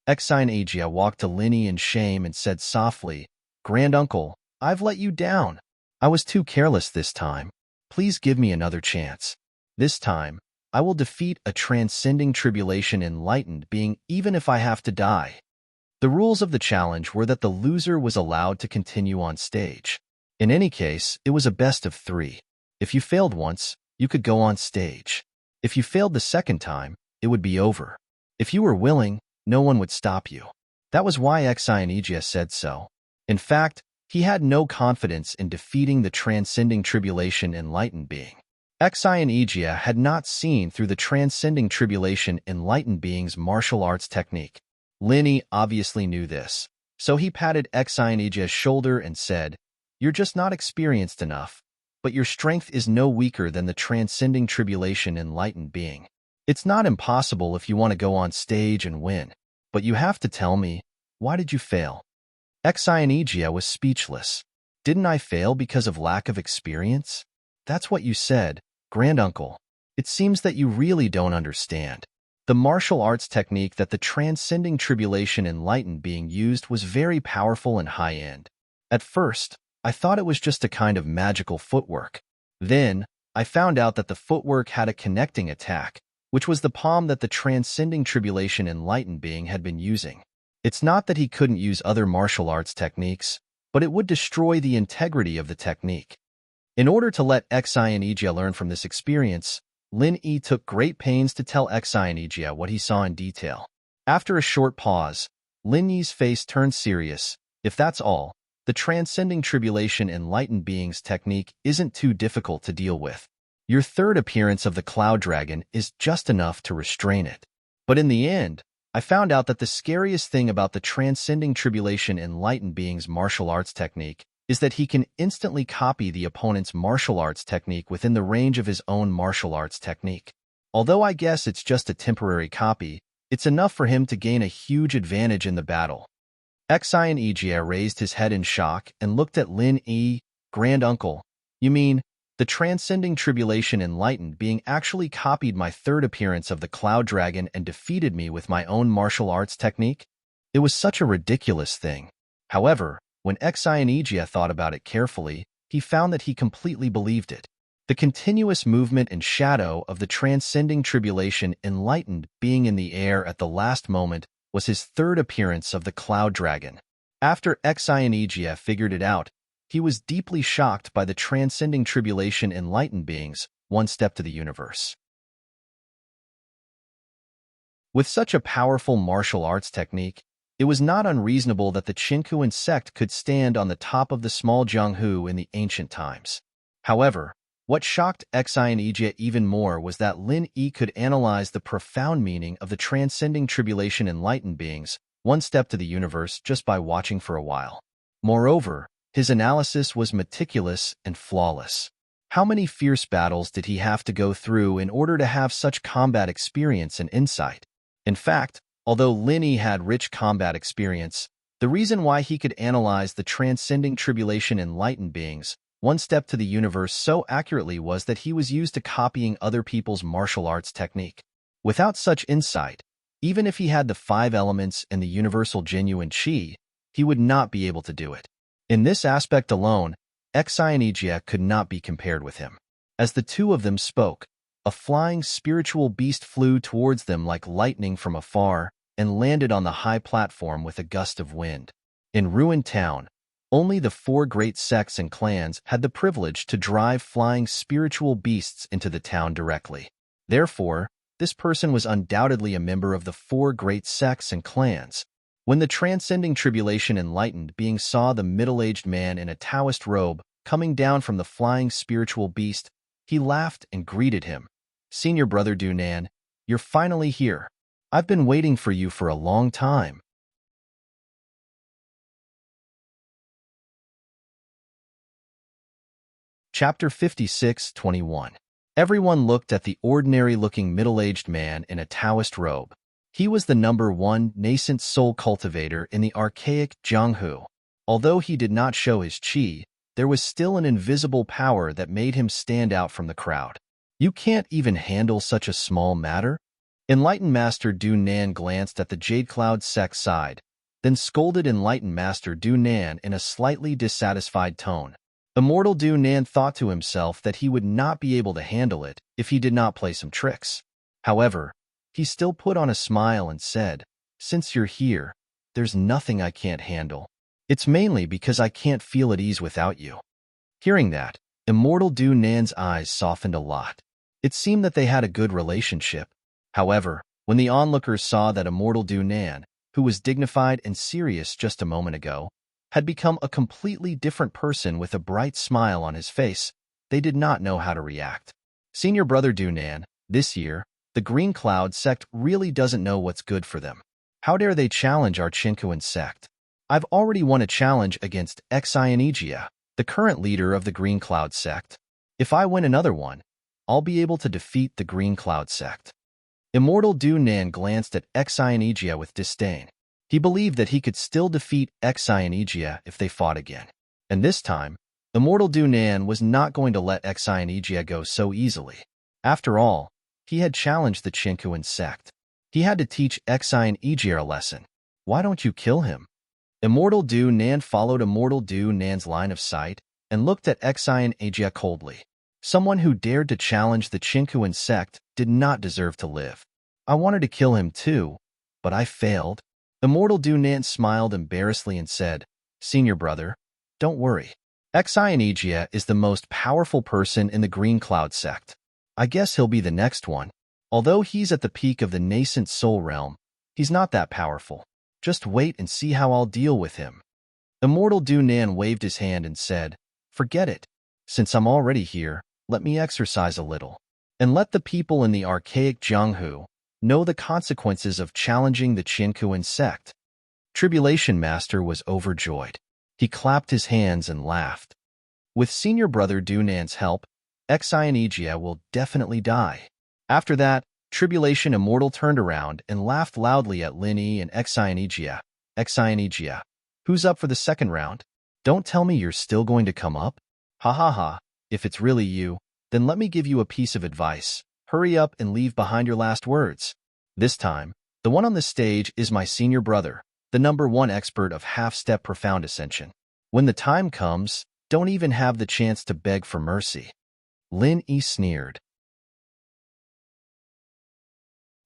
Xianjia walked to Linny in shame and said softly, Grand Uncle, I've let you down. I was too careless this time. Please give me another chance. This time, I will defeat a transcending tribulation enlightened being even if I have to die. The rules of the challenge were that the loser was allowed to continue on stage. In any case, it was a best of 3. If you failed once, you could go on stage. If you failed the second time, it would be over. If you were willing, no one would stop you. That was why Xianjia said so. In fact, he had no confidence in defeating the transcending tribulation enlightened being. Xianjia had not seen through the transcending tribulation enlightened being's martial arts technique. Linny obviously knew this, so he patted Xianjia's shoulder and said, You're just not experienced enough, but your strength is no weaker than the transcending tribulation enlightened being. It's not impossible if you want to go on stage and win, but you have to tell me, why did you fail? Exionegia was speechless. Didn't I fail because of lack of experience? That's what you said, granduncle. It seems that you really don't understand. The martial arts technique that the transcending tribulation enlightened being used was very powerful and high-end. At first, I thought it was just a kind of magical footwork. Then, I found out that the footwork had a connecting attack, which was the palm that the transcending tribulation enlightened being had been using. It's not that he couldn't use other martial arts techniques, but it would destroy the integrity of the technique. In order to let Exionegia learn from this experience, Lin Yi took great pains to tell Exionegia what he saw in detail. After a short pause, Lin Yi's face turned serious. If that's all, the transcending tribulation enlightened being's technique isn't too difficult to deal with. Your third appearance of the Cloud Dragon is just enough to restrain it. But in the end, I found out that the scariest thing about the transcending tribulation enlightened being's martial arts technique is that he can instantly copy the opponent's martial arts technique within the range of his own martial arts technique. Although I guess it's just a temporary copy, it's enough for him to gain a huge advantage in the battle. Exionegia raised his head in shock and looked at Lin Yi. Granduncle, you mean, the transcending tribulation enlightened being actually copied my third appearance of the Cloud Dragon and defeated me with my own martial arts technique? It was such a ridiculous thing. However, when Exionegia thought about it carefully, he found that he completely believed it. The continuous movement and shadow of the transcending tribulation enlightened being in the air at the last moment was his third appearance of the Cloud Dragon. After Exionegia figured it out, he was deeply shocked by the transcending tribulation enlightened being's one step to the universe. With such a powerful martial arts technique, it was not unreasonable that the Qinkuan sect could stand on the top of the small Jianghu in the ancient times. However, what shocked Exionegia even more was that Lin Yi could analyze the profound meaning of the transcending tribulation enlightened beings one step to the universe just by watching for a while. Moreover, his analysis was meticulous and flawless. How many fierce battles did he have to go through in order to have such combat experience and insight? In fact, although Lin Yi had rich combat experience, the reason why he could analyze the transcending tribulation enlightened beings one step to the universe so accurately was that he was used to copying other people's martial arts technique. Without such insight, even if he had the 5 elements and the universal genuine qi, he would not be able to do it. In this aspect alone, Exionegia could not be compared with him. As the two of them spoke, a flying spiritual beast flew towards them like lightning from afar and landed on the high platform with a gust of wind. In Ruined Town, only the 4 great sects and clans had the privilege to drive flying spiritual beasts into the town directly. Therefore, this person was undoubtedly a member of the 4 great sects and clans. When the transcending tribulation enlightened being saw the middle-aged man in a Taoist robe coming down from the flying spiritual beast, he laughed and greeted him. "Senior brother Dunan, you're finally here. I've been waiting for you for a long time." Chapter 56:21. Everyone looked at the ordinary-looking middle-aged man in a Taoist robe. He was the number 1 nascent soul cultivator in the archaic Jianghu. Although he did not show his qi, there was still an invisible power that made him stand out from the crowd. "You can't even handle such a small matter?" Enlightened Master Du Nan glanced at the Jade Cloud sect side, then scolded Enlightened Master Du Nan in a slightly dissatisfied tone. Immortal Du Nan thought to himself that he would not be able to handle it if he did not play some tricks. However, he still put on a smile and said, "Since you're here, there's nothing I can't handle. It's mainly because I can't feel at ease without you." Hearing that, Immortal Du Nan's eyes softened a lot. It seemed that they had a good relationship. However, when the onlookers saw that Immortal Du Nan, who was dignified and serious just a moment ago, had become a completely different person with a bright smile on his face, they did not know how to react. "Senior brother Du Nan, this year, the Green Cloud sect really doesn't know what's good for them. How dare they challenge our Qinkuan sect? I've already won a challenge against Exionegia, the current leader of the Green Cloud sect. If I win another one, I'll be able to defeat the Green Cloud sect." Immortal Du Nan glanced at Exionegia with disdain. He believed that he could still defeat Xianijia if they fought again. And this time, Immortal Dunan was not going to let Xianijia go so easily. After all, he had challenged the Chinkuan sect. He had to teach Xianijia a lesson. Why don't you kill him? Immortal Dunan followed Immortal Dunan's line of sight and looked at Xianijia coldly. Someone who dared to challenge the Chinkuan sect did not deserve to live. I wanted to kill him too, but I failed. Immortal Dunan smiled embarrassedly and said, Senior brother, don't worry. Xianijia is the most powerful person in the Green Cloud sect. I guess he'll be the next one. Although he's at the peak of the nascent soul realm, he's not that powerful. Just wait and see how I'll deal with him. Immortal Dunan waved his hand and said, Forget it. Since I'm already here, let me exercise a little. And let the people in the archaic Jianghu know the consequences of challenging the Chinkuan sect. Tribulation Master was overjoyed. He clapped his hands and laughed. With Senior Brother Dunan's help, Xianijia will definitely die. After that, Tribulation Immortal turned around and laughed loudly at Lin Yi and Xianijia. Xianijia, who's up for the second round? Don't tell me you're still going to come up? Ha ha ha, if it's really you, then let me give you a piece of advice. Hurry up and leave behind your last words. This time, the one on the stage is my senior brother, the #1 expert of half-step profound ascension. When the time comes, don't even have the chance to beg for mercy. Lin Yi sneered.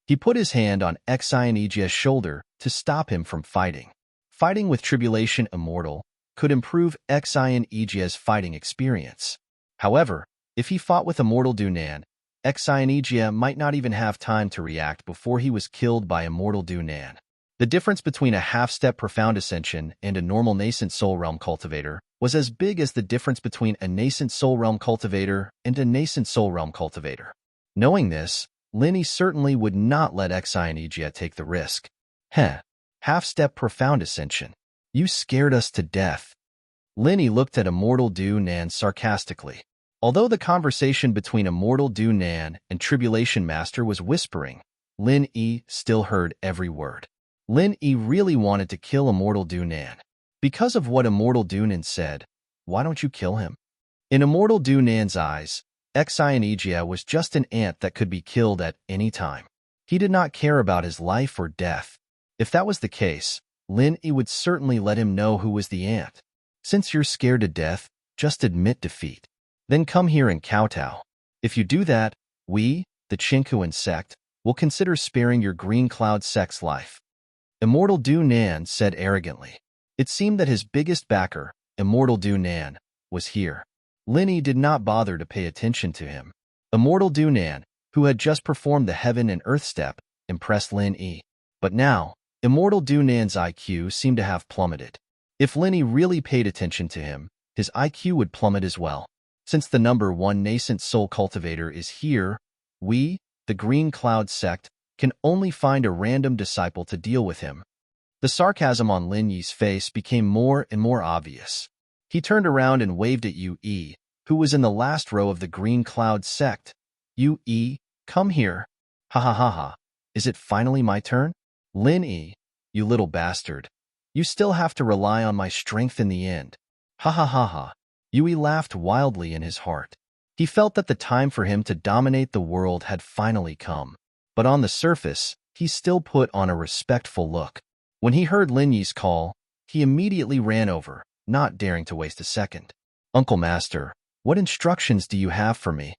He put his hand on Xianijia's shoulder to stop him from fighting. Fighting with Tribulation Immortal could improve Xianijia's fighting experience. However, if he fought with Immortal Dunan, Xianijia might not even have time to react before he was killed by Immortal Dunan. The difference between a half-step profound ascension and a normal nascent soul realm cultivator was as big as the difference between a nascent soul realm cultivator and a nascent soul realm cultivator. Knowing this, Lin Yi certainly would not let Xianijia take the risk. Heh, half-step profound ascension. You scared us to death. Lin Yi looked at Immortal Dunan sarcastically. Although the conversation between Immortal Dunan and Tribulation Master was whispering, Lin Yi still heard every word. Lin Yi really wanted to kill Immortal Dunan. Because of what Immortal Dunan said, why don't you kill him? In Immortal Dunan's eyes, Xianijia was just an ant that could be killed at any time. He did not care about his life or death. If that was the case, Lin Yi would certainly let him know who was the ant. Since you're scared to death, just admit defeat. Then come here and kowtow. If you do that, we, the Chinkuan sect, will consider sparing your Green Cloud sect's life. Immortal Dunan said arrogantly. It seemed that his biggest backer, Immortal Dunan, was here. Lin Yi did not bother to pay attention to him. Immortal Dunan, who had just performed the Heaven and Earth step, impressed Lin Yi. But now, Immortal Dunan's IQ seemed to have plummeted. If Lin Yi really paid attention to him, his IQ would plummet as well. Since the #1 nascent soul cultivator is here, we, the Green Cloud sect, can only find a random disciple to deal with him. The sarcasm on Lin Yi's face became more and more obvious. He turned around and waved at Yu Yi, who was in the last row of the Green Cloud sect. Yu Yi, come here. Ha ha ha ha. Is it finally my turn? Lin Yi, you little bastard. You still have to rely on my strength in the end. Ha ha ha ha. Yui laughed wildly in his heart. He felt that the time for him to dominate the world had finally come. But on the surface, he still put on a respectful look. When he heard Lin Yi's call, he immediately ran over, not daring to waste a second. Uncle Master, what instructions do you have for me?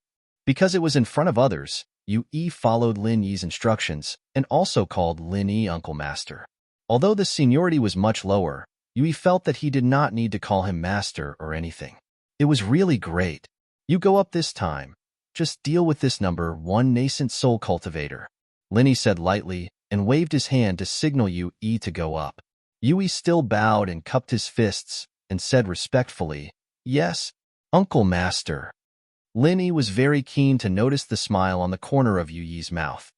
Because it was in front of others, Yu Yi followed Lin Yi's instructions and also called Lin Yi Uncle Master. Although the seniority was much lower, Yu Yi felt that he did not need to call him Master or anything. It was really great. You go up this time. Just deal with this #1 nascent soul cultivator. Lin Yi said lightly and waved his hand to signal Yu Yi to go up. Yu Yi still bowed and cupped his fists and said respectfully, Yes, Uncle Master. Lin Yi was very keen to notice the smile on the corner of Yu Yi's mouth.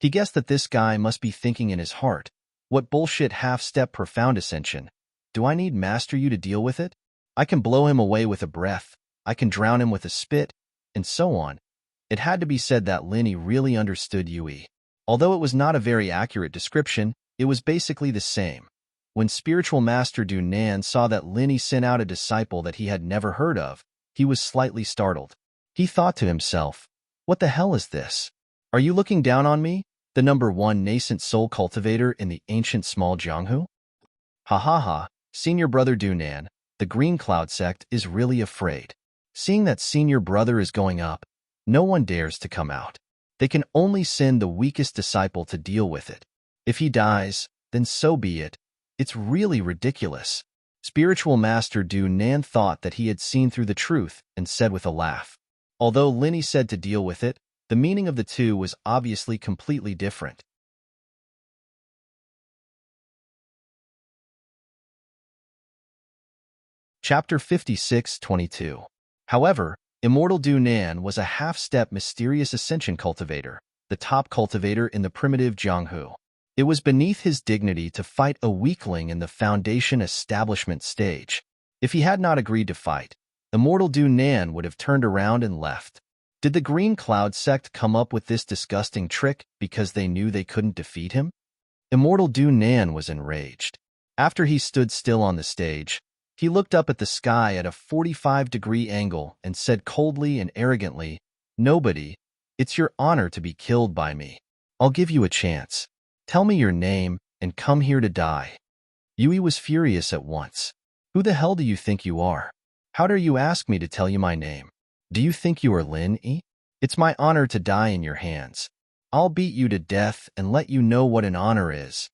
He guessed that this guy must be thinking in his heart, what bullshit half-step profound ascension. Do I need Master Yu to deal with it? I can blow him away with a breath, I can drown him with a spit, and so on. It had to be said that Lin Yi really understood Yu Yi. Although it was not a very accurate description, it was basically the same. When spiritual master Du Nan saw that Linny sent out a disciple that he had never heard of, he was slightly startled. He thought to himself, "What the hell is this? Are you looking down on me, the #1 nascent soul cultivator in the ancient small Jianghu?" Ha ha ha, senior brother Du Nan, the Green Cloud sect is really afraid. Seeing that senior brother is going up, no one dares to come out. They can only send the weakest disciple to deal with it. If he dies, then so be it. It's really ridiculous. Spiritual Master Du Nan thought that he had seen through the truth and said with a laugh. Although Linny said to deal with it, the meaning of the two was obviously completely different. Chapter 56:22. However, Immortal Du Nan was a half-step mysterious ascension cultivator, the top cultivator in the primitive Jianghu. It was beneath his dignity to fight a weakling in the foundation establishment stage. If he had not agreed to fight, Immortal Du Nan would have turned around and left. Did the Green Cloud sect come up with this disgusting trick because they knew they couldn't defeat him? Immortal Du Nan was enraged. After he stood still on the stage, he looked up at the sky at a 45-degree angle and said coldly and arrogantly, "Nobody, it's your honor to be killed by me. I'll give you a chance. Tell me your name and come here to die." Yui was furious at once. "Who the hell do you think you are? How dare you ask me to tell you my name? Do you think you are Lin Yi? It's my honor to die in your hands. I'll beat you to death and let you know what an honor is."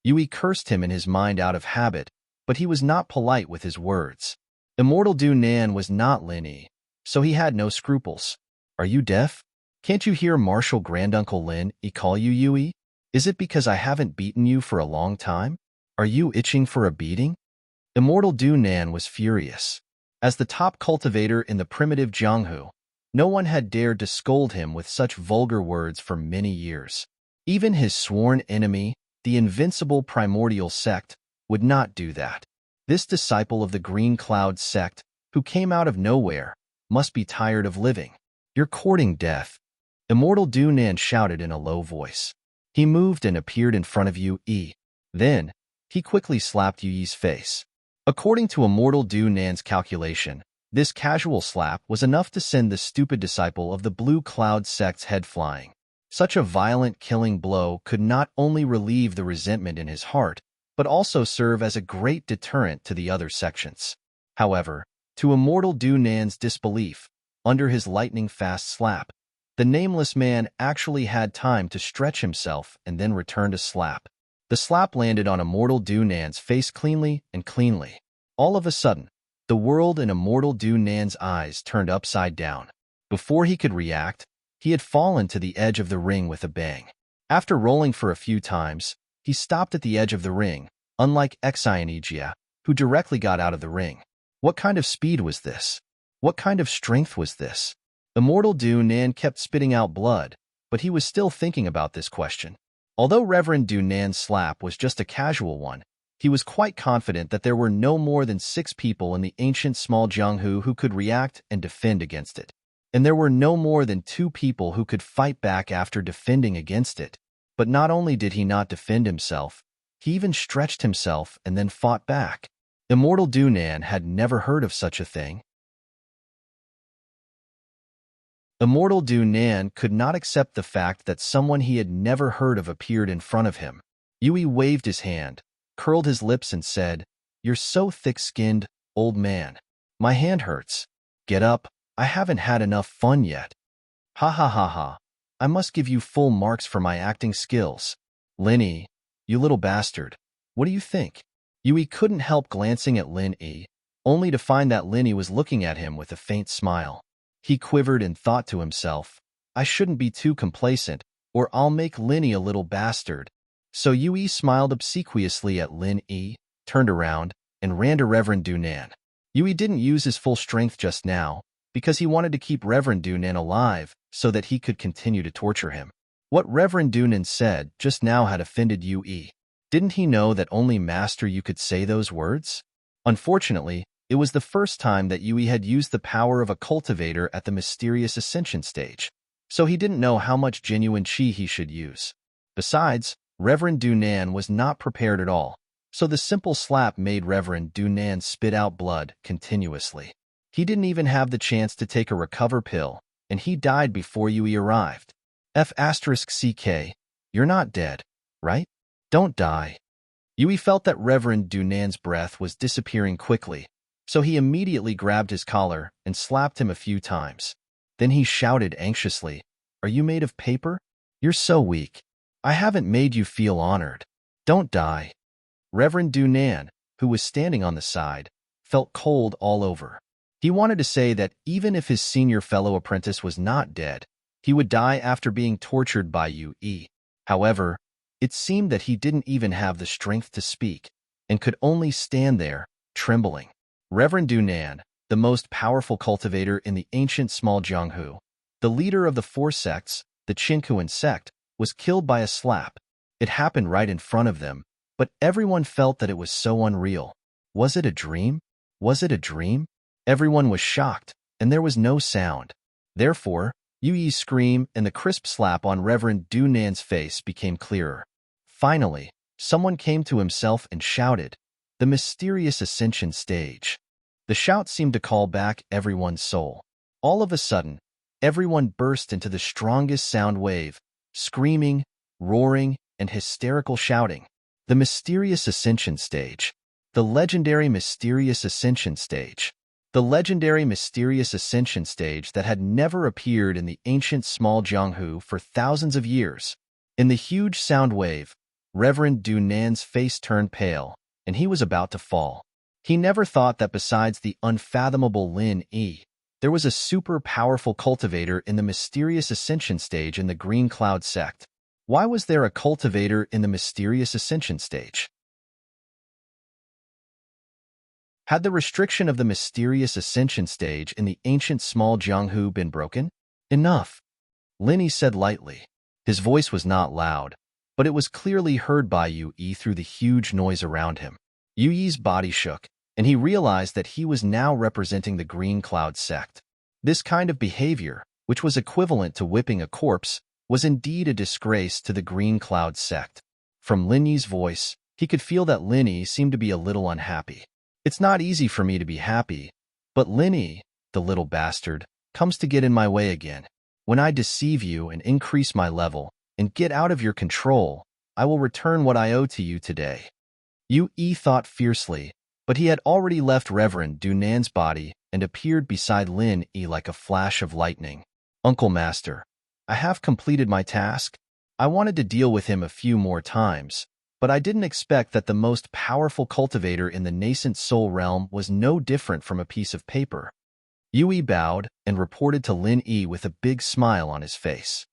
Yui cursed him in his mind out of habit, but he was not polite with his words. Immortal Du Nan was not Lin Yi, so he had no scruples. "Are you deaf? Can't you hear Martial Granduncle Lin Yi call you Yui? Is it because I haven't beaten you for a long time? Are you itching for a beating?" Immortal Du Nan was furious. As the top cultivator in the primitive Jianghu, no one had dared to scold him with such vulgar words for many years. Even his sworn enemy, the invincible primordial sect, would not do that. This disciple of the Green Cloud sect, who came out of nowhere, must be tired of living. "You're courting death," Immortal Du Nan shouted in a low voice. He moved and appeared in front of Yui. Then, he quickly slapped Yui's face. According to Immortal Du Nan's calculation, this casual slap was enough to send the stupid disciple of the Blue Cloud sect's head flying. Such a violent killing blow could not only relieve the resentment in his heart, but also serve as a great deterrent to the other sections. However, to Immortal Du Nan's disbelief, under his lightning-fast slap, the nameless man actually had time to stretch himself and then returned a slap. The slap landed on Immortal Du Nan's face cleanly and cleanly. All of a sudden, the world in Immortal Du Nan's eyes turned upside down. Before he could react, he had fallen to the edge of the ring with a bang. After rolling for a few times, he stopped at the edge of the ring, unlike Xianijia, who directly got out of the ring. What kind of speed was this? What kind of strength was this? Immortal Du Nan kept spitting out blood, but he was still thinking about this question. Although Reverend Du Nan's slap was just a casual one, he was quite confident that there were no more than 6 people in the ancient small Jianghu who could react and defend against it. And there were no more than 2 people who could fight back after defending against it. But not only did he not defend himself, he even stretched himself and then fought back. Immortal Du Nan had never heard of such a thing. Immortal Du Nan could not accept the fact that someone he had never heard of appeared in front of him. Yui waved his hand, curled his lips and said, "You're so thick-skinned, old man. My hand hurts. Get up, I haven't had enough fun yet." "Ha ha ha ha. I must give you full marks for my acting skills. Lin Yi, you little bastard. What do you think?" Yui couldn't help glancing at Lin Yi, only to find that Lin Yi was looking at him with a faint smile. He quivered and thought to himself, "I shouldn't be too complacent, or I'll make Lin Yi a little bastard." So Yui smiled obsequiously at Lin Yi, turned around, and ran to Reverend Du Nan. Yui didn't use his full strength just now, because he wanted to keep Reverend Du Nan alive so that he could continue to torture him. What Reverend Du Nan said just now had offended Yui. Didn't he know that only Master Yu could say those words? Unfortunately, it was the first time that Yui had used the power of a cultivator at the mysterious ascension stage, so he didn't know how much genuine chi he should use. Besides, Reverend Dunan was not prepared at all, so the simple slap made Reverend Dunan spit out blood continuously. He didn't even have the chance to take a recover pill, and he died before Yui arrived. F***CK, you're not dead, right? Don't die. Yui felt that Reverend Dunan's breath was disappearing quickly, so he immediately grabbed his collar and slapped him a few times. Then he shouted anxiously, "Are you made of paper? You're so weak. I haven't made you feel honored. Don't die." Reverend Dunan, who was standing on the side, felt cold all over. He wanted to say that even if his senior fellow apprentice was not dead, he would die after being tortured by Yui. However, it seemed that he didn't even have the strength to speak and could only stand there, trembling. Reverend Dunan, the most powerful cultivator in the ancient small Jianghu, the leader of the four sects, the Qinkuan sect, was killed by a slap. It happened right in front of them, but everyone felt that it was so unreal. Was it a dream? Was it a dream? Everyone was shocked, and there was no sound. Therefore, Yui's scream and the crisp slap on Reverend Dunan's face became clearer. Finally, someone came to himself and shouted, "The mysterious ascension stage." The shout seemed to call back everyone's soul. All of a sudden, everyone burst into the strongest sound wave, screaming, roaring, and hysterical shouting. The mysterious ascension stage. The legendary mysterious ascension stage. The legendary mysterious ascension stage that had never appeared in the ancient small Jianghu for thousands of years. In the huge sound wave, Reverend Dunan's face turned pale, and he was about to fall. He never thought that besides the unfathomable Lin Yi, there was a super powerful cultivator in the mysterious ascension stage in the Green Cloud sect. Why was there a cultivator in the mysterious ascension stage? Had the restriction of the mysterious ascension stage in the ancient small Jianghu been broken? Enough, Lin Yi said lightly. His voice was not loud, but it was clearly heard by Yui through the huge noise around him. Yui's body shook, and he realized that he was now representing the Green Cloud sect. This kind of behavior, which was equivalent to whipping a corpse, was indeed a disgrace to the Green Cloud sect. From Lin Yi's voice, he could feel that Lin Yi seemed to be a little unhappy. "It's not easy for me to be happy, but Lin Yi, the little bastard, comes to get in my way again. When I deceive you and increase my level and get out of your control, I will return what I owe to you today." Yui thought fiercely, but he had already left Reverend Dunan's body and appeared beside Lin Yi like a flash of lightning. "Uncle Master, I have completed my task. I wanted to deal with him a few more times, but I didn't expect that the most powerful cultivator in the nascent soul realm was no different from a piece of paper." Yui bowed and reported to Lin Yi with a big smile on his face.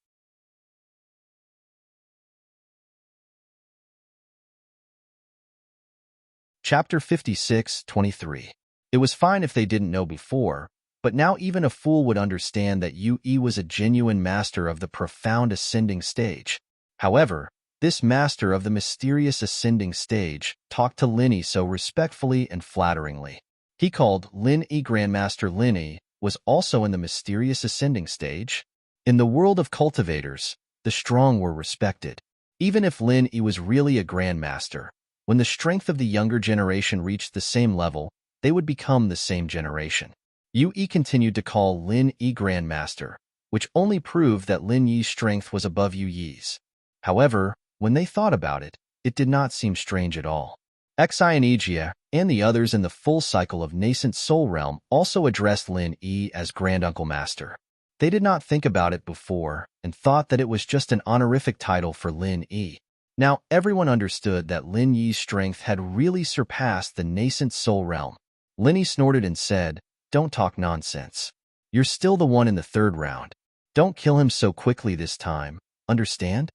Chapter 56-23. It was fine if they didn't know before, but now even a fool would understand that Yui was a genuine master of the profound ascending stage. However, this master of the mysterious ascending stage talked to Lin Yi so respectfully and flatteringly. He called Lin Yi Grandmaster. Lin Yi was also in the mysterious ascending stage. In the world of cultivators, the strong were respected. Even if Lin Yi was really a grandmaster, when the strength of the younger generation reached the same level, they would become the same generation. Yui continued to call Lin Yi Grandmaster, which only proved that Lin Yi's strength was above Yui's. However, when they thought about it, it did not seem strange at all. Xianijia and the others in the full cycle of nascent soul realm also addressed Lin Yi as Granduncle Master. They did not think about it before and thought that it was just an honorific title for Lin Yi. Now everyone understood that Lin Yi's strength had really surpassed the nascent soul realm. Lin Yi snorted and said, "Don't talk nonsense. You're still the one in the third round. Don't kill him so quickly this time, understand?"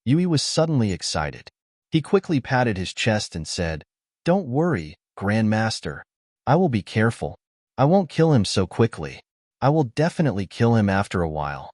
Yui was suddenly excited. He quickly patted his chest and said, "Don't worry, Grandmaster. I will be careful. I won't kill him so quickly. I will definitely kill him after a while."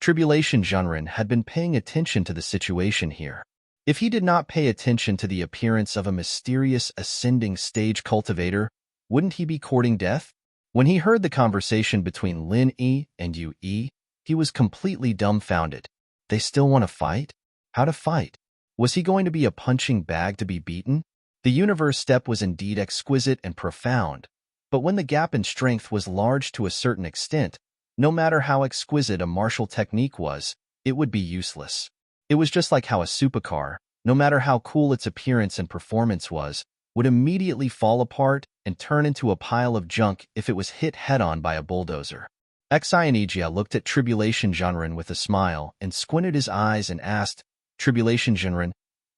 Tribulation Junren had been paying attention to the situation here. If he did not pay attention to the appearance of a mysterious ascending stage cultivator, wouldn't he be courting death? When he heard the conversation between Lin Yi and Yui, he was completely dumbfounded. They still want to fight? How to fight? Was he going to be a punching bag to be beaten? The universe step was indeed exquisite and profound, but when the gap in strength was large to a certain extent, no matter how exquisite a martial technique was, it would be useless. It was just like how a supercar, no matter how cool its appearance and performance was, would immediately fall apart and turn into a pile of junk if it was hit head-on by a bulldozer. Xionigia looked at Tribulation Junrin with a smile and squinted his eyes and asked, Tribulation Junrin,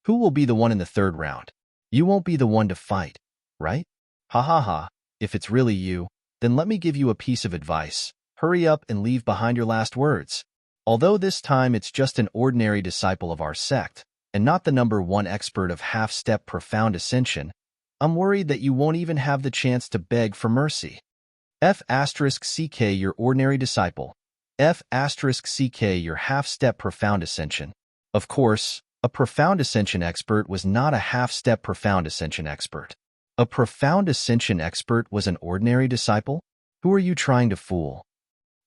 who will be the one in the third round? You won't be the one to fight, right? Ha ha ha, if it's really you, then let me give you a piece of advice. Hurry up and leave behind your last words. Although this time it's just an ordinary disciple of our sect, and not the #1 expert of half-step profound ascension, I'm worried that you won't even have the chance to beg for mercy. F*CK your ordinary disciple. F*CK your half-step profound ascension. Of course, a profound ascension expert was not a half-step profound ascension expert. A profound ascension expert was an ordinary disciple? Who are you trying to fool?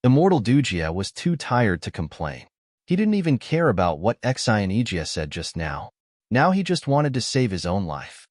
Immortal Dugia was too tired to complain. He didn't even care about what Xionigia said just now. Now he just wanted to save his own life.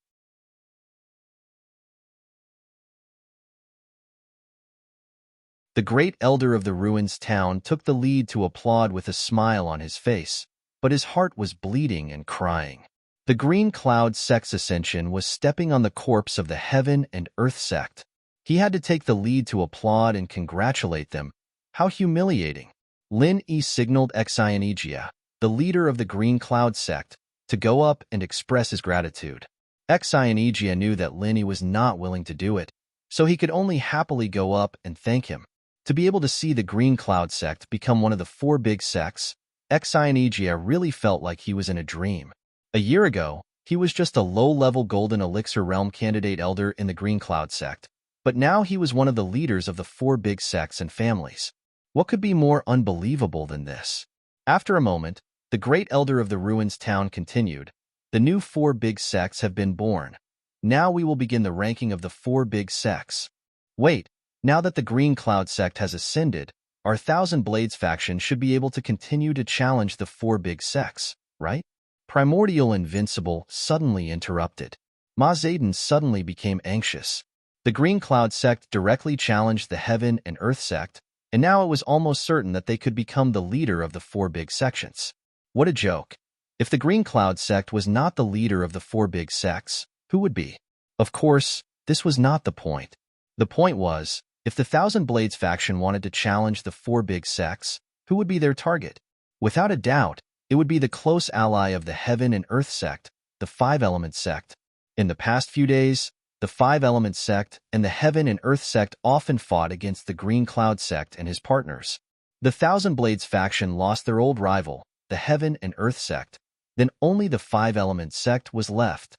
The great elder of the ruins town took the lead to applaud with a smile on his face, but his heart was bleeding and crying. The Green Cloud sect's ascension was stepping on the corpse of the Heaven and Earth sect. He had to take the lead to applaud and congratulate them. How humiliating. Lin Yi signaled Xionigia, the leader of the Green Cloud sect, to go up and express his gratitude. Xionigia knew that Lin Yi was not willing to do it, so he could only happily go up and thank him. To be able to see the Green Cloud sect become one of the 4 big sects, Xionigia really felt like he was in a dream. A year ago, he was just a low-level Golden Elixir Realm candidate elder in the Green Cloud sect, but now he was one of the leaders of the 4 big sects and families. What could be more unbelievable than this? After a moment, the great elder of the ruins town continued, the new 4 big sects have been born. Now we will begin the ranking of the 4 big sects. Wait, now that the Green Cloud sect has ascended, our Thousand Blades faction should be able to continue to challenge the 4 big sects, right? Primordial Invincible suddenly interrupted. Ma Zayden suddenly became anxious. The Green Cloud sect directly challenged the Heaven and Earth sect, and now it was almost certain that they could become the leader of the 4 big sections. What a joke. If the Green Cloud sect was not the leader of the 4 big sects, who would be? Of course, this was not the point. The point was, if the Thousand Blades faction wanted to challenge the 4 big sects, who would be their target? Without a doubt, it would be the close ally of the Heaven and Earth sect, the 5 Element sect. In the past few days, the 5 Element sect and the Heaven and Earth sect often fought against the Green Cloud sect and his partners. The Thousand Blades faction lost their old rival, the Heaven and Earth sect. Then only the 5 Element sect was left.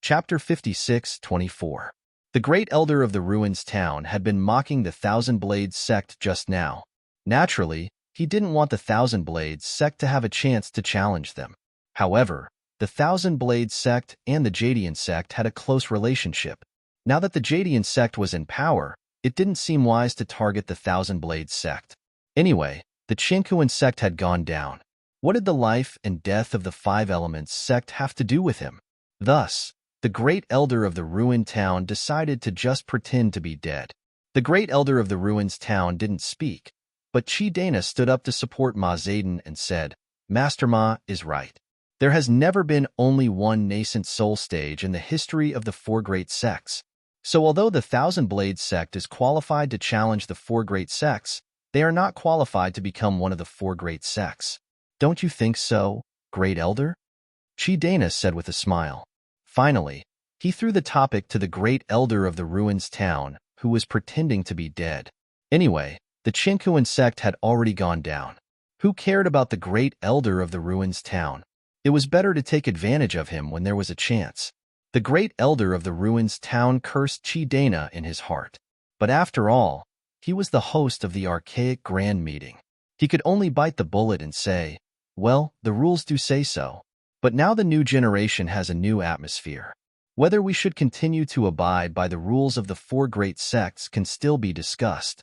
Chapter 56-24. The great elder of the ruins town had been mocking the Thousand Blades sect just now. Naturally, he didn't want the Thousand Blades sect to have a chance to challenge them. However, the Thousand Blades sect and the Jadian sect had a close relationship. Now that the Jadian sect was in power, it didn't seem wise to target the Thousand Blades sect. Anyway, the Chinkuan sect had gone down. What did the life and death of the 5 Elements sect have to do with him? Thus, the great elder of the ruined town decided to just pretend to be dead. The great elder of the ruins town didn't speak, but Chi Dana stood up to support Ma Zayden and said, Master Ma is right. There has never been only one nascent soul stage in the history of the 4 great sects. So although the Thousand Blades sect is qualified to challenge the 4 great sects, they are not qualified to become one of the 4 great sects. Don't you think so, Great Elder? Chi Dana said with a smile. Finally, he threw the topic to the great elder of the ruins town, who was pretending to be dead. Anyway, the Chinkuan sect had already gone down. Who cared about the great elder of the ruins town? It was better to take advantage of him when there was a chance. The great elder of the ruins town cursed Chi Dana in his heart. But after all, he was the host of the archaic grand meeting. He could only bite the bullet and say, well, the rules do say so. But now the new generation has a new atmosphere. Whether we should continue to abide by the rules of the 4 great sects can still be discussed.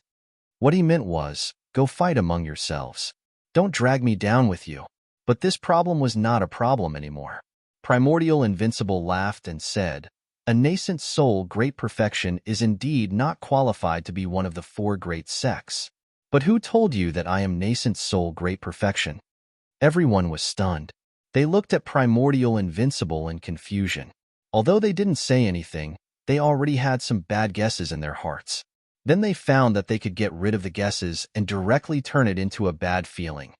What he meant was, go fight among yourselves. Don't drag me down with you. But this problem was not a problem anymore. Primordial Invincible laughed and said, a nascent soul great perfection is indeed not qualified to be one of the 4 great sects. But who told you that I am nascent soul great perfection? Everyone was stunned. They looked at Primordial Invincible in confusion. Although they didn't say anything, they already had some bad guesses in their hearts. Then they found that they could get rid of the guesses and directly turn it into a bad feeling.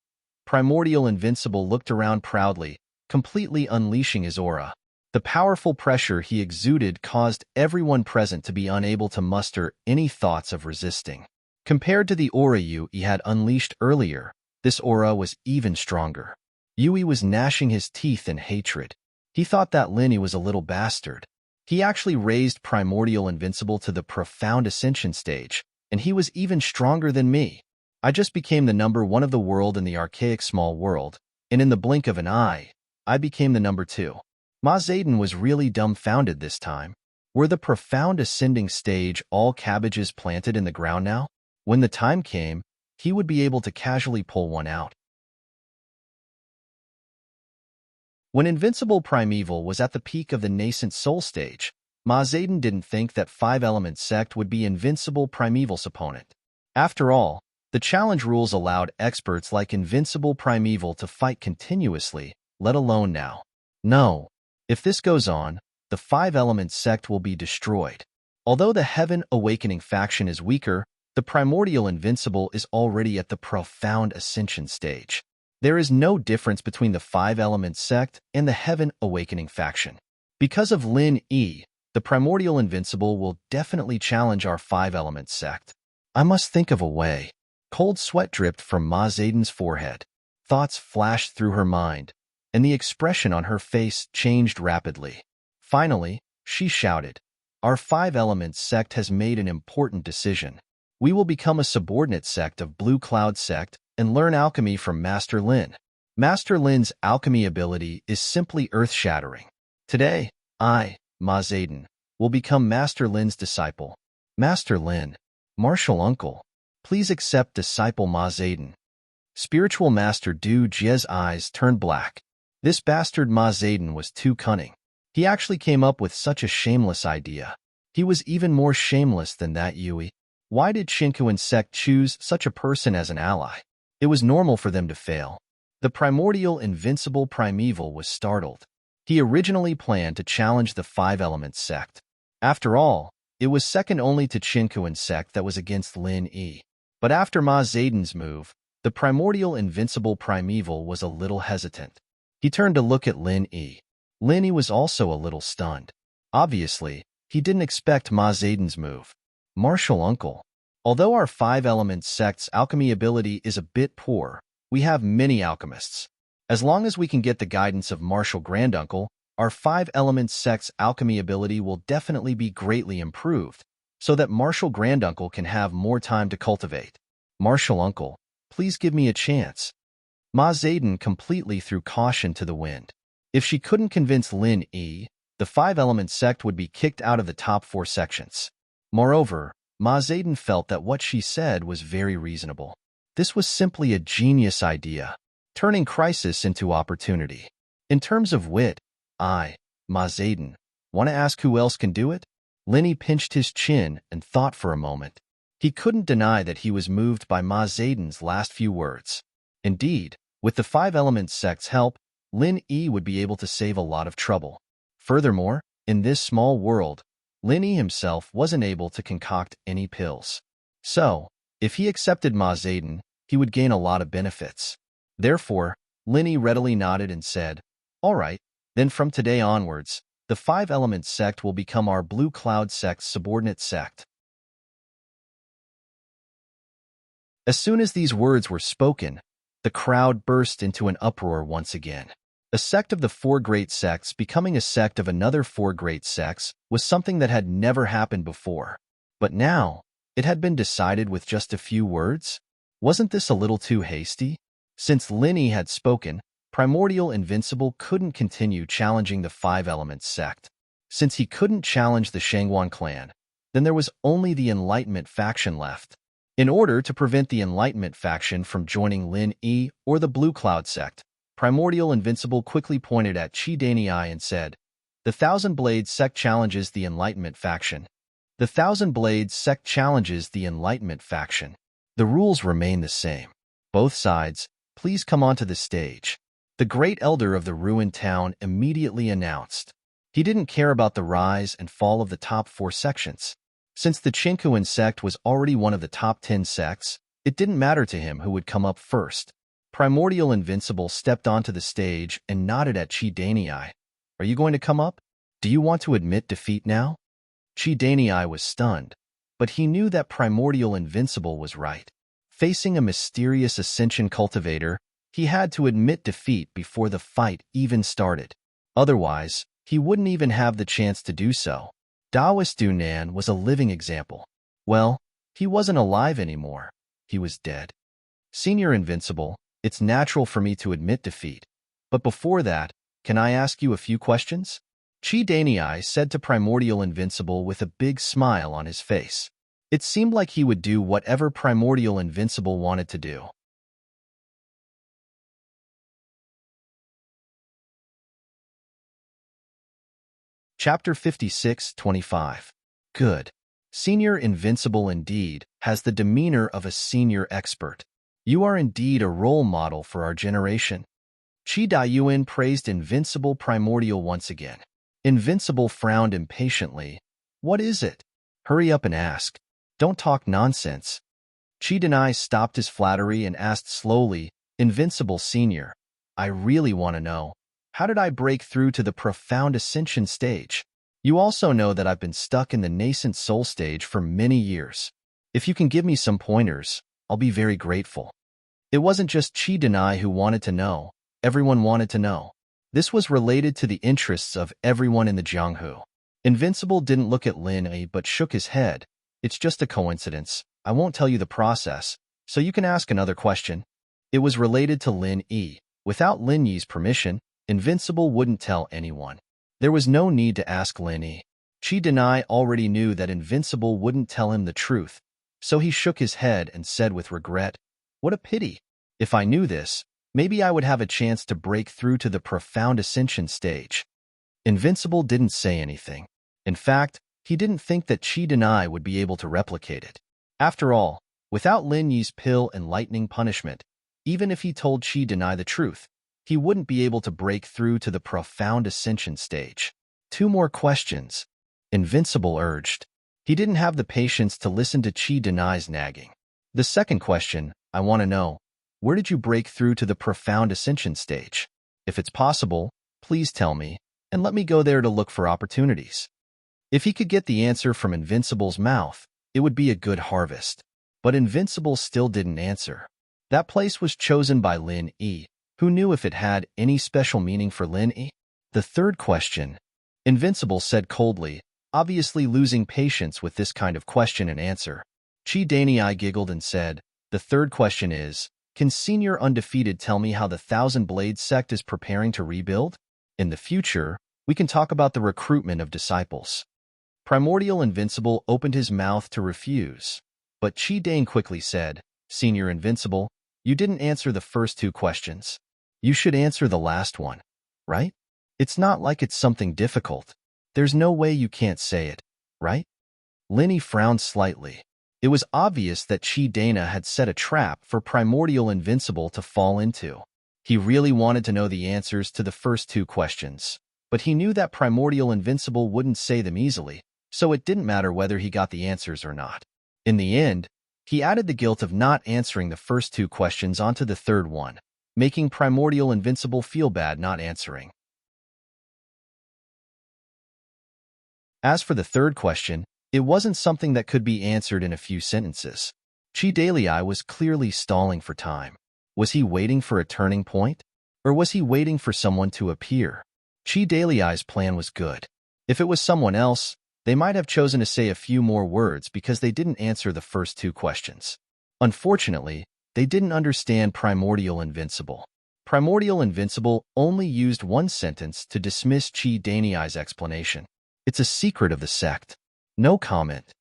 Primordial Invincible looked around proudly, completely unleashing his aura. The powerful pressure he exuded caused everyone present to be unable to muster any thoughts of resisting. Compared to the aura Yui had unleashed earlier, this aura was even stronger. Yui was gnashing his teeth in hatred. He thought that Lin was a little bastard. He actually raised Primordial Invincible to the profound ascension stage, and he was even stronger than me. I just became the number 1 of the world in the archaic small world, and in the blink of an eye, I became the number 2. Ma Zayden was really dumbfounded this time. Were the profound ascending stage all cabbages planted in the ground now? When the time came, he would be able to casually pull one out. When Invincible Primeval was at the peak of the nascent soul stage, Ma Zayden didn't think that 5-element sect would be Invincible Primeval's opponent. After all, the challenge rules allowed experts like Invincible Primeval to fight continuously, let alone now. No. If this goes on, the 5-element sect will be destroyed. Although the Heaven Awakening faction is weaker, the Primordial Invincible is already at the profound ascension stage. There is no difference between the 5-element sect and the Heaven Awakening faction. Because of Lin Yi, the Primordial Invincible will definitely challenge our 5-element sect. I must think of a way. Cold sweat dripped from Ma Zayden's forehead. Thoughts flashed through her mind, and the expression on her face changed rapidly. Finally, she shouted, our 5-element sect has made an important decision. We will become a subordinate sect of Blue Cloud Sect and learn alchemy from Master Lin. Master Lin's alchemy ability is simply earth-shattering. Today, I, Ma Zayden, will become Master Lin's disciple. Master Lin, Martial Uncle, please accept disciple Ma Zayden. Spiritual Master Du Jie's eyes turned black. This bastard Ma Zayden was too cunning. He actually came up with such a shameless idea. He was even more shameless than that Yui. Why did Shinkuan sect choose such a person as an ally? It was normal for them to fail. The Primordial Invincible Primeval was startled. He originally planned to challenge the 5-element sect. After all, it was second only to Shinkuan sect that was against Lin Yi. But after Ma Zayden's move, the Primordial Invincible Primeval was a little hesitant. He turned to look at Lin Yi. Lin Yi was also a little stunned. Obviously, he didn't expect Ma Zayden's move. Martial Uncle. Although our 5-element sect's alchemy ability is a bit poor, we have many alchemists. As long as we can get the guidance of Martial Granduncle, our 5-element sect's alchemy ability will definitely be greatly improved, so that Martial Granduncle can have more time to cultivate. Martial Uncle, please give me a chance. Ma Zayden completely threw caution to the wind. If she couldn't convince Lin Yi, the 5-element sect would be kicked out of the top 4 sections. Moreover, Ma Zayden felt that what she said was very reasonable. This was simply a genius idea, turning crisis into opportunity. In terms of wit, I, Ma Zayden, want to ask who else can do it? Lin Yi pinched his chin and thought for a moment. He couldn't deny that he was moved by Ma Zayden's last few words. Indeed, with the 5-element sect's help, Lin Yi would be able to save a lot of trouble. Furthermore, in this small world, Lin Yi himself wasn't able to concoct any pills. So, if he accepted Ma Zayden, he would gain a lot of benefits. Therefore, Lin Yi readily nodded and said, all right, then from today onwards, the 5-element sect will become our Blue Cloud sect's subordinate sect. As soon as these words were spoken, the crowd burst into an uproar once again. A sect of the 4 great sects becoming a sect of another 4 great sects was something that had never happened before. But now, it had been decided with just a few words? Wasn't this a little too hasty? Since Lin Yi had spoken, Primordial Invincible couldn't continue challenging the 5-element sect. Since he couldn't challenge the Shangguan clan, then there was only the Enlightenment faction left. In order to prevent the Enlightenment faction from joining Lin Yi or the Blue Cloud sect, Primordial Invincible quickly pointed at Qi Danyi and said, "The Thousand Blades sect challenges the Enlightenment faction. The Thousand Blades sect challenges the Enlightenment faction. The rules remain the same. Both sides, please come onto the stage." The great elder of the ruined town immediately announced. He didn't care about the rise and fall of the top 4 sections. Since the Chinkuan sect was already one of the top 10 sects, it didn't matter to him who would come up first. Primordial Invincible stepped onto the stage and nodded at Qi Danyi. "Are you going to come up? Do you want to admit defeat now?" Qi Danyi was stunned, but he knew that Primordial Invincible was right. Facing a mysterious Ascension cultivator, he had to admit defeat before the fight even started. Otherwise, he wouldn't even have the chance to do so. Taoist Dunan was a living example. Well, he wasn't alive anymore. He was dead. "Senior Invincible, it's natural for me to admit defeat. But before that, can I ask you a few questions?" Qi Danyi said to Primordial Invincible with a big smile on his face. It seemed like he would do whatever Primordial Invincible wanted to do. Chapter 56-25. Good. Senior Invincible indeed has the demeanor of a senior expert. You are indeed a role model for our generation. Qi Dayuan praised Invincible Primordial once again. Invincible frowned impatiently. "What is it? Hurry up and ask. Don't talk nonsense." Qi Danyi stopped his flattery and asked slowly, "Invincible Senior, I really want to know. How did I break through to the profound ascension stage? You also know that I've been stuck in the nascent soul stage for many years. If you can give me some pointers, I'll be very grateful." It wasn't just Qi Danyi who wanted to know. Everyone wanted to know. This was related to the interests of everyone in the Jianghu. Invincible didn't look at Lin Yi but shook his head. "It's just a coincidence. I won't tell you the process, so you can ask another question." It was related to Lin Yi. Without Lin Yi's permission, Invincible wouldn't tell anyone. There was no need to ask Lin Yi. Qi Danyi already knew that Invincible wouldn't tell him the truth, so he shook his head and said with regret, "What a pity. If I knew this, maybe I would have a chance to break through to the profound ascension stage." Invincible didn't say anything. In fact, he didn't think that Qi Danyi would be able to replicate it. After all, without Lin Yi's pill and lightning punishment, even if he told Qi Danyi the truth, he wouldn't be able to break through to the profound ascension stage. 2 more questions, Invincible urged. He didn't have the patience to listen to Qi Danyi's nagging. "The second question, I want to know, where did you break through to the profound ascension stage? If it's possible, please tell me, and let me go there to look for opportunities." If he could get the answer from Invincible's mouth, it would be a good harvest. But Invincible still didn't answer. That place was chosen by Lin Yi. Who knew if it had any special meaning for Lin Yi? "The third question," Invincible said coldly, obviously losing patience with this kind of question and answer. Qi Danyi giggled and said, "The third question is, can Senior Undefeated tell me how the Thousand Blades sect is preparing to rebuild? In the future, we can talk about the recruitment of disciples." Primordial Invincible opened his mouth to refuse, but Qi Danyi quickly said, "Senior Invincible, you didn't answer the first 2 questions. You should answer the last one, right? It's not like it's something difficult. There's no way you can't say it, right?" Lin Yi frowned slightly. It was obvious that Qi Danyi had set a trap for Primordial Invincible to fall into. He really wanted to know the answers to the first 2 questions, but he knew that Primordial Invincible wouldn't say them easily, so it didn't matter whether he got the answers or not. In the end, he added the guilt of not answering the first 2 questions onto the third one, making Primordial Invincible feel bad not answering. As for the third question, it wasn't something that could be answered in a few sentences. Qi Danyi was clearly stalling for time. Was he waiting for a turning point? Or was he waiting for someone to appear? Qi Danyi's plan was good. If it was someone else, they might have chosen to say a few more words because they didn't answer the first 2 questions. Unfortunately, they didn't understand Primordial Invincible. Primordial Invincible only used 1 sentence to dismiss Qi Danyi's explanation. "It's a secret of the sect." No comment.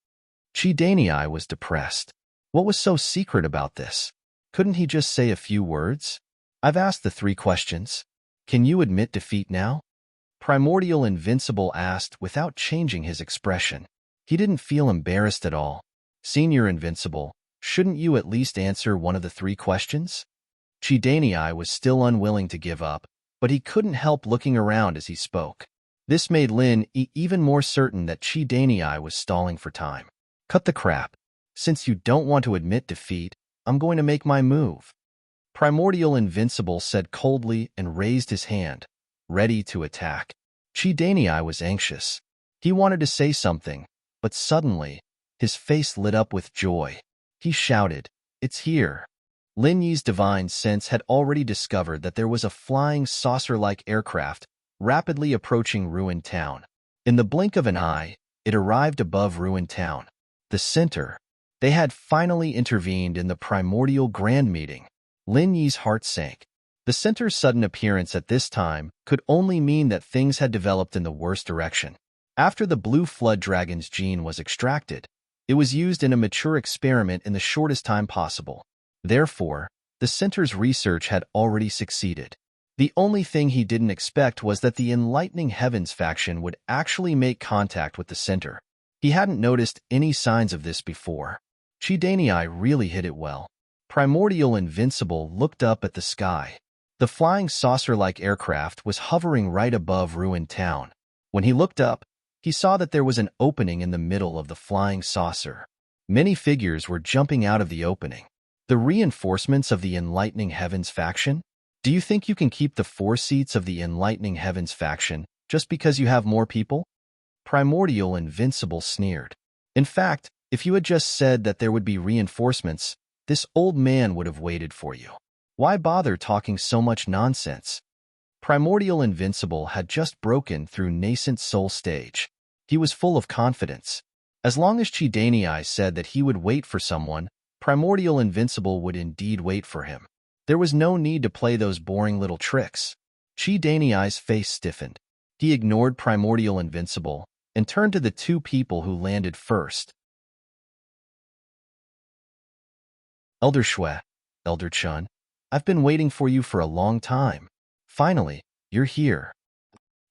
Qi Danyi was depressed. What was so secret about this? Couldn't he just say a few words? I've asked the 3 questions. Can you admit defeat now? Primordial Invincible asked without changing his expression. He didn't feel embarrassed at all. Senior Invincible, shouldn't you at least answer one of the 3 questions? Chidanii was still unwilling to give up, but he couldn't help looking around as he spoke. This made Lin even more certain that Chidanii was stalling for time. Cut the crap. Since you don't want to admit defeat, I'm going to make my move. Primordial Invincible said coldly and raised his hand, ready to attack. Chidanii was anxious. He wanted to say something, but suddenly, his face lit up with joy. He shouted, "It's here!" Lin Yi's divine sense had already discovered that there was a flying saucer-like aircraft rapidly approaching Ruined Town. In the blink of an eye, it arrived above Ruined Town. The center. They had finally intervened in the primordial grand meeting. Lin Yi's heart sank. The center's sudden appearance at this time could only mean that things had developed in the worst direction. After the blue flood dragon's gene was extracted, it was used in a mature experiment in the shortest time possible. Therefore, the center's research had already succeeded. The only thing he didn't expect was that the Enlightening Heavens faction would actually make contact with the center. He hadn't noticed any signs of this before. Chidanii really hit it well. Primordial Invincible looked up at the sky. The flying saucer-like aircraft was hovering right above Ruined Town. When he looked up, he saw that there was an opening in the middle of the flying saucer. Many figures were jumping out of the opening. The reinforcements of the Enlightening Heavens faction? Do you think you can keep the 4 seats of the Enlightening Heavens faction just because you have more people? Primordial Invincible sneered. In fact, if you had just said that there would be reinforcements, this old man would have waited for you. Why bother talking so much nonsense? Primordial Invincible had just broken through nascent soul stage. He was full of confidence. As long as Chidanii said that he would wait for someone, Primordial Invincible would indeed wait for him. There was no need to play those boring little tricks. Chidanii's face stiffened. He ignored Primordial Invincible and turned to the 2 people who landed first. Elder Shui, Elder Chun, I've been waiting for you for a long time. Finally, you're here.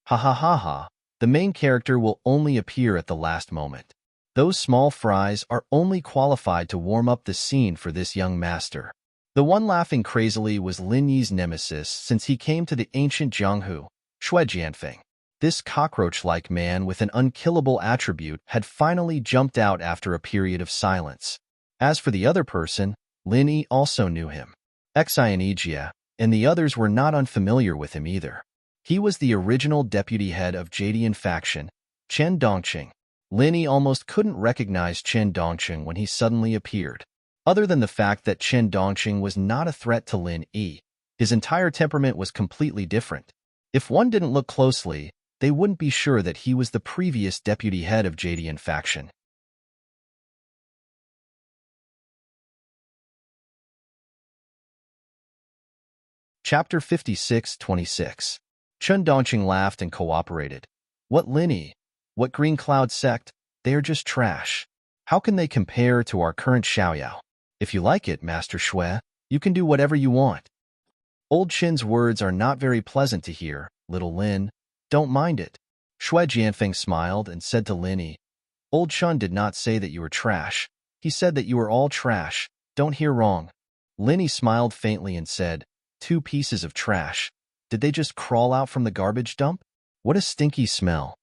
Ha ha ha ha, the main character will only appear at the last moment. Those small fries are only qualified to warm up the scene for this young master. The one laughing crazily was Lin Yi's nemesis since he came to the ancient Jianghu, Shui Jianfeng. This cockroach-like man with an unkillable attribute had finally jumped out after a period of silence. As for the other person, Lin Yi also knew him. Xianijia, and the others were not unfamiliar with him either. He was the original deputy head of Jadian faction, Chen Dongqing. Lin Yi almost couldn't recognize Chen Dongqing when he suddenly appeared. Other than the fact that Chen Dongqing was not a threat to Lin Yi, his entire temperament was completely different. If one didn't look closely, they wouldn't be sure that he was the previous deputy head of Jadian faction. Chapter 56-26. Chen Dongqing laughed and cooperated. What Lin Yi? What Green Cloud sect? They are just trash. How can they compare to our current Xiaoyao? If you like it, Master Shui, you can do whatever you want. Old Chen's words are not very pleasant to hear, little Lin. Don't mind it. Shui Jianfeng smiled and said to Lin Yi, Old Chen did not say that you were trash. He said that you were all trash. Don't hear wrong. Lin Yi smiled faintly and said, 2 pieces of trash. Did they just crawl out from the garbage dump? What a stinky smell.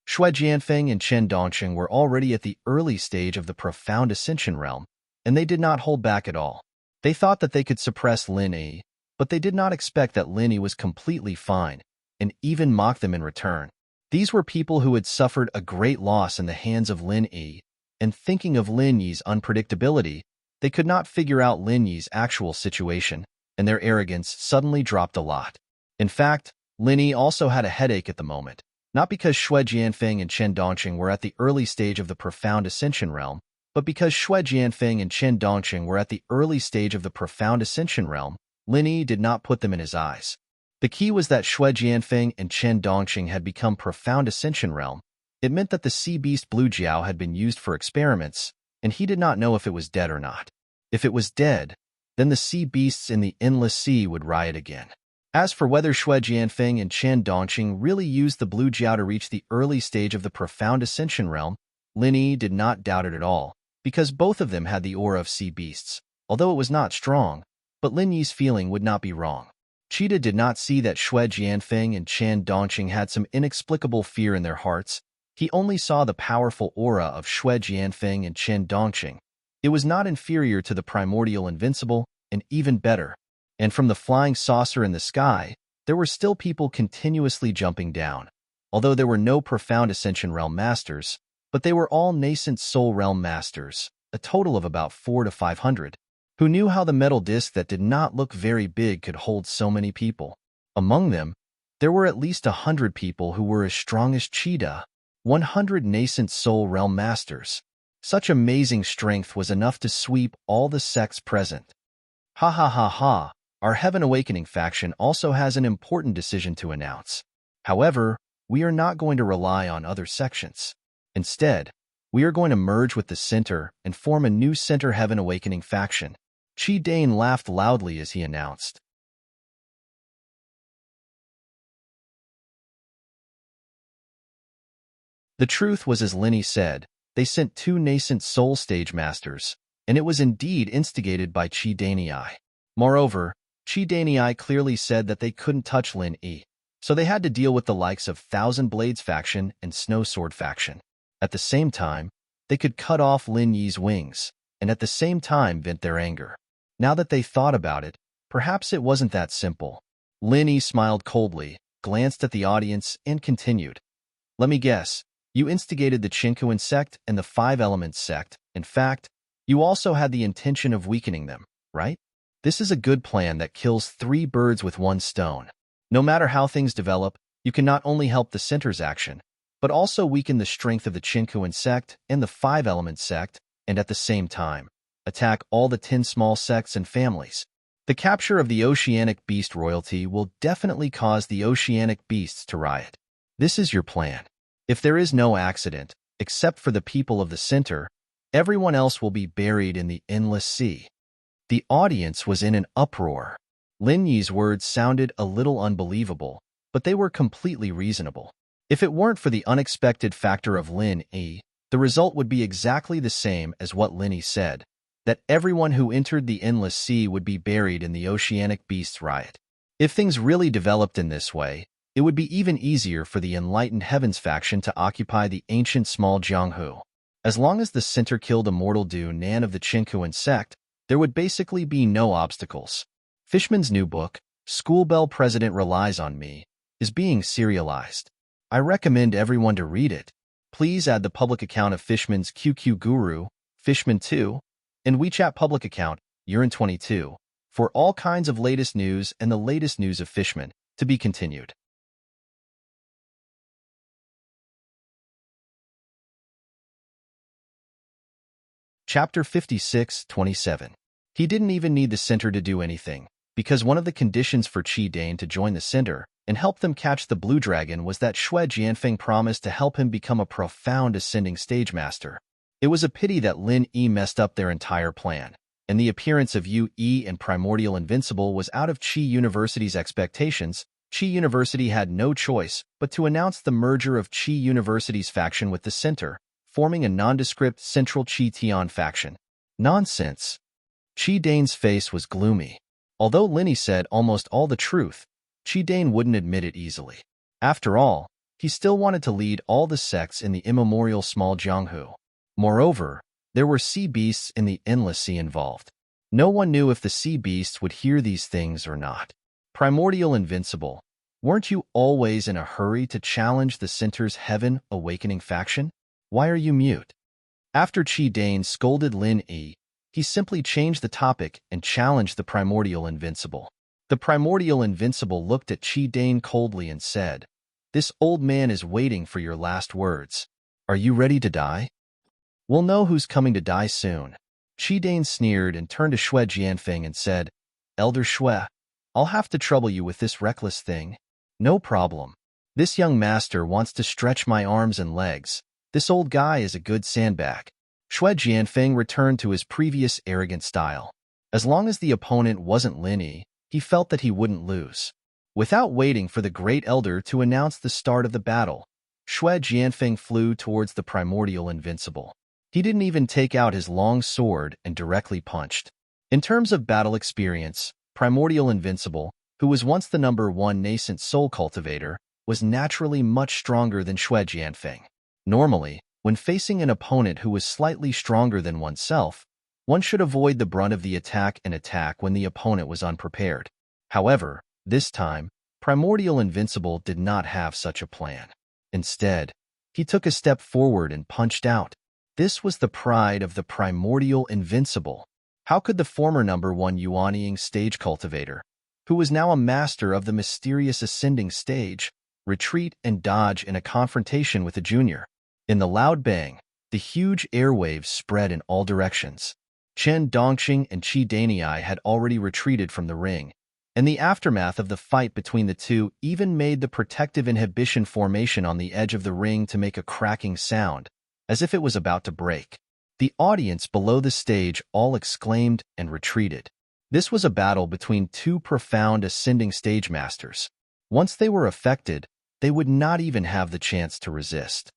Shui Jianfeng and Chen Dongqing were already at the early stage of the profound ascension realm, and they did not hold back at all. They thought that they could suppress Lin Yi, but they did not expect that Lin Yi was completely fine, and even mock them in return. These were people who had suffered a great loss in the hands of Lin Yi, and thinking of Lin Yi's unpredictability, they could not figure out Lin Yi's actual situation, and their arrogance suddenly dropped a lot. In fact, Lin Yi also had a headache at the moment, not because Shui Jianfeng and Chen Dongqing were at the early stage of the profound ascension realm, but because Shui Jianfeng and Chen Dongqing were at the early stage of the profound ascension realm, Lin Yi did not put them in his eyes. The key was that Shui Jianfeng and Chen Dongqing had become profound ascension realm. It meant that the sea beast Blue Jiao had been used for experiments, and he did not know if it was dead or not. If it was dead, then the sea beasts in the endless sea would riot again. As for whether Shui Jianfeng and Chen Dongqing really used the blue jiao to reach the early stage of the profound ascension realm, Lin Yi did not doubt it at all, because both of them had the aura of sea beasts. Although it was not strong, but Lin Yi's feeling would not be wrong. Cheetah did not see that Shui Jianfeng and Chen Dongqing had some inexplicable fear in their hearts. He only saw the powerful aura of Shui Jianfeng and Chen Dongqing. It was not inferior to the primordial invincible, and even better. And from the flying saucer in the sky, there were still people continuously jumping down. Although there were no profound Ascension Realm Masters, but they were all nascent Soul Realm Masters, a total of about 400 to 500, who knew how the metal disc that did not look very big could hold so many people. Among them, there were at least 100 people who were as strong as Cheetah, 100 nascent Soul Realm Masters. Such amazing strength was enough to sweep all the sects present. Ha ha ha ha, our Heaven Awakening faction also has an important decision to announce. However, we are not going to rely on other sections. Instead, we are going to merge with the center and form a new Center Heaven Awakening faction. Qi Dane laughed loudly as he announced. The truth was, as Linny said, they sent 2 nascent Soul Stage Masters, and it was indeed instigated by Qi Danei. Moreover, Qi Danei clearly said that they couldn't touch Lin Yi, so they had to deal with the likes of Thousand Blades faction and Snow Sword faction. At the same time, they could cut off Lin Yi's wings, and at the same time vent their anger. Now that they thought about it, perhaps it wasn't that simple. Lin Yi smiled coldly, glanced at the audience, and continued. Let me guess. You instigated the Qinkuan sect and the Five Elements sect. In fact, you also had the intention of weakening them, right? This is a good plan that kills 3 birds with 1 stone. No matter how things develop, you can not only help the center's action, but also weaken the strength of the Qinkuan sect and the Five Elements sect, and at the same time, attack all the 10 small sects and families. The capture of the Oceanic Beast royalty will definitely cause the Oceanic Beasts to riot. This is your plan. If there is no accident, except for the people of the center, everyone else will be buried in the endless sea. The audience was in an uproar. Lin Yi's words sounded a little unbelievable, but they were completely reasonable. If it weren't for the unexpected factor of Lin Yi, the result would be exactly the same as what Lin Yi said, that everyone who entered the endless sea would be buried in the Oceanic Beasts riot. If things really developed in this way, it would be even easier for the Enlightened Heavens faction to occupy the ancient small Jianghu. As long as the center killed Immortal Du Nan of the Qinkuan sect, there would basically be no obstacles. Fishman's new book, School Bell President Relies on Me, is being serialized. I recommend everyone to read it. Please add the public account of Fishman's QQ Guru, Fishman2, and WeChat public account, Urine22, for all kinds of latest news and the latest news of Fishman, to be continued. Chapter 56-27. He didn't even need the center to do anything, because one of the conditions for Qi Dane to join the center and help them catch the Blue Dragon was that Shui Jianfeng promised to help him become a profound ascending stage master. It was a pity that Lin Yi messed up their entire plan, and the appearance of Yu Yi and Primordial Invincible was out of Qi University's expectations. Qi University had no choice but to announce the merger of Qi University's faction with the center, forming a nondescript Central Qi Tian faction. Nonsense. Qi Dane's face was gloomy. Although Lin Yi said almost all the truth, Qi Dane wouldn't admit it easily. After all, he still wanted to lead all the sects in the immemorial small Jianghu. Moreover, there were sea beasts in the endless sea involved. No one knew if the sea beasts would hear these things or not. Primordial Invincible, weren't you always in a hurry to challenge the center's Heaven Awakening faction? Why are you mute? After Qi Dane scolded Lin Yi, he simply changed the topic and challenged the Primordial Invincible. The Primordial Invincible looked at Qi Dane coldly and said, "This old man is waiting for your last words. Are you ready to die? We'll know who's coming to die soon." Qi Dane sneered and turned to Shui Jianfeng and said, "Elder Shui, I'll have to trouble you with this reckless thing. No problem. This young master wants to stretch my arms and legs. This old guy is a good sandbag." Xue Jianfeng returned to his previous arrogant style. As long as the opponent wasn't Lin Yi, he felt that he wouldn't lose. Without waiting for the Great Elder to announce the start of the battle, Xue Jianfeng flew towards the primordial invincible. He didn't even take out his long sword and directly punched. In terms of battle experience, primordial invincible, who was once the #1 nascent soul cultivator, was naturally much stronger than Xue Jianfeng. Normally, when facing an opponent who was slightly stronger than oneself, one should avoid the brunt of the attack and attack when the opponent was unprepared. However, this time, Primordial Invincible did not have such a plan. Instead, he took a step forward and punched out. This was the pride of the Primordial Invincible. How could the former #1 Yuanying stage cultivator, who was now a master of the mysterious ascending stage, retreat and dodge in a confrontation with a junior? In the loud bang, the huge airwaves spread in all directions. Chen Dongqing and Qi Danyi had already retreated from the ring, and the aftermath of the fight between the two even made the protective inhibition formation on the edge of the ring to make a cracking sound, as if it was about to break. The audience below the stage all exclaimed and retreated. This was a battle between two profound ascending stage masters. Once they were affected, they would not even have the chance to resist.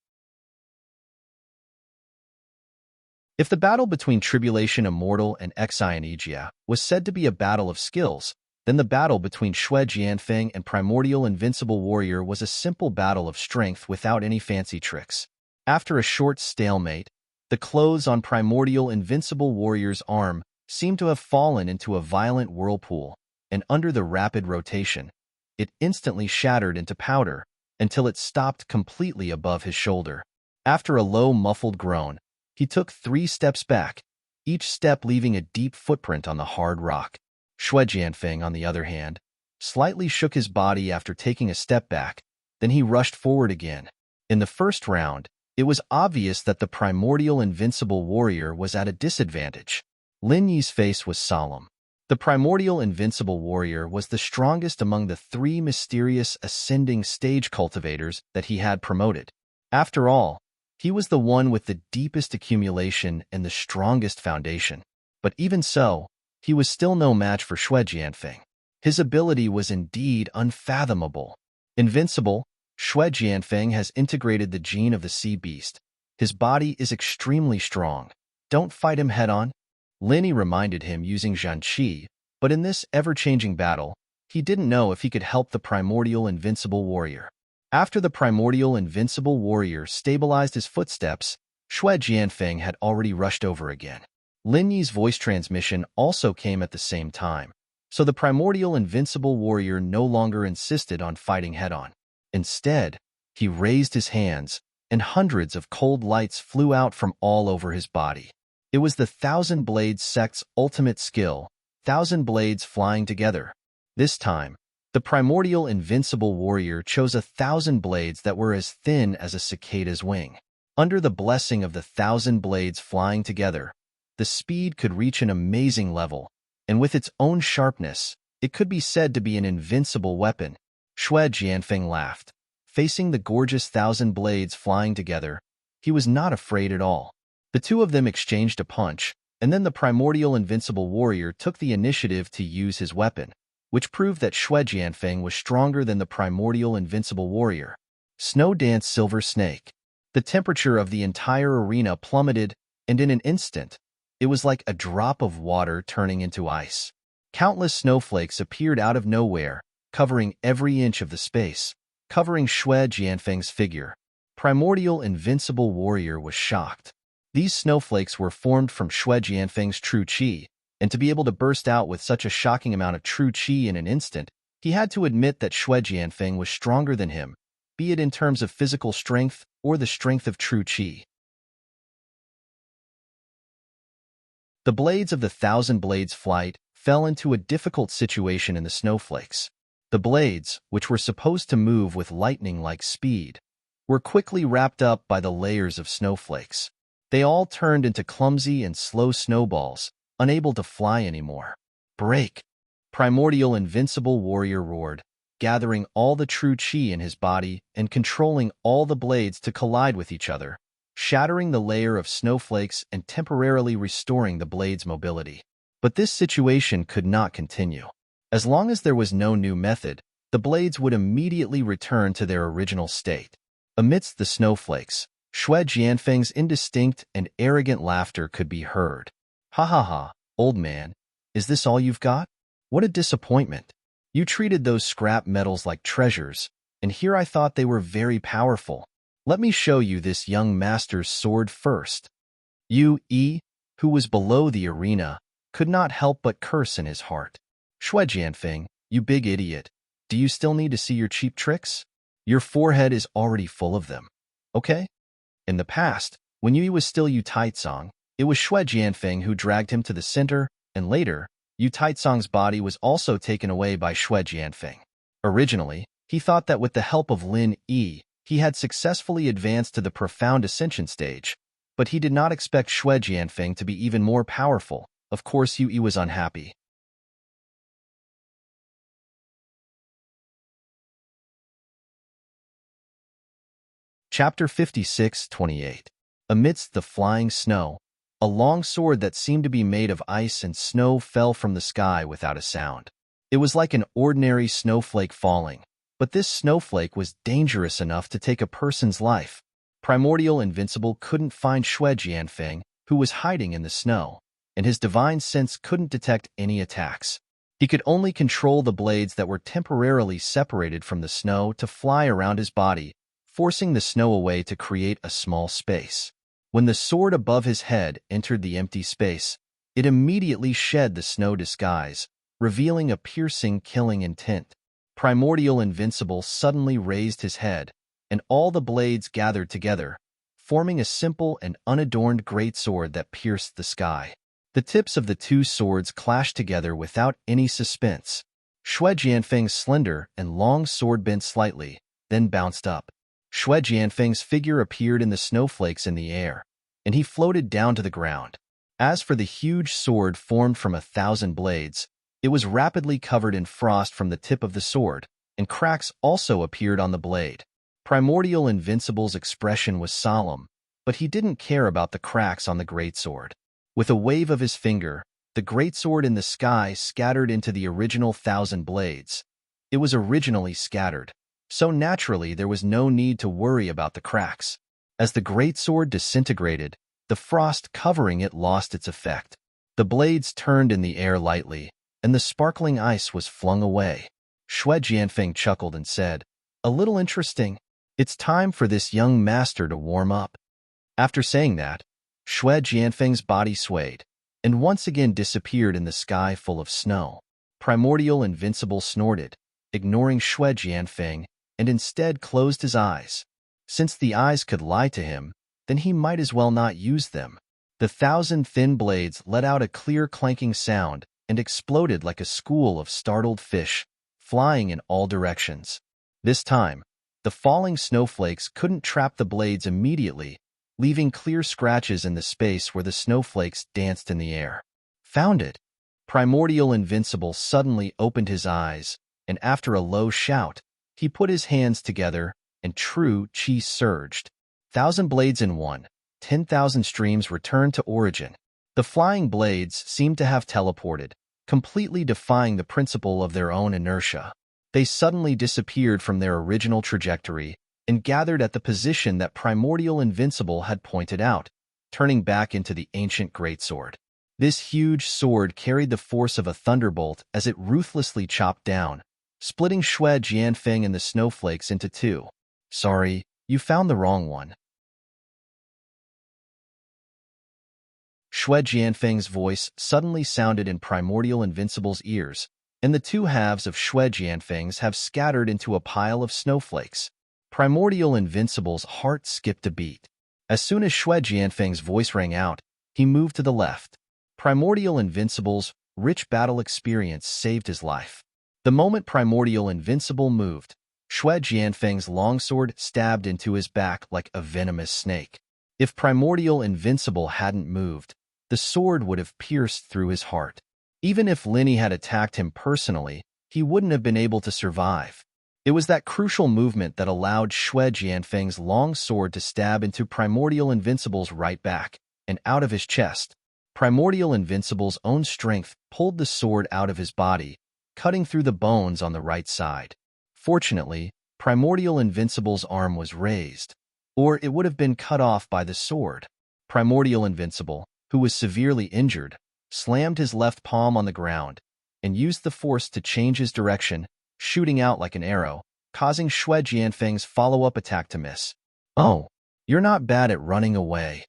If the battle between Tribulation Immortal and Xianijia was said to be a battle of skills, then the battle between Xue Jianfeng and Primordial Invincible Warrior was a simple battle of strength without any fancy tricks. After a short stalemate, the clothes on Primordial Invincible Warrior's arm seemed to have fallen into a violent whirlpool, and under the rapid rotation, it instantly shattered into powder until it stopped completely above his shoulder. After a low, muffled groan, he took 3 steps back, each step leaving a deep footprint on the hard rock. Xue Jianfeng, on the other hand, slightly shook his body after taking a step back, then he rushed forward again. In the first round, it was obvious that the Primordial Invincible Warrior was at a disadvantage. Lin Yi's face was solemn. The Primordial Invincible Warrior was the strongest among the 3 mysterious ascending stage cultivators that he had promoted. After all, he was the one with the deepest accumulation and the strongest foundation. But even so, he was still no match for Xue Jianfeng. His ability was indeed unfathomable. Invincible, Xue Jianfeng has integrated the gene of the sea beast. His body is extremely strong. Don't fight him head-on. Lin Yi reminded him using Zhanqi, but in this ever-changing battle, he didn't know if he could help the Primordial Invincible Warrior. After the Primordial Invincible Warrior stabilized his footsteps, Xue Jianfeng had already rushed over again. Lin Yi's voice transmission also came at the same time, so the Primordial Invincible Warrior no longer insisted on fighting head-on. Instead, he raised his hands, and hundreds of cold lights flew out from all over his body. It was the Thousand Blades sect's ultimate skill, 1,000 blades flying together. This time, the Primordial Invincible Warrior chose 1,000 blades that were as thin as a cicada's wing. Under the blessing of the 1,000 blades flying together, the speed could reach an amazing level, and with its own sharpness, it could be said to be an invincible weapon. Xue Jianfeng laughed. Facing the gorgeous 1,000 blades flying together, he was not afraid at all. The two of them exchanged a punch, and then the Primordial Invincible Warrior took the initiative to use his weapon, which proved that Xue Jianfeng was stronger than the Primordial Invincible Warrior. Snow Dance Silver Snake. The temperature of the entire arena plummeted, and in an instant, it was like a drop of water turning into ice. Countless snowflakes appeared out of nowhere, covering every inch of the space, covering Xue Jianfeng's figure. Primordial Invincible Warrior was shocked. These snowflakes were formed from Xue Jianfeng's true qi, and to be able to burst out with such a shocking amount of true qi in an instant, he had to admit that Xue Jianfeng was stronger than him, be it in terms of physical strength or the strength of true qi. The blades of the 1,000 Blades flight fell into a difficult situation in the snowflakes. The blades, which were supposed to move with lightning-like speed, were quickly wrapped up by the layers of snowflakes. They all turned into clumsy and slow snowballs, unable to fly anymore. Break! Primordial Invincible Warrior roared, gathering all the true qi in his body and controlling all the blades to collide with each other. shattering the layer of snowflakes and temporarily restoring the blade's mobility. But this situation could not continue. As long as there was no new method, the blades would immediately return to their original state. Amidst the snowflakes, Xue Jianfeng's indistinct and arrogant laughter could be heard. Ha ha ha, old man, is this all you've got? What a disappointment. You treated those scrap metals like treasures, and here I thought they were very powerful. Let me show you this young master's sword first. Yu Yi, who was below the arena, could not help but curse in his heart. Xue Jianfeng, you big idiot. Do you still need to see your cheap tricks? Your forehead is already full of them. Okay? In the past, when Yu was still Yu Taizong, it was Xue Jianfeng who dragged him to the center, and later, Yu Taizong's body was also taken away by Xue Jianfeng. Originally, he thought that with the help of Lin Yi, he had successfully advanced to the profound ascension stage, but he did not expect Xue Jianfeng to be even more powerful. Of course, Yu Yi was unhappy. Chapter 56:28. Amidst the flying snow, a long sword that seemed to be made of ice and snow fell from the sky without a sound. It was like an ordinary snowflake falling, but this snowflake was dangerous enough to take a person's life. Primordial Invincible couldn't find Xue Jianfeng, who was hiding in the snow, and his divine sense couldn't detect any attacks. He could only control the blades that were temporarily separated from the snow to fly around his body, forcing the snow away to create a small space. When the sword above his head entered the empty space, it immediately shed the snow disguise, revealing a piercing, killing intent. Primordial Invincible suddenly raised his head, and all the blades gathered together, forming a simple and unadorned greatsword that pierced the sky. The tips of the two swords clashed together without any suspense. Xue Jianfeng's slender and long sword bent slightly, then bounced up. Xue Jianfeng's figure appeared in the snowflakes in the air, and he floated down to the ground. As for the huge sword formed from 1,000 blades, it was rapidly covered in frost from the tip of the sword, and cracks also appeared on the blade. Primordial Invincible's expression was solemn, but he didn't care about the cracks on the greatsword. With a wave of his finger, the greatsword in the sky scattered into the original 1,000 blades. It was originally scattered, so naturally there was no need to worry about the cracks. As the greatsword disintegrated, the frost covering it lost its effect. The blades turned in the air lightly, and the sparkling ice was flung away. Xue Jianfeng chuckled and said, "A little interesting. It's time for this young master to warm up." After saying that, Xue Jianfeng's body swayed, and once again disappeared in the sky full of snow. Primordial Invincible snorted, ignoring Xue Jianfeng, and instead closed his eyes. Since the eyes could lie to him, then he might as well not use them. The 1,000 thin blades let out a clear clanking sound and exploded like a school of startled fish, flying in all directions. This time, the falling snowflakes couldn't trap the blades immediately, leaving clear scratches in the space where the snowflakes danced in the air. Found it! Primordial Invincible suddenly opened his eyes, and after a low shout, he put his hands together, and true chi surged. 1,000 blades in one, 10,000 streams returned to origin. The flying blades seemed to have teleported, completely defying the principle of their own inertia. They suddenly disappeared from their original trajectory and gathered at the position that Primordial Invincible had pointed out, turning back into the ancient greatsword. This huge sword carried the force of a thunderbolt as it ruthlessly chopped down, splitting Xue Jianfeng and the snowflakes into two. "Sorry, you found the wrong one." Xue Jianfeng's voice suddenly sounded in Primordial Invincible's ears, and the two halves of Xue Jianfeng's have scattered into a pile of snowflakes. Primordial Invincible's heart skipped a beat. As soon as Xue Jianfeng's voice rang out, he moved to the left. Primordial Invincible's rich battle experience saved his life. The moment Primordial Invincible moved, Xue Jianfeng's longsword stabbed into his back like a venomous snake. If Primordial Invincible hadn't moved, the sword would have pierced through his heart. Even if Linny had attacked him personally, he wouldn't have been able to survive. It was that crucial movement that allowed Xue Jianfeng's long sword to stab into Primordial Invincible's right back and out of his chest. Primordial Invincible's own strength pulled the sword out of his body, cutting through the bones on the right side. Fortunately, Primordial Invincible's arm was raised, or it would have been cut off by the sword. Primordial Invincible, who was severely injured, slammed his left palm on the ground and used the force to change his direction, shooting out like an arrow, causing Xue Jianfeng's follow-up attack to miss. "Oh, you're not bad at running away."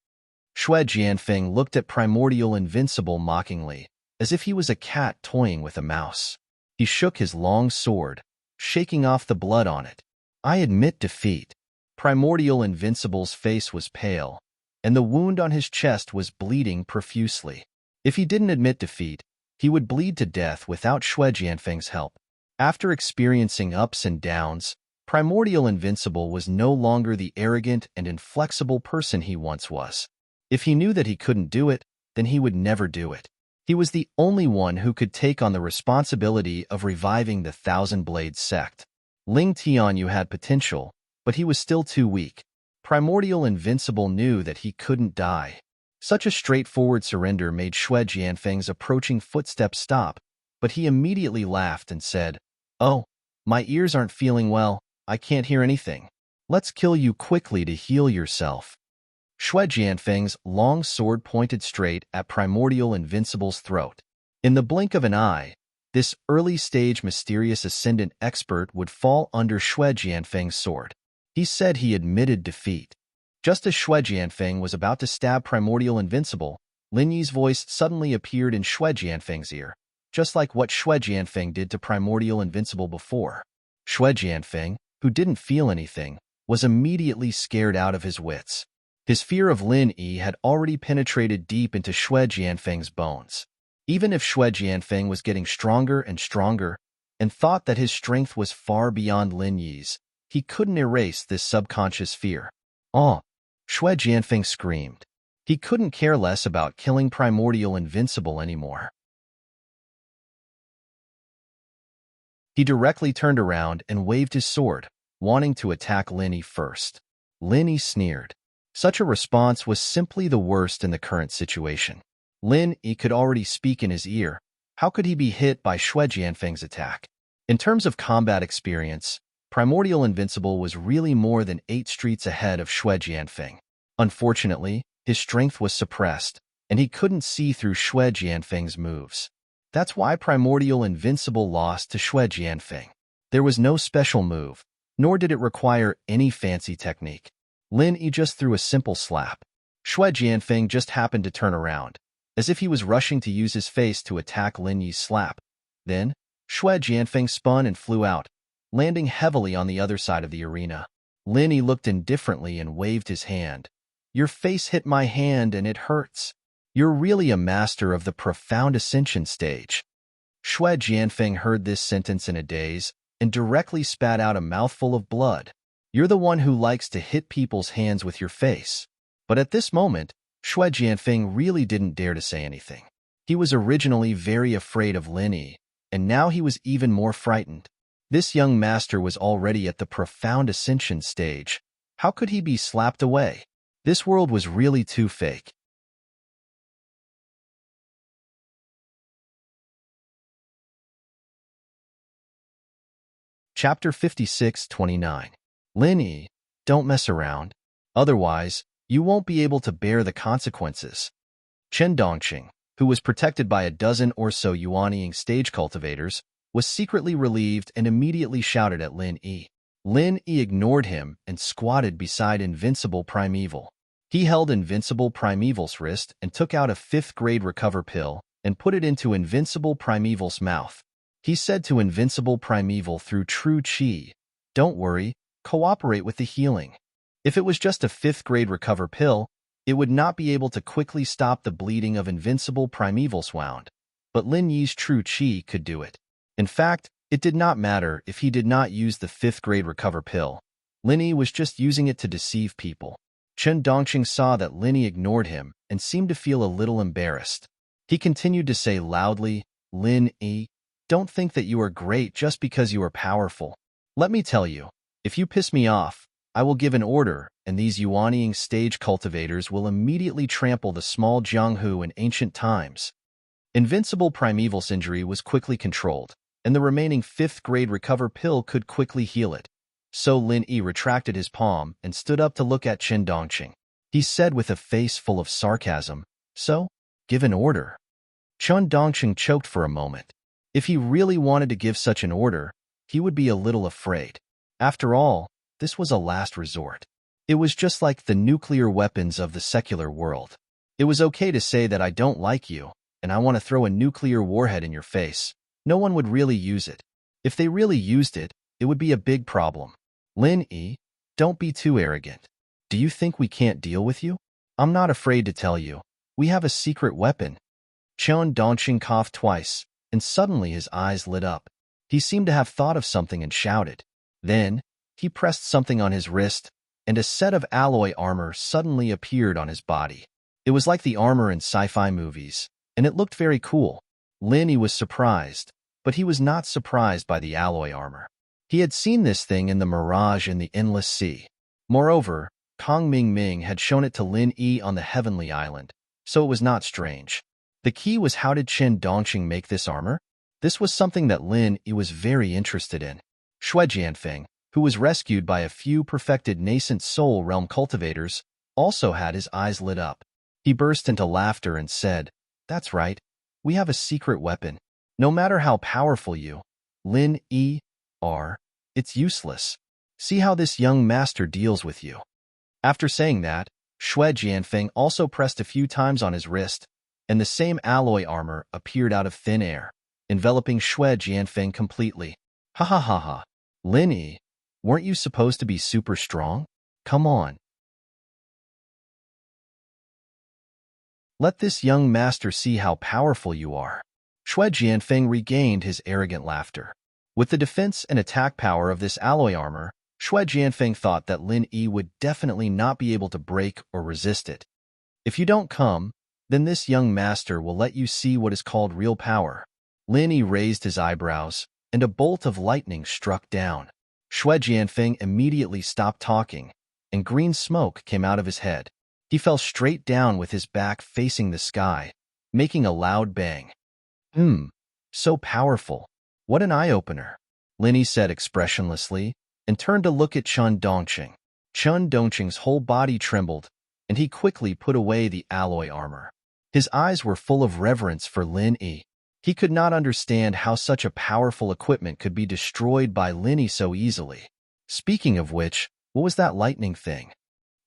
Xue Jianfeng looked at Primordial Invincible mockingly, as if he was a cat toying with a mouse. He shook his long sword, shaking off the blood on it. "I admit defeat." Primordial Invincible's face was pale, and the wound on his chest was bleeding profusely. If he didn't admit defeat, he would bleed to death without Xue Jianfeng's help. After experiencing ups and downs, Primordial Invincible was no longer the arrogant and inflexible person he once was. If he knew that he couldn't do it, then he would never do it. He was the only one who could take on the responsibility of reviving the Thousand Blades sect. Ling Tianyu had potential, but he was still too weak. Primordial Invincible knew that he couldn't die. Such a straightforward surrender made Xue Jianfeng's approaching footsteps stop, but he immediately laughed and said, "Oh, my ears aren't feeling well, I can't hear anything. Let's kill you quickly to heal yourself." Xue Jianfeng's long sword pointed straight at Primordial Invincible's throat. In the blink of an eye, this early-stage mysterious ascendant expert would fall under Xue Jianfeng's sword. He said he admitted defeat. Just as Xue Jianfeng was about to stab Primordial Invincible, Lin Yi's voice suddenly appeared in Xue Jianfeng's ear, just like what Xue Jianfeng did to Primordial Invincible before. Xue Jianfeng, who didn't feel anything, was immediately scared out of his wits. His fear of Lin Yi had already penetrated deep into Xue Jianfeng's bones. Even if Xue Jianfeng was getting stronger and stronger, and thought that his strength was far beyond Lin Yi's, he couldn't erase this subconscious fear. "Oh!" Xue Jianfeng screamed. He couldn't care less about killing Primordial Invincible anymore. He directly turned around and waved his sword, wanting to attack Lin Yi first. Lin Yi sneered. Such a response was simply the worst in the current situation. Lin Yi could already speak in his ear. How could he be hit by Xue Jianfeng's attack? In terms of combat experience, Primordial Invincible was really more than 8 streets ahead of Xue Jianfeng. Unfortunately, his strength was suppressed, and he couldn't see through Xue Jianfeng's moves. That's why Primordial Invincible lost to Xue Jianfeng. There was no special move, nor did it require any fancy technique. Lin Yi just threw a simple slap. Xue Jianfeng just happened to turn around, as if he was rushing to use his face to attack Lin Yi's slap. Then, Xue Jianfeng spun and flew out, landing heavily on the other side of the arena. Lin Yi looked indifferently and waved his hand. "Your face hit my hand and it hurts. You're really a master of the profound ascension stage." Xue Jianfeng heard this sentence in a daze and directly spat out a mouthful of blood. "You're the one who likes to hit people's hands with your face." But at this moment, Xue Jianfeng really didn't dare to say anything. He was originally very afraid of Lin Yi, and now he was even more frightened. This young master was already at the profound ascension stage. How could he be slapped away? This world was really too fake. Chapter 56-29. Lin Yi, don't mess around. Otherwise, you won't be able to bear the consequences. Chen Dongqing, who was protected by a dozen or so Yuanying stage cultivators, was secretly relieved and immediately shouted at Lin Yi. Lin Yi ignored him and squatted beside Invincible Primeval. He held Invincible Primeval's wrist and took out a 5th-grade recover pill and put it into Invincible Primeval's mouth. He said to Invincible Primeval through true Qi, "Don't worry, cooperate with the healing." If it was just a 5th-grade recover pill, it would not be able to quickly stop the bleeding of Invincible Primeval's wound, but Lin Yi's true Qi could do it. In fact, it did not matter if he did not use the 5th-grade recover pill. Lin Yi was just using it to deceive people. Chen Dongqing saw that Lin Yi ignored him and seemed to feel a little embarrassed. He continued to say loudly, "Lin Yi, don't think that you are great just because you are powerful. Let me tell you, if you piss me off, I will give an order, and these Yuanying stage cultivators will immediately trample the small Jianghu in ancient times. Invincible Primeval's injury was quickly controlled, and the remaining 5th grade recover pill could quickly heal it. So Lin Yi retracted his palm and stood up to look at Chen Dongqing. He said with a face full of sarcasm, "So, give an order." Chen Dongqing choked for a moment. If he really wanted to give such an order, he would be a little afraid. After all, this was a last resort. It was just like the nuclear weapons of the secular world. It was okay to say that I don't like you, and I want to throw a nuclear warhead in your face. No one would really use it. If they really used it, it would be a big problem. Lin Yi, don't be too arrogant. Do you think we can't deal with you? I'm not afraid to tell you. We have a secret weapon. Chen Dongqing coughed twice, and suddenly his eyes lit up. He seemed to have thought of something and shouted. Then, he pressed something on his wrist, and a set of alloy armor suddenly appeared on his body. It was like the armor in sci-fi movies, and it looked very cool. Lin Yi was surprised, but he was not surprised by the alloy armor. He had seen this thing in the Mirage in the Endless Sea. Moreover, Kong Ming had shown it to Lin Yi on the Heavenly Island, so it was not strange. The key was, how did Chen Dongqing make this armor? This was something that Lin Yi was very interested in. Shui Jianfeng, who was rescued by a few perfected nascent soul realm cultivators, also had his eyes lit up. He burst into laughter and said, "That's right, we have a secret weapon. No matter how powerful you, Lin Yi, are, it's useless. See how this young master deals with you." After saying that, Shui Jianfeng also pressed a few times on his wrist, and the same alloy armor appeared out of thin air, enveloping Shui Jianfeng completely. Ha ha ha ha. Lin Yi, weren't you supposed to be super strong? Come on. Let this young master see how powerful you are. Shui Jianfeng regained his arrogant laughter. With the defense and attack power of this alloy armor, Shui Jianfeng thought that Lin Yi would definitely not be able to break or resist it. If you don't come, then this young master will let you see what is called real power. Lin Yi raised his eyebrows, and a bolt of lightning struck down. Shui Jianfeng immediately stopped talking, and green smoke came out of his head. He fell straight down with his back facing the sky, making a loud bang. So powerful. What an eye-opener, Lin Yi said expressionlessly, and turned to look at Chen Dongqing. Chen Dongqing's whole body trembled, and he quickly put away the alloy armor. His eyes were full of reverence for Lin Yi. He could not understand how such a powerful equipment could be destroyed by Lin Yi so easily. Speaking of which, what was that lightning thing?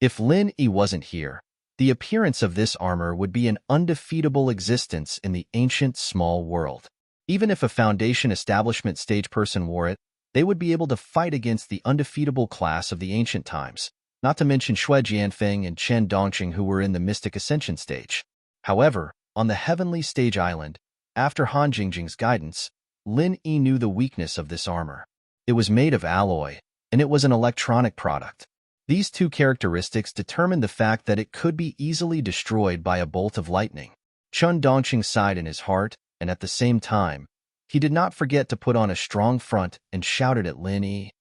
If Lin Yi wasn't here, the appearance of this armor would be an undefeatable existence in the ancient small world. Even if a Foundation establishment stage person wore it, they would be able to fight against the undefeatable class of the ancient times, not to mention Shui Jianfeng and Chen Dongqing, who were in the Mystic Ascension stage. However, on the Heavenly Stage Island, after Han Jingjing's guidance, Lin Yi knew the weakness of this armor. It was made of alloy, and it was an electronic product. These two characteristics determined the fact that it could be easily destroyed by a bolt of lightning. Chen Dongqing sighed in his heart, and at the same time, he did not forget to put on a strong front and shouted at Lin Yi.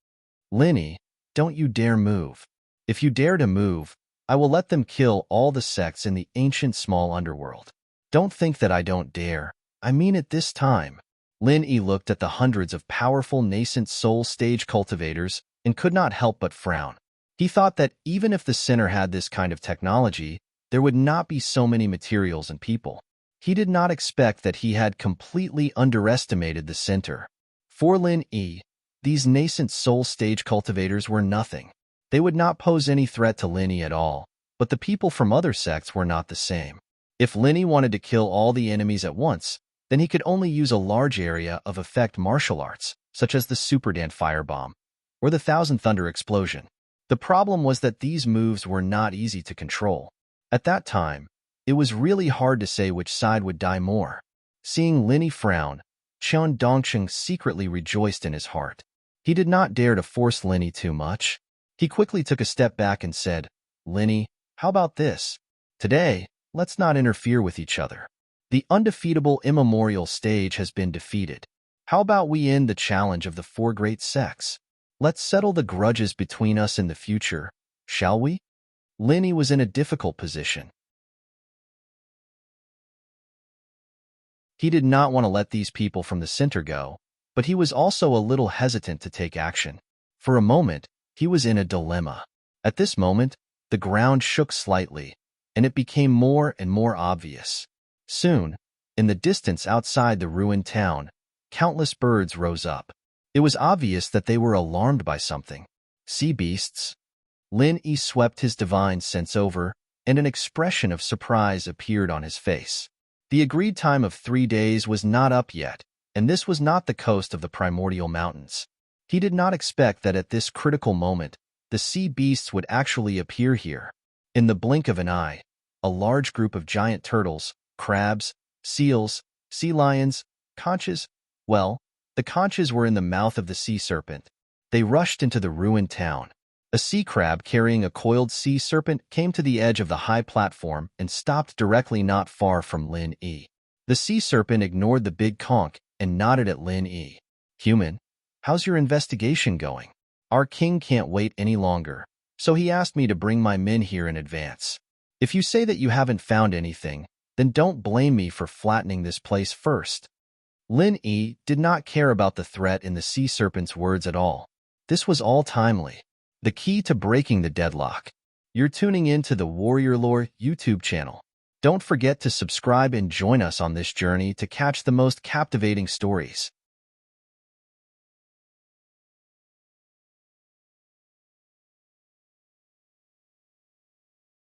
Lin Yi, don't you dare move. If you dare to move, I will let them kill all the sects in the ancient small underworld. Don't think that I don't dare. I mean it this time. Lin Yi looked at the hundreds of powerful nascent soul stage cultivators and could not help but frown. He thought that even if the center had this kind of technology, there would not be so many materials and people. He did not expect that he had completely underestimated the center. For Lin Yi, these nascent soul stage cultivators were nothing. They would not pose any threat to Lin Yi at all, but the people from other sects were not the same. If Lin Yi wanted to kill all the enemies at once, then he could only use a large area of effect martial arts, such as the Super Dan Firebomb or the Thousand Thunder Explosion. The problem was that these moves were not easy to control. At that time, it was really hard to say which side would die more. Seeing Lin Yi frown, Chen Dongqing secretly rejoiced in his heart. He did not dare to force Lin Yi too much. He quickly took a step back and said, Lin Yi, how about this? Today, let's not interfere with each other. The undefeatable immemorial stage has been defeated. How about we end the challenge of the four great sects? Let's settle the grudges between us in the future, shall we? Linny was in a difficult position. He did not want to let these people from the center go, but he was also a little hesitant to take action. For a moment, he was in a dilemma. At this moment, the ground shook slightly, and it became more and more obvious. Soon, in the distance outside the ruined town, countless birds rose up. It was obvious that they were alarmed by something. Sea beasts. Lin-Yi swept his divine sense over, and an expression of surprise appeared on his face. The agreed time of 3 days was not up yet, and this was not the coast of the primordial mountains. He did not expect that at this critical moment, the sea beasts would actually appear here. In the blink of an eye, a large group of giant turtles, crabs, seals, sea lions, conches, the conches were in the mouth of the sea serpent. They rushed into the ruined town. A sea crab carrying a coiled sea serpent came to the edge of the high platform and stopped directly not far from Lin-Yi. The sea serpent ignored the big conch and nodded at Lin-Yi. "Human, how's your investigation going? Our king can't wait any longer, so he asked me to bring my men here in advance. If you say that you haven't found anything, then don't blame me for flattening this place first." Lin-Yi did not care about the threat in the sea serpent's words at all. This was all timely. The key to breaking the deadlock. You're tuning in to the Warrior Lore YouTube channel. Don't forget to subscribe and join us on this journey to catch the most captivating stories.